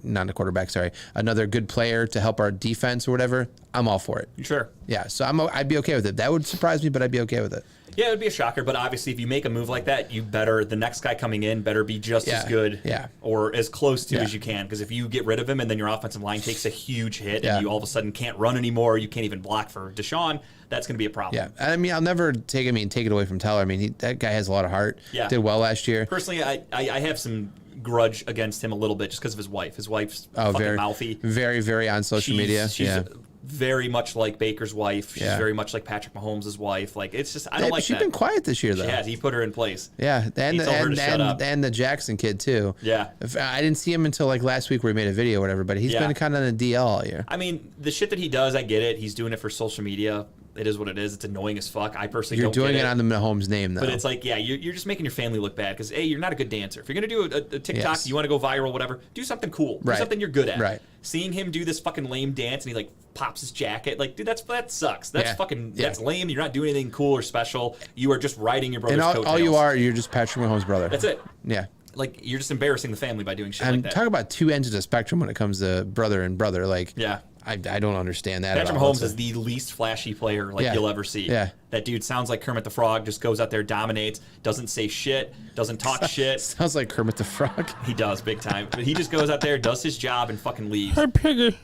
good player to help our defense or whatever. I'm all for it. Sure. Yeah, so I'd be okay with it. That would surprise me, but I'd be okay with it. Yeah, it would be a shocker, but obviously if you make a move like that, the next guy coming in better be just as good or as close to as you can. Because if you get rid of him and then your offensive line takes a huge hit and you all of a sudden can't run anymore, you can't even block for Deshaun, that's going to be a problem. Yeah, I mean, I'll never take it away from Teller. I mean, that guy has a lot of heart. Yeah. Did well last year. Personally, I have some grudge against him a little bit just because of his wife. His wife's fucking very mouthy. Very, very on social media. She's yeah. very much like Baker's wife. She's Yeah. very much like Patrick Mahomes' wife. Like it's just I don't like She's that. been quiet this year though. She has. He put her in place. Yeah, and He told her to shut up. and the Jackson kid too. Yeah. I didn't see him until like last week where he made a video or whatever, but he's Yeah. been kind of on the DL all year. I mean, the shit that he does, I get it. He's doing it for social media. It is what it is. It's annoying as fuck. I personally You're don't doing get it on the Mahomes name though. But it's like, yeah, you're just making your family look bad because, A, you're not a good dancer. If you're going to do a TikTok, Yes. you want to go viral, whatever, do something cool. Right. Do something you're good at. Right. Seeing him do this fucking lame dance and he, like, pops his jacket, like, dude, that sucks. That's Yeah. that's lame. You're not doing anything cool or special. You are just riding your brother's and all coattails. you are, you're just Patrick Mahomes' brother. That's it. Yeah. Like, you're just embarrassing the family by doing shit And like that. talk about two ends of the spectrum when it comes to brother and brother. Like, Yeah. I don't understand that. Patrick at all. Mahomes is the least flashy player like Yeah. you'll ever see. Yeah. That dude sounds like Kermit the Frog, just goes out there, dominates, doesn't say shit, doesn't talk shit. Sounds like Kermit the Frog. He does, big time. But he just goes out there, does his job, and fucking leaves. Hey, piggy.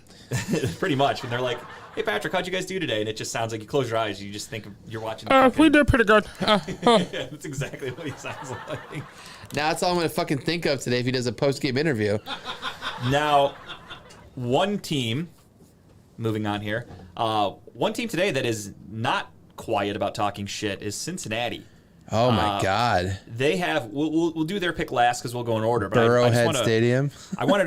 Pretty much. And they're like, hey, Patrick, how'd you guys do today? And it just sounds like you close your eyes, you just think you're watching. We did pretty good. Yeah, that's exactly what he sounds like. Now that's all I'm gonna fucking think of today if he does a post-game interview. Now, one team, moving on here, one team today that is not quiet about talking shit is Cincinnati. Oh my God. They have. We'll do their pick last because we'll go in order. But I just Burrowhead wanna, Stadium. I wanted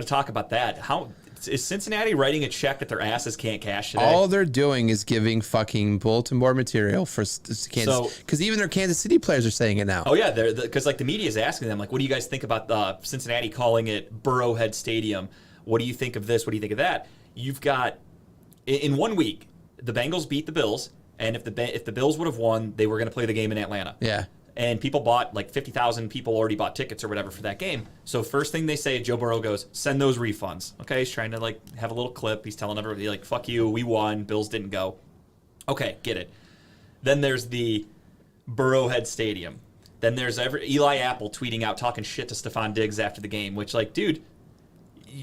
to talk about that. How is Cincinnati writing a check that their asses can't cash today? All they're doing is giving fucking bulletin board material for Kansas. Because even their Kansas City players are saying it now. Oh yeah, because like the media is asking them like, what do you guys think about Cincinnati calling it Burrowhead Stadium? What do you think of this? What do you think of that? You've got in 1 week the Bengals beat the Bills, and if the Bills would have won, they were going to play the game in Atlanta. Yeah. And people bought, like 50,000 people already bought tickets or whatever for that game. So first thing they say, Joe Burrow goes, send those refunds. Okay, he's trying to like have a little clip. He's telling everybody like, fuck you, we won, Bills didn't go. Okay, get it. Then there's the Burrowhead Stadium. Then there's Eli Apple tweeting out talking shit to Stephon Diggs after the game, which like, dude,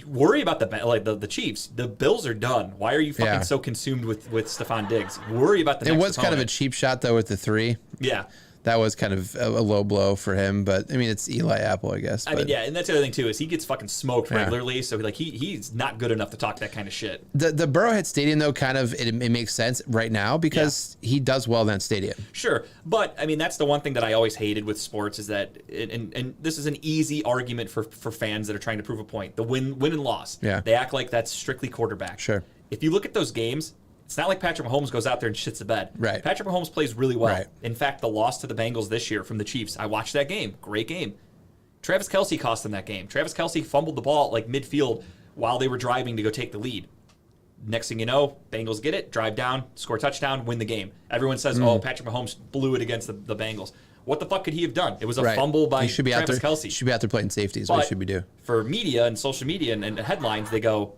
worry about the Chiefs. The Bills are done. Why are you fucking so consumed with Stephon Diggs? Worry about the next It was kind of a opponent. cheap shot though with the 3. Yeah. that was kind of a low blow for him. But I mean, it's Eli Apple, I guess. I mean, yeah, and that's the other thing too is he gets fucking smoked Yeah. regularly. So like he's not good enough to talk that kind of shit. The Burrowhead Stadium though, kind of it makes sense right now because he does well in that stadium. Sure, but I mean that's the one thing that I always hated with sports is that, and this is an easy argument for fans that are trying to prove a point. The win and loss. Yeah. They act like that's strictly quarterback. Sure. If you look at those games, it's not like Patrick Mahomes goes out there and shits the bed. Right. Patrick Mahomes plays really well. Right. In fact, the loss to the Bengals this year from the Chiefs, I watched that game. Great game. Travis Kelce cost them that game. Travis Kelce fumbled the ball like midfield while they were driving to go take the lead. Next thing you know, Bengals get it, drive down, score a touchdown, win the game. Everyone says, oh, Patrick Mahomes blew it against the Bengals. What the fuck could he have done? It was a fumble by he should be Travis out there, Kelce. He should be out there playing safety is what he should be doing. For media and social media and headlines, they go,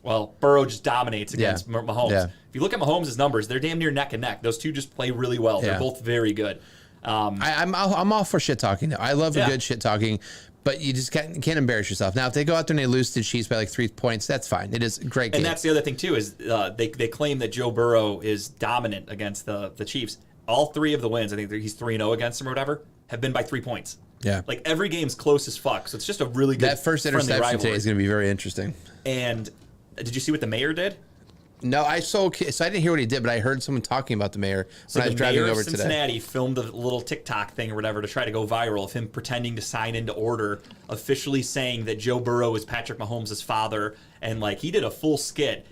well, Burrow just dominates against Mahomes. Yeah. If you look at Mahomes' numbers, they're damn near neck and neck. Those two just play really well. They're Yeah. both very good. I'm all for shit talking. I love a good shit talking, but you just can't embarrass yourself. Now, if they go out there and they lose to the Chiefs by like 3 points, that's fine. It is a great game. And that's the other thing too is they claim that Joe Burrow is dominant against the Chiefs. All 3 of the wins, I think he's 3-0 against them or whatever, have been by 3 points. Yeah. Like every game's close as fuck. So it's just a really good that first friendly interception rivalry. today is going to be very interesting. And did you see what the mayor did? No, so I didn't hear what he did, but I heard someone talking about the mayor So when I was driving mayor over of today. Cincinnati filmed a little TikTok thing or whatever to try to go viral of him pretending to sign into order, officially saying that Joe Burrow is Patrick Mahomes' father, and like he did a full skit.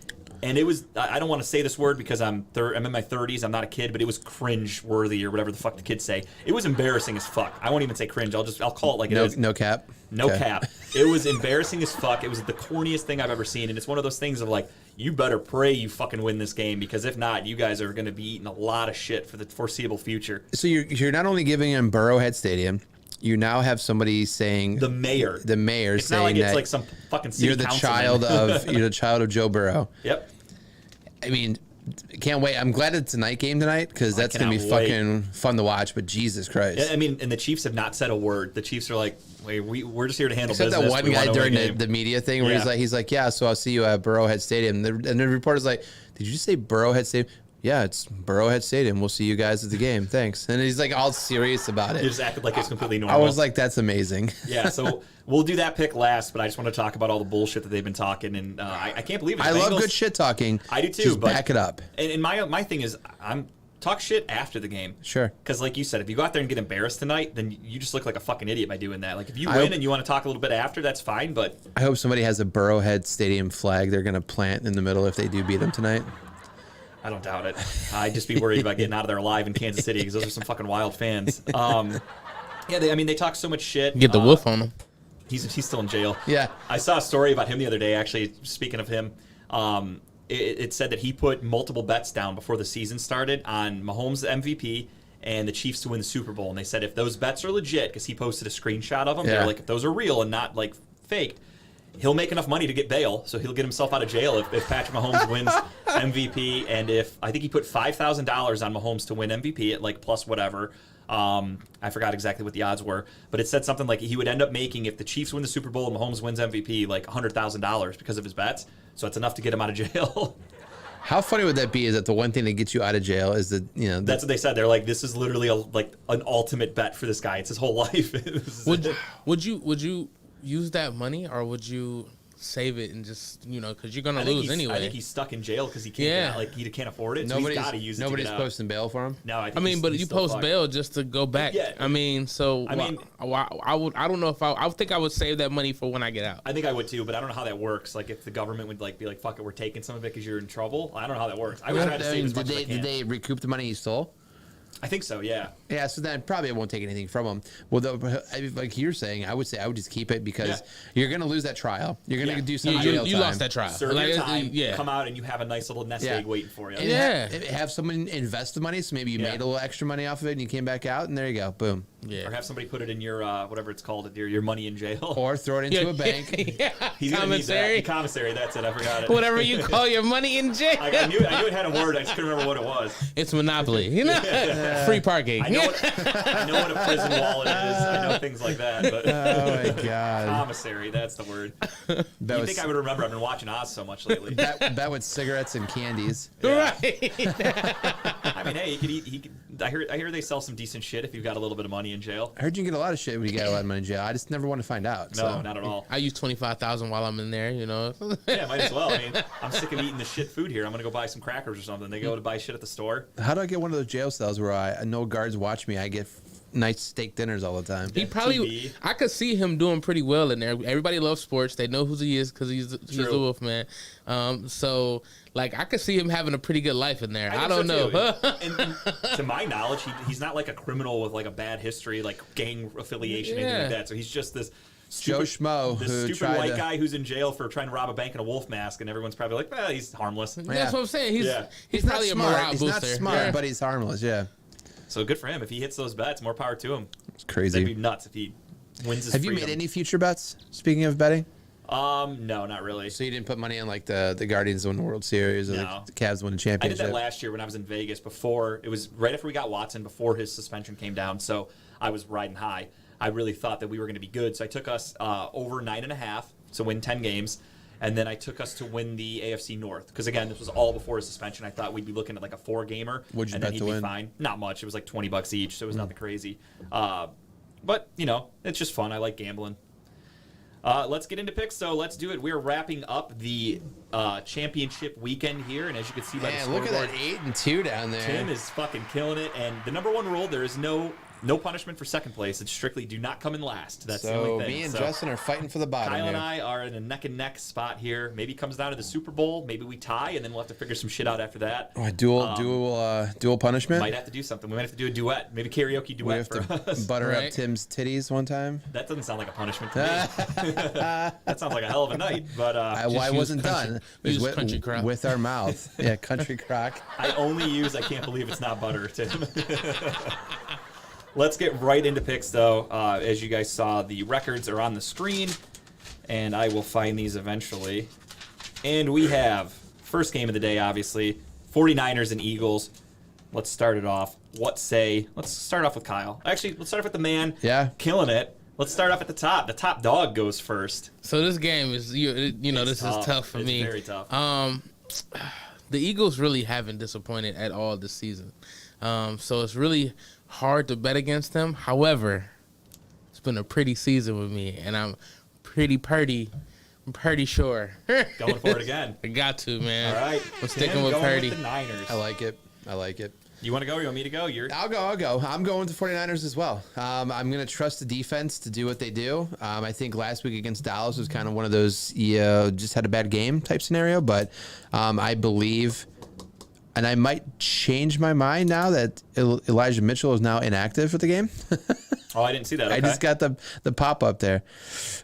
And it was, I don't want to say this word because I'm in my 30s, I'm not a kid, but it was cringe worthy or whatever the fuck the kids say. It was embarrassing as fuck. I won't even say cringe. I'll call it like it is. No cap. No Okay. cap. It was embarrassing as fuck. It was the corniest thing I've ever seen. And it's one of those things of like, you better pray you fucking win this game because if not, you guys are going to be eating a lot of shit for the foreseeable future. So you're not only giving him Burrowhead Stadium, you now have somebody saying The mayor. It's It's not like saying it's that like some fucking city you're the councilman. child of Joe Burrow. Yep. I mean, can't wait. I'm glad it's a night game tonight because that's gonna be cannot wait. fucking fun to watch. But Jesus Christ! Yeah, I mean, and the Chiefs have not said a word. The Chiefs are like, wait, we're just here to handle Except business. that one We guy wanna win during a game. the media thing where Yeah. he's like, yeah, so I'll see you at Burrowhead Stadium. And the reporter's like, did you just say Burrowhead Stadium? Yeah, it's Burrowhead Stadium. We'll see you guys at the game. Thanks. And he's like all serious about it. He just acted like it's completely normal. I was like, that's amazing. Yeah, so we'll do that pick last, but I just want to talk about all the bullshit that they've been talking, and I can't believe it. I love Bengals- good shit talking. I do too. Just but, back it up. And my thing is, I'm talk shit after the game. Sure. Because like you said, if you go out there and get embarrassed tonight, then you just look like a fucking idiot by doing that. Like if you I win hope- and you want to talk a little bit after, that's fine. But I hope somebody has a Burrowhead Stadium flag they're going to plant in the middle if they do beat them tonight. I don't doubt it. I'd just be worried about getting out of there alive in Kansas City because those are some fucking wild fans. Yeah, they talk so much shit. Get the wolf on him. He's still in jail. Yeah. I saw a story about him the other day, actually, speaking of him. It said that he put multiple bets down before the season started on Mahomes MVP and the Chiefs to win the Super Bowl. And they said if those bets are legit, because he posted a screenshot of them, Yeah. they're like, if those are real and not like faked, he'll make enough money to get bail, so he'll get himself out of jail if Patrick Mahomes wins MVP. And I think he put $5,000 on Mahomes to win MVP at like plus whatever. I forgot exactly what the odds were, but it said something like he would end up making, if the Chiefs win the Super Bowl and Mahomes wins MVP, like $100,000 because of his bets. So it's enough to get him out of jail. How funny would that be? Is that the one thing that gets you out of jail is that, you know, That's what they said. They're like, this is literally like an ultimate bet for this guy. It's his whole life. This is it. Would you use that money or would you save it and just, you know, because you're gonna I think lose he's- anyway? I think he's stuck in jail because he can't. Yeah. Get out. Like he can't afford it. So he's got to use it. to nobody's get out. posting bail for him. No, I I mean, but you post bail just to go back. Yeah. I mean, so I mean- I don't know if I think I would save that money for when I get out. I think I would too, but I don't know how that works. Like if the government would like be like, "Fuck it, we're taking some of it because you're in trouble." I don't know how that works. I would try to save as much as I can. Did they recoup the money he stole? I think so. Yeah. Yeah, so then probably I won't take anything from him. Well, like you're saying, I would say I would just keep it because Yeah. you're going to lose that trial. You're going to Yeah. do some You jail time. lost that trial. Serve Like, your time. yeah. Come out and you have a nice little nest Yeah. egg waiting for you. And Yeah. have someone invest the money, so maybe you Yeah. made a little extra money off of it, and you came back out, and there you go, boom. Yeah. Or have somebody put it in your whatever it's called, your money in jail. Or throw it into a bank. He's gonna need Commissary. that. Commissary. That's it. I forgot it. Whatever you call your money in jail. I knew it had a word. I just couldn't remember what it was. It's Monopoly. You know, free parking. I know what a prison wallet is. I know things like that. But Oh my god. commissary. That's the word. That You was think I would remember? I've been watching Oz so much lately. that with cigarettes and candies. Right. I mean, hey, he could. I hear they sell some decent shit if you've got a little bit of money in jail. I heard you can get a lot of shit when you get a lot of money in jail. I just never want to find out. No, so. not at all. I use 25,000 while I'm in there. You know. Yeah, might as well. I mean, I'm sick of eating the shit food here. I'm gonna go buy some crackers or something. They go to buy shit at the store. How do I get one of those jail cells where no guards watch me? I get nice steak dinners all the time. He probably. TV. I could see him doing pretty well in there. Everybody loves sports. They know who he is because he's the Wolfman. So like I could see him having a pretty good life in there. I don't know. And to my knowledge, he's not like a criminal with like a bad history, like gang affiliation, anything like that. So he's just this Joe Schmo this who stupid tried white to- guy who's in jail for trying to rob a bank in a wolf mask, and everyone's probably like, well, he's harmless. That's what I'm saying. He's Yeah. he's not probably a smart. morale He's booster. not smart, Yeah. but he's harmless. Yeah, So good for him. If he hits those bets, more power to him. it's crazy. That'd be nuts if he wins his Have you freedom. made any future bets? Speaking of betting, No, not really. so you didn't put money on like the Guardians win the World Series or No. the Cavs win the I did championship? that last year when I was in Vegas. Before it was right after we got Watson, before his suspension came down. So I was riding high. I really thought that we were going to be good. So I took us over 9.5 to win 10 games, and then I took us to win the AFC North because again, this was all before his suspension. I thought we'd be looking at like a 4-gamer, What'd you and bet then he'd to be win? fine. Not much. It was like $20 each, so it was nothing crazy. But you know, it's just fun. I like gambling. Let's get into picks. So let's do it. We're wrapping up the championship weekend here, and as you can see by the Man, look scoreboard, at that 8-2 down there. Tim is fucking killing it. And the number one rule: there is no punishment for second place. It's strictly do not come in last. That's the so only thing. me and So Justin are fighting for the bottom Kyle here. and I are in a neck and neck spot here. Maybe it comes down to the Super Bowl. Maybe we tie, and then we'll have to figure some shit out after that. Oh, dual punishment. Might have to do something. We might have to do a duet. Maybe karaoke We duet have for to us. butter up Right. Tim's titties one time. That doesn't sound like a punishment to me. That sounds like a hell of a night. But I use wasn't country- done. use It was country crock. with our mouth. Yeah, country crock. I only use I can't believe it's not butter, Tim. Let's get right into picks, though. As you guys saw, the records are on the screen, and I will find these eventually. And we have, first game of the day, obviously, 49ers and Eagles. Let's start it off. Let's start off with Kyle. Actually, let's start off with the man killing it. Let's start off at the top. The top dog goes first. So this game is this is tough for It's me. very tough. The Eagles really haven't disappointed at all this season. So it's really hard to bet against them. However, it's been a pretty season with me, and I'm pretty sure. Going for it again. I got to, man. All right. I'm sticking Tim with going Purdy. the Niners. I like it. You want to go or you want me to go? I'll go. I'm going with the 49ers as well. I'm going to trust the defense to do what they do. I think last week against Dallas was kind of one of those just had a bad game type scenario, but I believe, and I might change my mind now that Elijah Mitchell is now inactive for the game. Oh, I didn't see that. Okay. I just got the pop up there.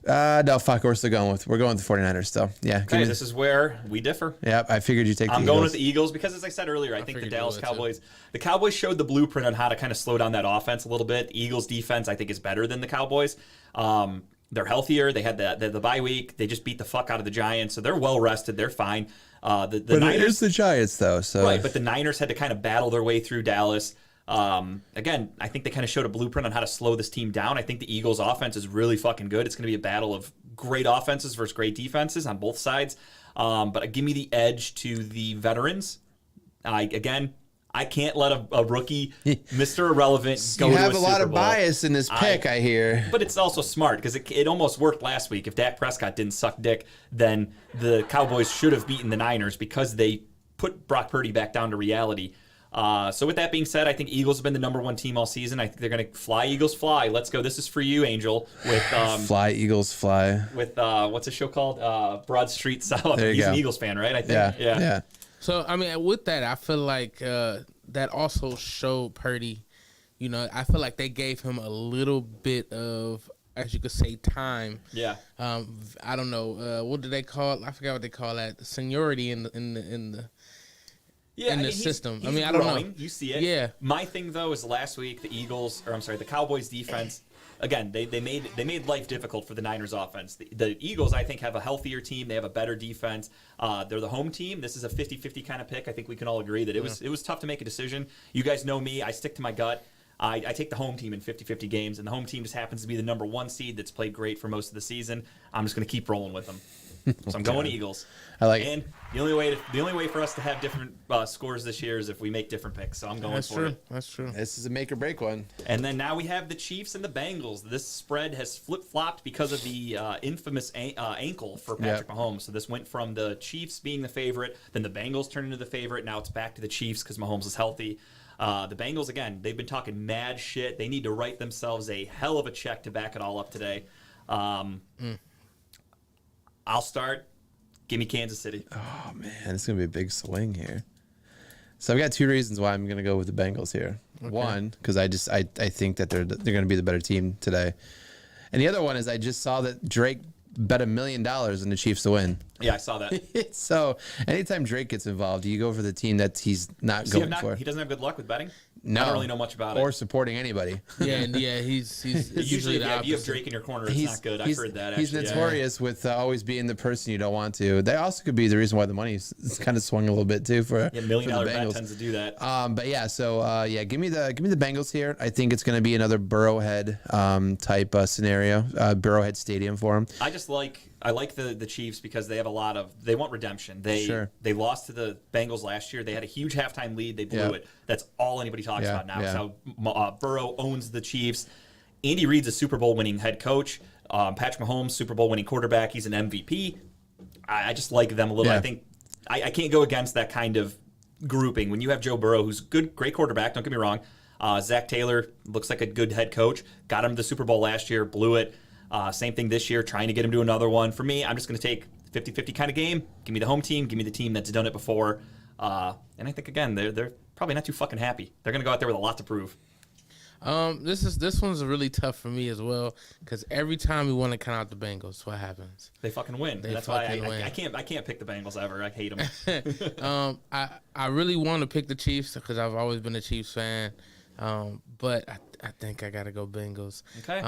No, fuck. We're going with the 49ers still. Yeah. Okay, this is where we differ. Yep. I figured you'd take the I'm Eagles. going with the Eagles because, as I said earlier, I think the figured Dallas you would, Cowboys. The Cowboys showed the blueprint on how to kind of slow down that offense a little bit. Eagles defense, I think, is better than the Cowboys. They're healthier. They had the bye week. They just beat the fuck out of the Giants, so they're well rested. They're fine. The But Niners, it is the Giants though. So right? But the Niners had to kind of battle their way through Dallas. Again, I think they kind of showed a blueprint on how to slow this team down. I think the Eagles' offense is really fucking good. It's going to be a battle of great offenses versus great defenses on both sides. But give me the edge to the veterans. I can't let a rookie, Mr. Irrelevant, go you to have a a lot Super of Bowl. bias in this pick, I hear. But it's also smart because it almost worked last week. If Dak Prescott didn't suck dick, then the Cowboys should have beaten the Niners because they put Brock Purdy back down to reality. So with that being said, I think Eagles have been the number one team all season. I think they're going to fly, Eagles fly. Let's go. This is for you, Angel. With Fly, Eagles, fly. with what's the show called? Broad Street South. There you He's go. an Eagles fan, right? I think. Yeah. So I mean, with that, I feel like that also showed Purdy. You know, I feel like they gave him a little bit of, as you could say, time. Yeah. I don't know what do they call it? I forgot what they call that. Seniority in the Yeah, in the he's- system. he's I mean, I don't growing. know. You see it. Yeah. My thing though is last week the Cowboys defense. Again, they made life difficult for the Niners offense. The Eagles, I think, have a healthier team. They have a better defense. They're the home team. This is a 50-50 kind of pick. I think we can all agree that it was tough to make a decision. You guys know me. I stick to my gut. I take the home team in 50-50 games, and the home team just happens to be the number 1 seed that's played great for most of the season. I'm just going to keep rolling with them. So I'm going Eagles. I like it. And the only way for us to have different scores this year is if we make different picks. So I'm going That's for true. it. That's true. This is a make or break one. And then now we have the Chiefs and the Bengals. This spread has flip-flopped because of the infamous ankle for Patrick Mahomes. So this went from the Chiefs being the favorite, then the Bengals turned into the favorite. Now it's back to the Chiefs because Mahomes is healthy. The Bengals, again, they've been talking mad shit. They need to write themselves a hell of a check to back it all up today. I'll start. Give me Kansas City. Oh man, it's gonna be a big swing here. So I've got 2 reasons why I'm gonna go with the Bengals here. One, because I think that they're gonna be the better team today, and the other one is I just saw that Drake bet $1 million in the Chiefs to win. Yeah, I saw that. So anytime Drake gets involved, you go for the team that he's not going for. He doesn't have good luck with betting? No, I don't really know much about or it. supporting anybody. Yeah, he's Usually, the if you have opposite. Drake in your corner, it's not good. I've heard that, actually. He's notorious with always being the person you don't want to. That also could be the reason why the money's kind of swung a little bit too for $1 million for the bet Bengals. tends to do that. But yeah, so give me the Bengals here. I think it's going to be another Burrowhead type scenario, Burrowhead Stadium for them. I like the Chiefs because they have they want redemption. They lost to the Bengals last year. They had a huge halftime lead. They blew it. That's all anybody talks about now. Is how Burrow owns the Chiefs. Andy Reid's a Super Bowl winning head coach. Patrick Mahomes, Super Bowl winning quarterback. He's an MVP. I just like them a little. Yeah. I think I can't go against that kind of grouping. When you have Joe Burrow, who's good, great quarterback, don't get me wrong. Zach Taylor looks like a good head coach. Got him to the Super Bowl last year, blew it. Same thing this year, trying to get him to another one. For me, I'm just going to take 50-50 kind of game. Give me the home team. Give me the team that's done it before. And I think, again, they're probably not too fucking happy. They're going to go out there with a lot to prove. This one's really tough for me as well because every time we want to count out the Bengals, what happens? They fucking win. That's why I can't pick the Bengals ever. I hate them. I really want to pick the Chiefs because I've always been a Chiefs fan. But I think I gotta go Bengals. Okay.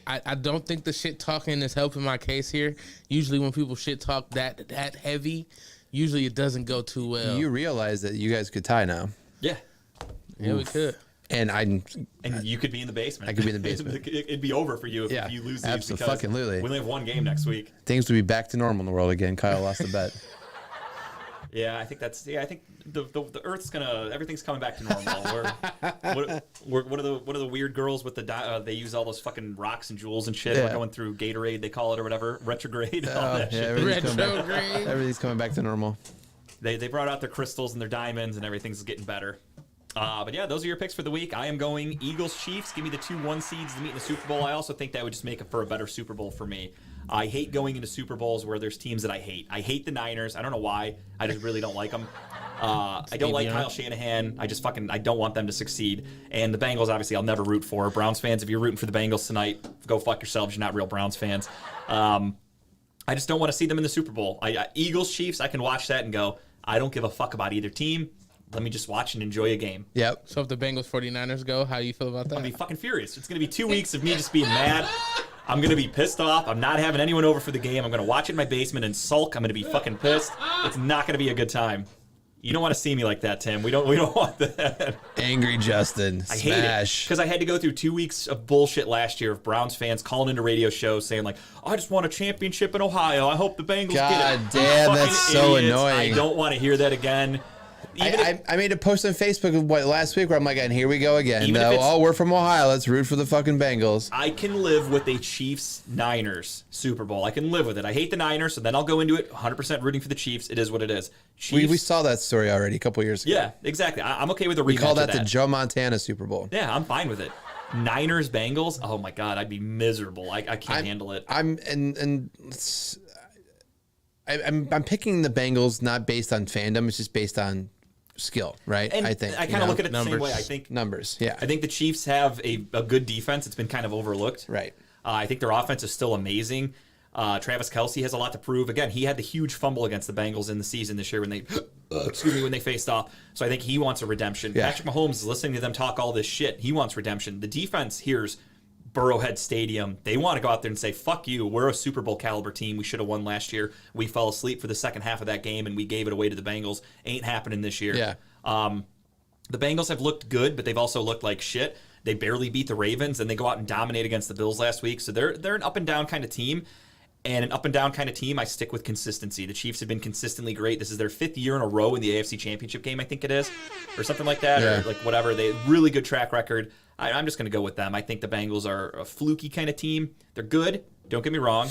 I don't think the shit talking is helping my case here. Usually when people shit talk that heavy, usually it doesn't go too well. You realize that you guys could tie now. Yeah. Yeah, we could. And you could be in the basement. I could be in the basement. It'd be over for you if you lose these. Abso-fucking-lutely. We only have one game next week. Things would be back to normal in the world again. Kyle lost the bet. Yeah, I think I think the Earth's everything's coming back to normal. What are the weird girls with they use all those fucking rocks and jewels and shit. Yeah. We're going through Gatorade, they call it, or whatever, retrograde. All that shit. Everything's coming back to normal. They brought out their crystals and their diamonds, and everything's getting better. But yeah, those are your picks for the week. I am going Eagles Chiefs. Give me the 2-1 seeds to meet in the Super Bowl. I also think that would just make it for a better Super Bowl for me. I hate going into Super Bowls where there's teams that I hate. I hate the Niners. I don't know why. I just really don't like them. I don't like Kyle Shanahan. I don't want them to succeed. And the Bengals, obviously, I'll never root for. Browns fans, if you're rooting for the Bengals tonight, go fuck yourselves. You're not real Browns fans. I just don't want to see them in the Super Bowl. Eagles, Chiefs, I can watch that and go, I don't give a fuck about either team. Let me just watch and enjoy a game. Yep. So if the Bengals 49ers go, how do you feel about that? I'll be fucking furious. It's going to be 2 weeks of me just being mad. I'm going to be pissed off. I'm not having anyone over for the game. I'm going to watch it in my basement and sulk. I'm going to be fucking pissed. It's not going to be a good time. You don't want to see me like that, Tim. We don't want that. Angry Justin. I hate it because I had to go through 2 weeks of bullshit last year of Browns fans calling into radio shows saying like, I just want a championship in Ohio. I hope the Bengals get it. God damn, that's so annoying. I don't want to hear that again. I made a post on Facebook last week where I'm like, and here we go again. Even if we're from Ohio. Let's root for the fucking Bengals. I can live with a Chiefs-Niners Super Bowl. I can live with it. I hate the Niners, so then I'll go into it 100% rooting for the Chiefs. It is what it is. We saw that story already a couple years ago. Yeah, exactly. I'm okay with the rematch. We call that of that the Joe Montana Super Bowl. Yeah, I'm fine with it. Niners, Bengals. Oh my God, I'd be miserable. I can't handle it. I'm picking the Bengals not based on fandom. It's just based on skill, right? And I think I kind of look at it the same way. I think numbers. Yeah, I think the Chiefs have a good defense. It's been kind of overlooked. Right. I think their offense is still amazing. Travis Kelce has a lot to prove. Again, he had the huge fumble against the Bengals in the season this year when they when they faced off. So I think he wants a redemption. Yeah. Patrick Mahomes is listening to them talk all this shit. He wants redemption. The defense hears Burrowhead Stadium. They want to go out there and say, fuck you. We're a Super Bowl caliber team. We should have won last year. We fell asleep for the second half of that game, and we gave it away to the Bengals. Ain't happening this year. Yeah. The Bengals have looked good, but they've also looked like shit. They barely beat the Ravens, and they go out and dominate against the Bills last week. So they're an up-and-down kind of team. And an up-and-down kind of team, I stick with consistency. The Chiefs have been consistently great. This is their 5th year in a row in the AFC Championship game, I think it is, or something like that, or like whatever. They really good track record. I'm just going to go with them. I think the Bengals are a fluky kind of team. They're good, don't get me wrong,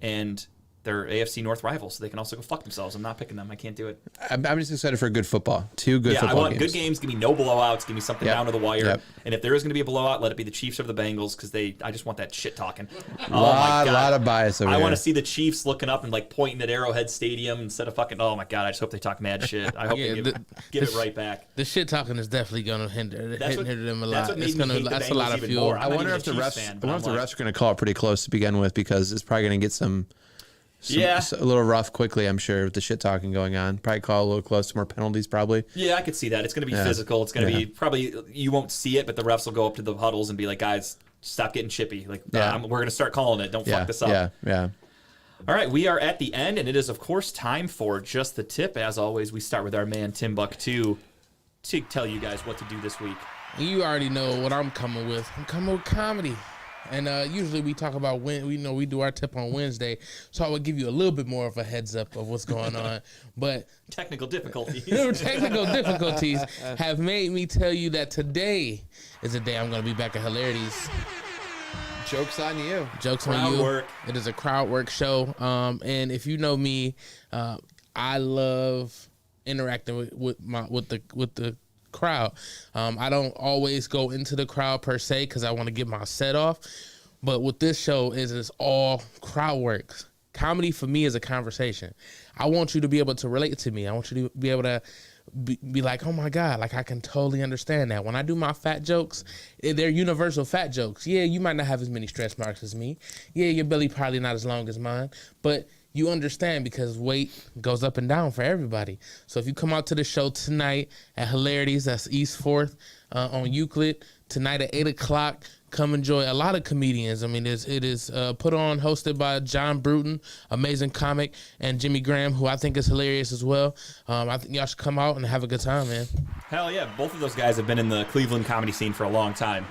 and they're AFC North rivals, so they can also go fuck themselves. I'm not picking them. I can't do it. I'm just excited for good football. 2 good football I want games. good games. Give me no blowouts. Give me something Yep. down to the wire. Yep. And if there is going to be a blowout, let it be the Chiefs over the Bengals because I just want that shit talking. Lot of bias over I here. want to see the Chiefs looking up and like pointing at Arrowhead Stadium instead of fucking. Oh my god! I just hope they talk mad shit. I hope Yeah, they give it right back. The shit talking is definitely gonna hinder them a lot. That's what made me hate the That's a lot Bengals of even fuel. more. I I'm not wonder even if a the Chiefs refs. fan, I but wonder I'm if the like- refs are going to call it pretty close to begin with because it's probably going to get a little rough quickly. I'm sure with the shit talking going on. Probably call a little close, more penalties probably. Yeah, I could see that. It's going to be physical. It's going to be probably you won't see it, but the refs will go up to the huddles and be like, "Guys, stop getting chippy. Like we're going to start calling it. Don't fuck this up." Yeah. All right, we are at the end, and it is, of course, time for Just the Tip. As always, we start with our man, Timbuktu, to tell you guys what to do this week. You already know what I'm coming with. I'm coming with comedy. And usually we talk about we do our tip on Wednesday, so I would give you a little bit more of a heads up of what's going on. But technical difficulties have made me tell you that today is the day I'm going to be back at Hilarities. Joke's on you. Joke's Crowd on you. work. It is a crowd work show. And if you know me, I love interacting with the crowd. I don't always go into the crowd per se because I want to get my set off. But what this show is all crowd work. Comedy for me is a conversation. I want you to be able to relate to me. I want you to be able to be like, oh my God, like I can totally understand that. When I do my fat jokes, they're universal fat jokes. Yeah, you might not have as many stretch marks as me. Yeah, your belly probably not as long as mine. But you understand because weight goes up and down for everybody. So if you come out to the show tonight at Hilarities, that's East 4th on Euclid, tonight at 8 o'clock, come enjoy a lot of comedians. I mean, it is put on, hosted by John Bruton, amazing comic, and Jimmy Graham, who I think is hilarious as well. I think y'all should come out and have a good time, man. Hell yeah. Both of those guys have been in the Cleveland comedy scene for a long time.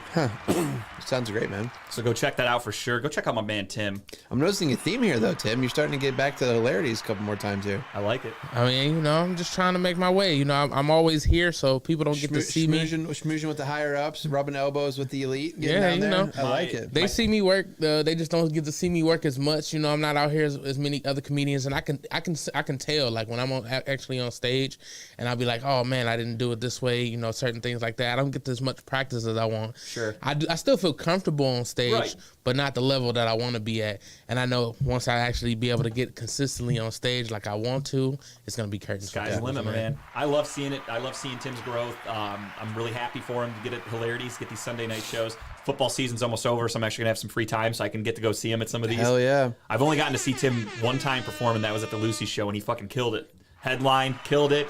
Sounds great, man. So go check that out for sure. Go check out my man, Tim. I'm noticing a theme here, though, Tim. You're starting to get back to the Hilarities a couple more times here. I like it. I mean, I'm just trying to make my way. I'm always here, so people don't get to see me. Schmoozing with the higher ups, rubbing elbows with the elite. Yeah, I like it. They see me work. They just don't get to see me work as much. I'm not out here as many other comedians, and I can tell like when I'm actually on stage, and I'll be like, oh man, I didn't do it this way. Certain things like that. I don't get as much practice as I want. Sure. I still feel comfortable on stage, Right. but not the level that I want to be at. And I know once I actually be able to get consistently on stage like I want to, it's gonna be curtains. Sky's the limit, man. I love seeing it. I love seeing Tim's growth. I'm really happy for him to get at Hilarities, get these Sunday night shows. Football season's almost over, so I'm actually gonna have some free time, so I can get to go see him at some of these. Hell yeah. I've only gotten to see Tim one time perform, and that was at the Lucy show, and he fucking killed it. Headline, killed it.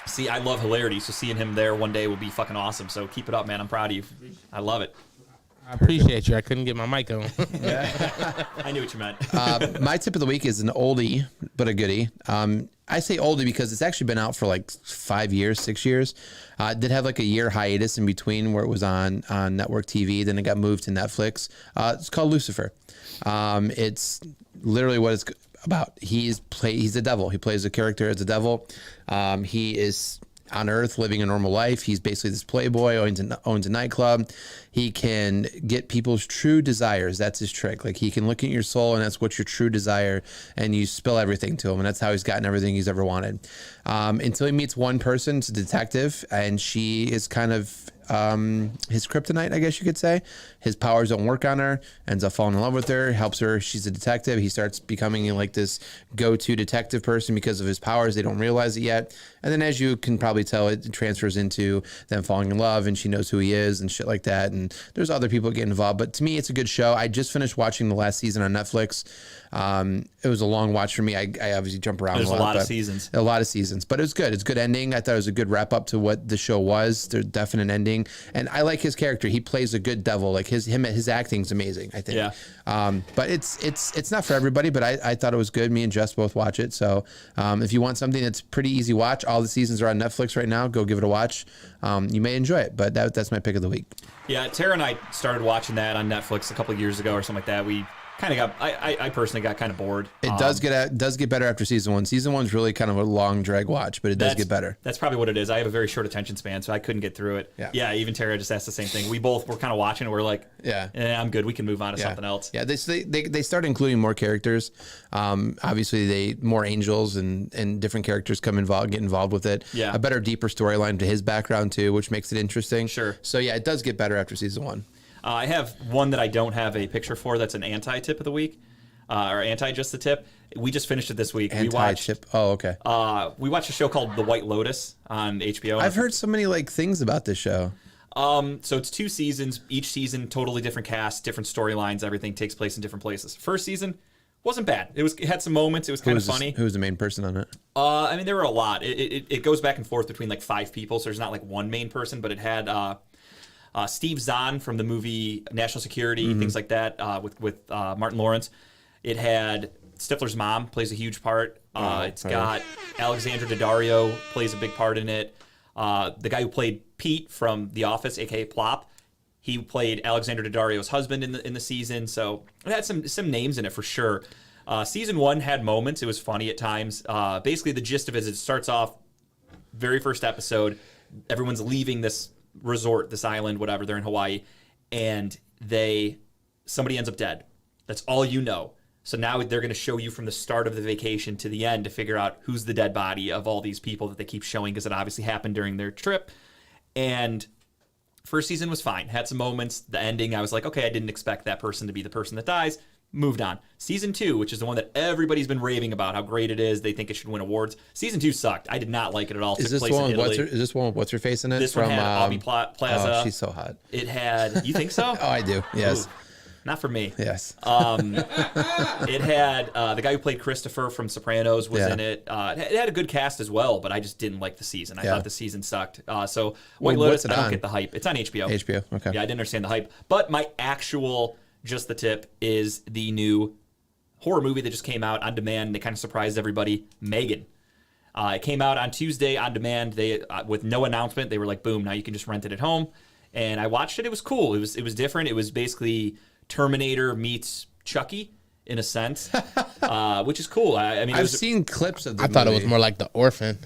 See, I love Hilarity, so seeing him there one day will be fucking awesome. So keep it up, man. I'm proud of you. I love it. I appreciate you. I couldn't get my mic on. I knew what you meant. My tip of the week is an oldie, but a goodie. I say oldie because it's actually been out for like 5 years, 6 years. It did have like a year hiatus in between where it was on network TV. Then it got moved to Netflix. It's called Lucifer. It's literally what it's about. He's the devil. He plays a character as a devil. He is on Earth living a normal life. He's basically this playboy, owns a nightclub. He can get people's true desires. That's his trick. Like he can look at your soul and that's what's your true desire, and you spill everything to him, and that's how he's gotten everything he's ever wanted. Until he meets one person, it's a detective, and she is kind of his kryptonite, I guess you could say. His powers don't work on her, ends up falling in love with her, helps her. She's a detective. He starts becoming like this go-to detective person because of his powers. They don't realize it yet. And then, as you can probably tell, it transfers into them falling in love, and she knows who he is and shit like that. And there's other people get involved. But to me, it's a good show. I just finished watching the last season on Netflix. It was a long watch for me. I obviously jump around There's a lot. A lot of seasons. But it was good. It's a good ending. I thought it was a good wrap up to what the show was. There's definite ending. And I like his character. He plays a good devil. Like his acting's amazing, I think. Yeah. But it's not for everybody, but I thought it was good. Me and Jess both watch it. So if you want something that's pretty easy watch, all the seasons are on Netflix right now. Go give it a watch. You may enjoy it, but that's my pick of the week. Yeah, Tara and I started watching that on Netflix a couple of years ago or something like that. We kind of got, I personally got kind of bored. It does get better after season one. Season one's really kind of a long drag watch, but it does get better. That's probably what it is. I have a very short attention span, so I couldn't get through it. Yeah, even Tara just asked the same thing. We both were kind of watching, and we're like, I'm good. We can move on to something else. Yeah, they start including more characters. Obviously, more angels and different characters get involved with it. Yeah. A better, deeper storyline to his background too, which makes it interesting. Sure. So yeah, it does get better after season one. I have one that I don't have a picture for. That's an anti-tip of the week, or anti-just the tip. We just finished it this week. Anti-tip. Oh, okay. We watched a show called The White Lotus on HBO. I've heard so many things about this show. So it's 2 seasons. Each season, totally different cast, different storylines. Everything takes place in different places. First season wasn't bad. It had some moments. It was kind of funny. Who was the main person on it? I mean, there were a lot. It goes back and forth between 5 people, so there's not one main person, but it had Steve Zahn from the movie National Security, things like that, with Martin Lawrence. It had Stifler's mom plays a huge part. It's got Alexandra Daddario plays a big part in it. The guy who played Pete from The Office, aka Plop, he played Alexandra Daddario's husband in the season. So it had some names in it for sure. Season 1 had moments. It was funny at times. Basically, the gist of it is it starts off very first episode. Everyone's leaving this resort, this island, whatever. They're in Hawaii, and somebody ends up dead. That's all you know. So now they're going to show you from the start of the vacation to the end to figure out who's the dead body of all these people that they keep showing, because it obviously happened during their trip. And first season was fine. Had some moments. The ending, I was like, okay, I didn't expect that person to be the person that dies. Moved on. Season 2, which is the one that everybody's been raving about, how great it is. They think it should win awards. Season 2 sucked. I did not like it at all. Is this one with what's her face in it? This one had Aubrey Plaza. Oh, she's so hot. It had. You think so? Oh, I do. Yes. Ooh, not for me. Yes. It had the guy who played Christopher from Sopranos was in it. It had a good cast as well, but I just didn't like the season. I thought the season sucked. So White Lotus, I don't get the hype. It's on HBO. HBO. Okay. Yeah, I didn't understand the hype. But my actual just the tip is the new horror movie that just came out on demand. They kind of surprised everybody. Megan. It came out on Tuesday on demand. They with no announcement. They were like, boom, now you can just rent it at home. And I watched it. It was cool. It was different. It was basically Terminator meets Chucky in a sense, which is cool. I mean, I've seen clips of the I thought it was more like The Orphan.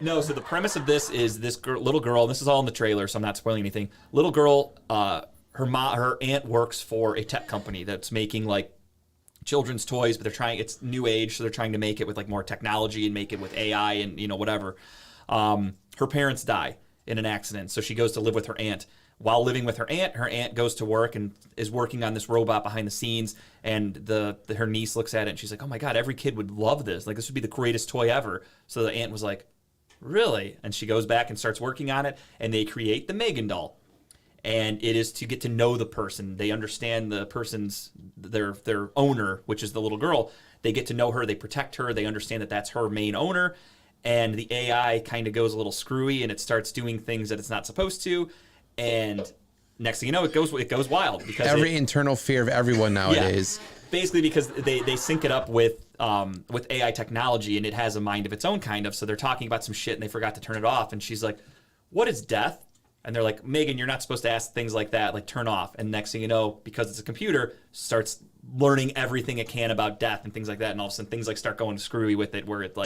No, so the premise of this is this little girl. This is all in the trailer, so I'm not spoiling anything. Little girl, her aunt works for a tech company that's making children's toys, but it's new age, so they're trying to make it with more technology and make it with AI and whatever. Her parents die in an accident, so she goes to live with her aunt. While living with her aunt goes to work and is working on this robot behind the scenes, and her niece looks at it and she's like, oh my God, every kid would love this. This would be the greatest toy ever. So the aunt was like, really? And she goes back and starts working on it, and they create the Megan doll. And it is to get to know the person. They understand the person's, their owner, which is the little girl. They get to know her. They protect her. They understand that that's her main owner. And the AI kind of goes a little screwy, and it starts doing things that it's not supposed to. And next thing you know, it goes wild. Because every internal fear of everyone nowadays. Yeah, basically because they sync it up with AI technology, and it has a mind of its own kind of. So they're talking about some shit, and they forgot to turn it off. And she's like, what is death? And they're like, Megan, you're not supposed to ask things like that, turn off. And next thing you know, because it's a computer, starts learning everything it can about death and things like that. And all of a sudden things start going screwy with it, where it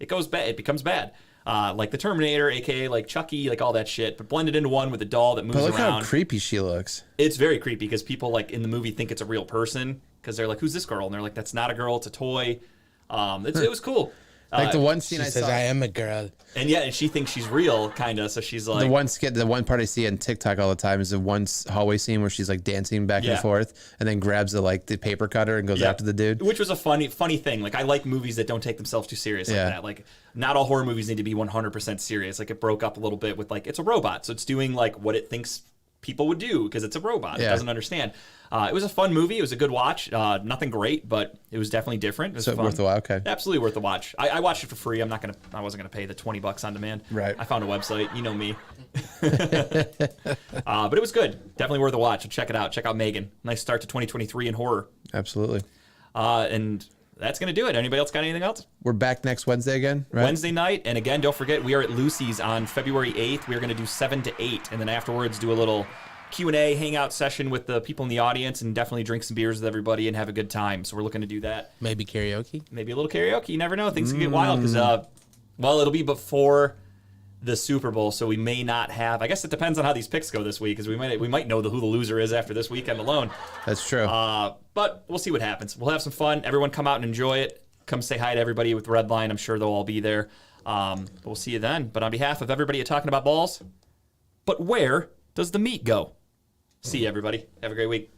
goes bad. It becomes bad. Like the Terminator, aka Chucky, all that shit, but blended into one with a doll that moves around. But look how creepy she looks. It's very creepy because people in the movie think it's a real person because they're like, who's this girl? And they're like, that's not a girl, it's a toy. It was cool. Like the one scene She I says, saw. "I am a girl." and she thinks she's real, kind of. So she's like, The one part I see on TikTok all the time is the one hallway scene where she's like dancing back Yeah. and forth, and then grabs the paper cutter and goes Yeah. after the dude. Which was a funny thing. Like, I like movies that don't take themselves too serious like Yeah. that. Like, not all horror movies need to be 100% serious. Like, it broke up a little bit with, like, it's a robot, so it's doing, like, what it thinks people would do because it's a robot. It Yeah. doesn't understand. It was a fun movie. It was a good watch. Nothing great, but it was definitely different. It was So fun. worth a while. Okay. Absolutely worth a watch. I watched it for free. I wasn't gonna pay the $20 on demand. Right. I found a website. You know me. But it was good. Definitely worth a watch. So check it out. Check out Megan. Nice start to 2023 in horror. Absolutely. And that's gonna do it. Anybody else got anything else? We're back next Wednesday again, right? Wednesday night, and again, don't forget we are at Lucy's on February 8th. We are gonna do 7 to 8, and then afterwards do a little Q&A hangout session with the people in the audience, and definitely drink some beers with everybody and have a good time. So we're looking to do that. Maybe karaoke. Maybe a little karaoke. You never know. Things can get wild because, well, it'll be before the Super Bowl, so we may not have. I guess it depends on how these picks go this week, because we might know who the loser is after this weekend alone. That's true. But we'll see what happens. We'll have some fun. Everyone come out and enjoy it. Come say hi to everybody with Redline. I'm sure they'll all be there. We'll see you then. But on behalf of everybody at Talking About Balls, but where does the meat go? See you, everybody. Have a great week.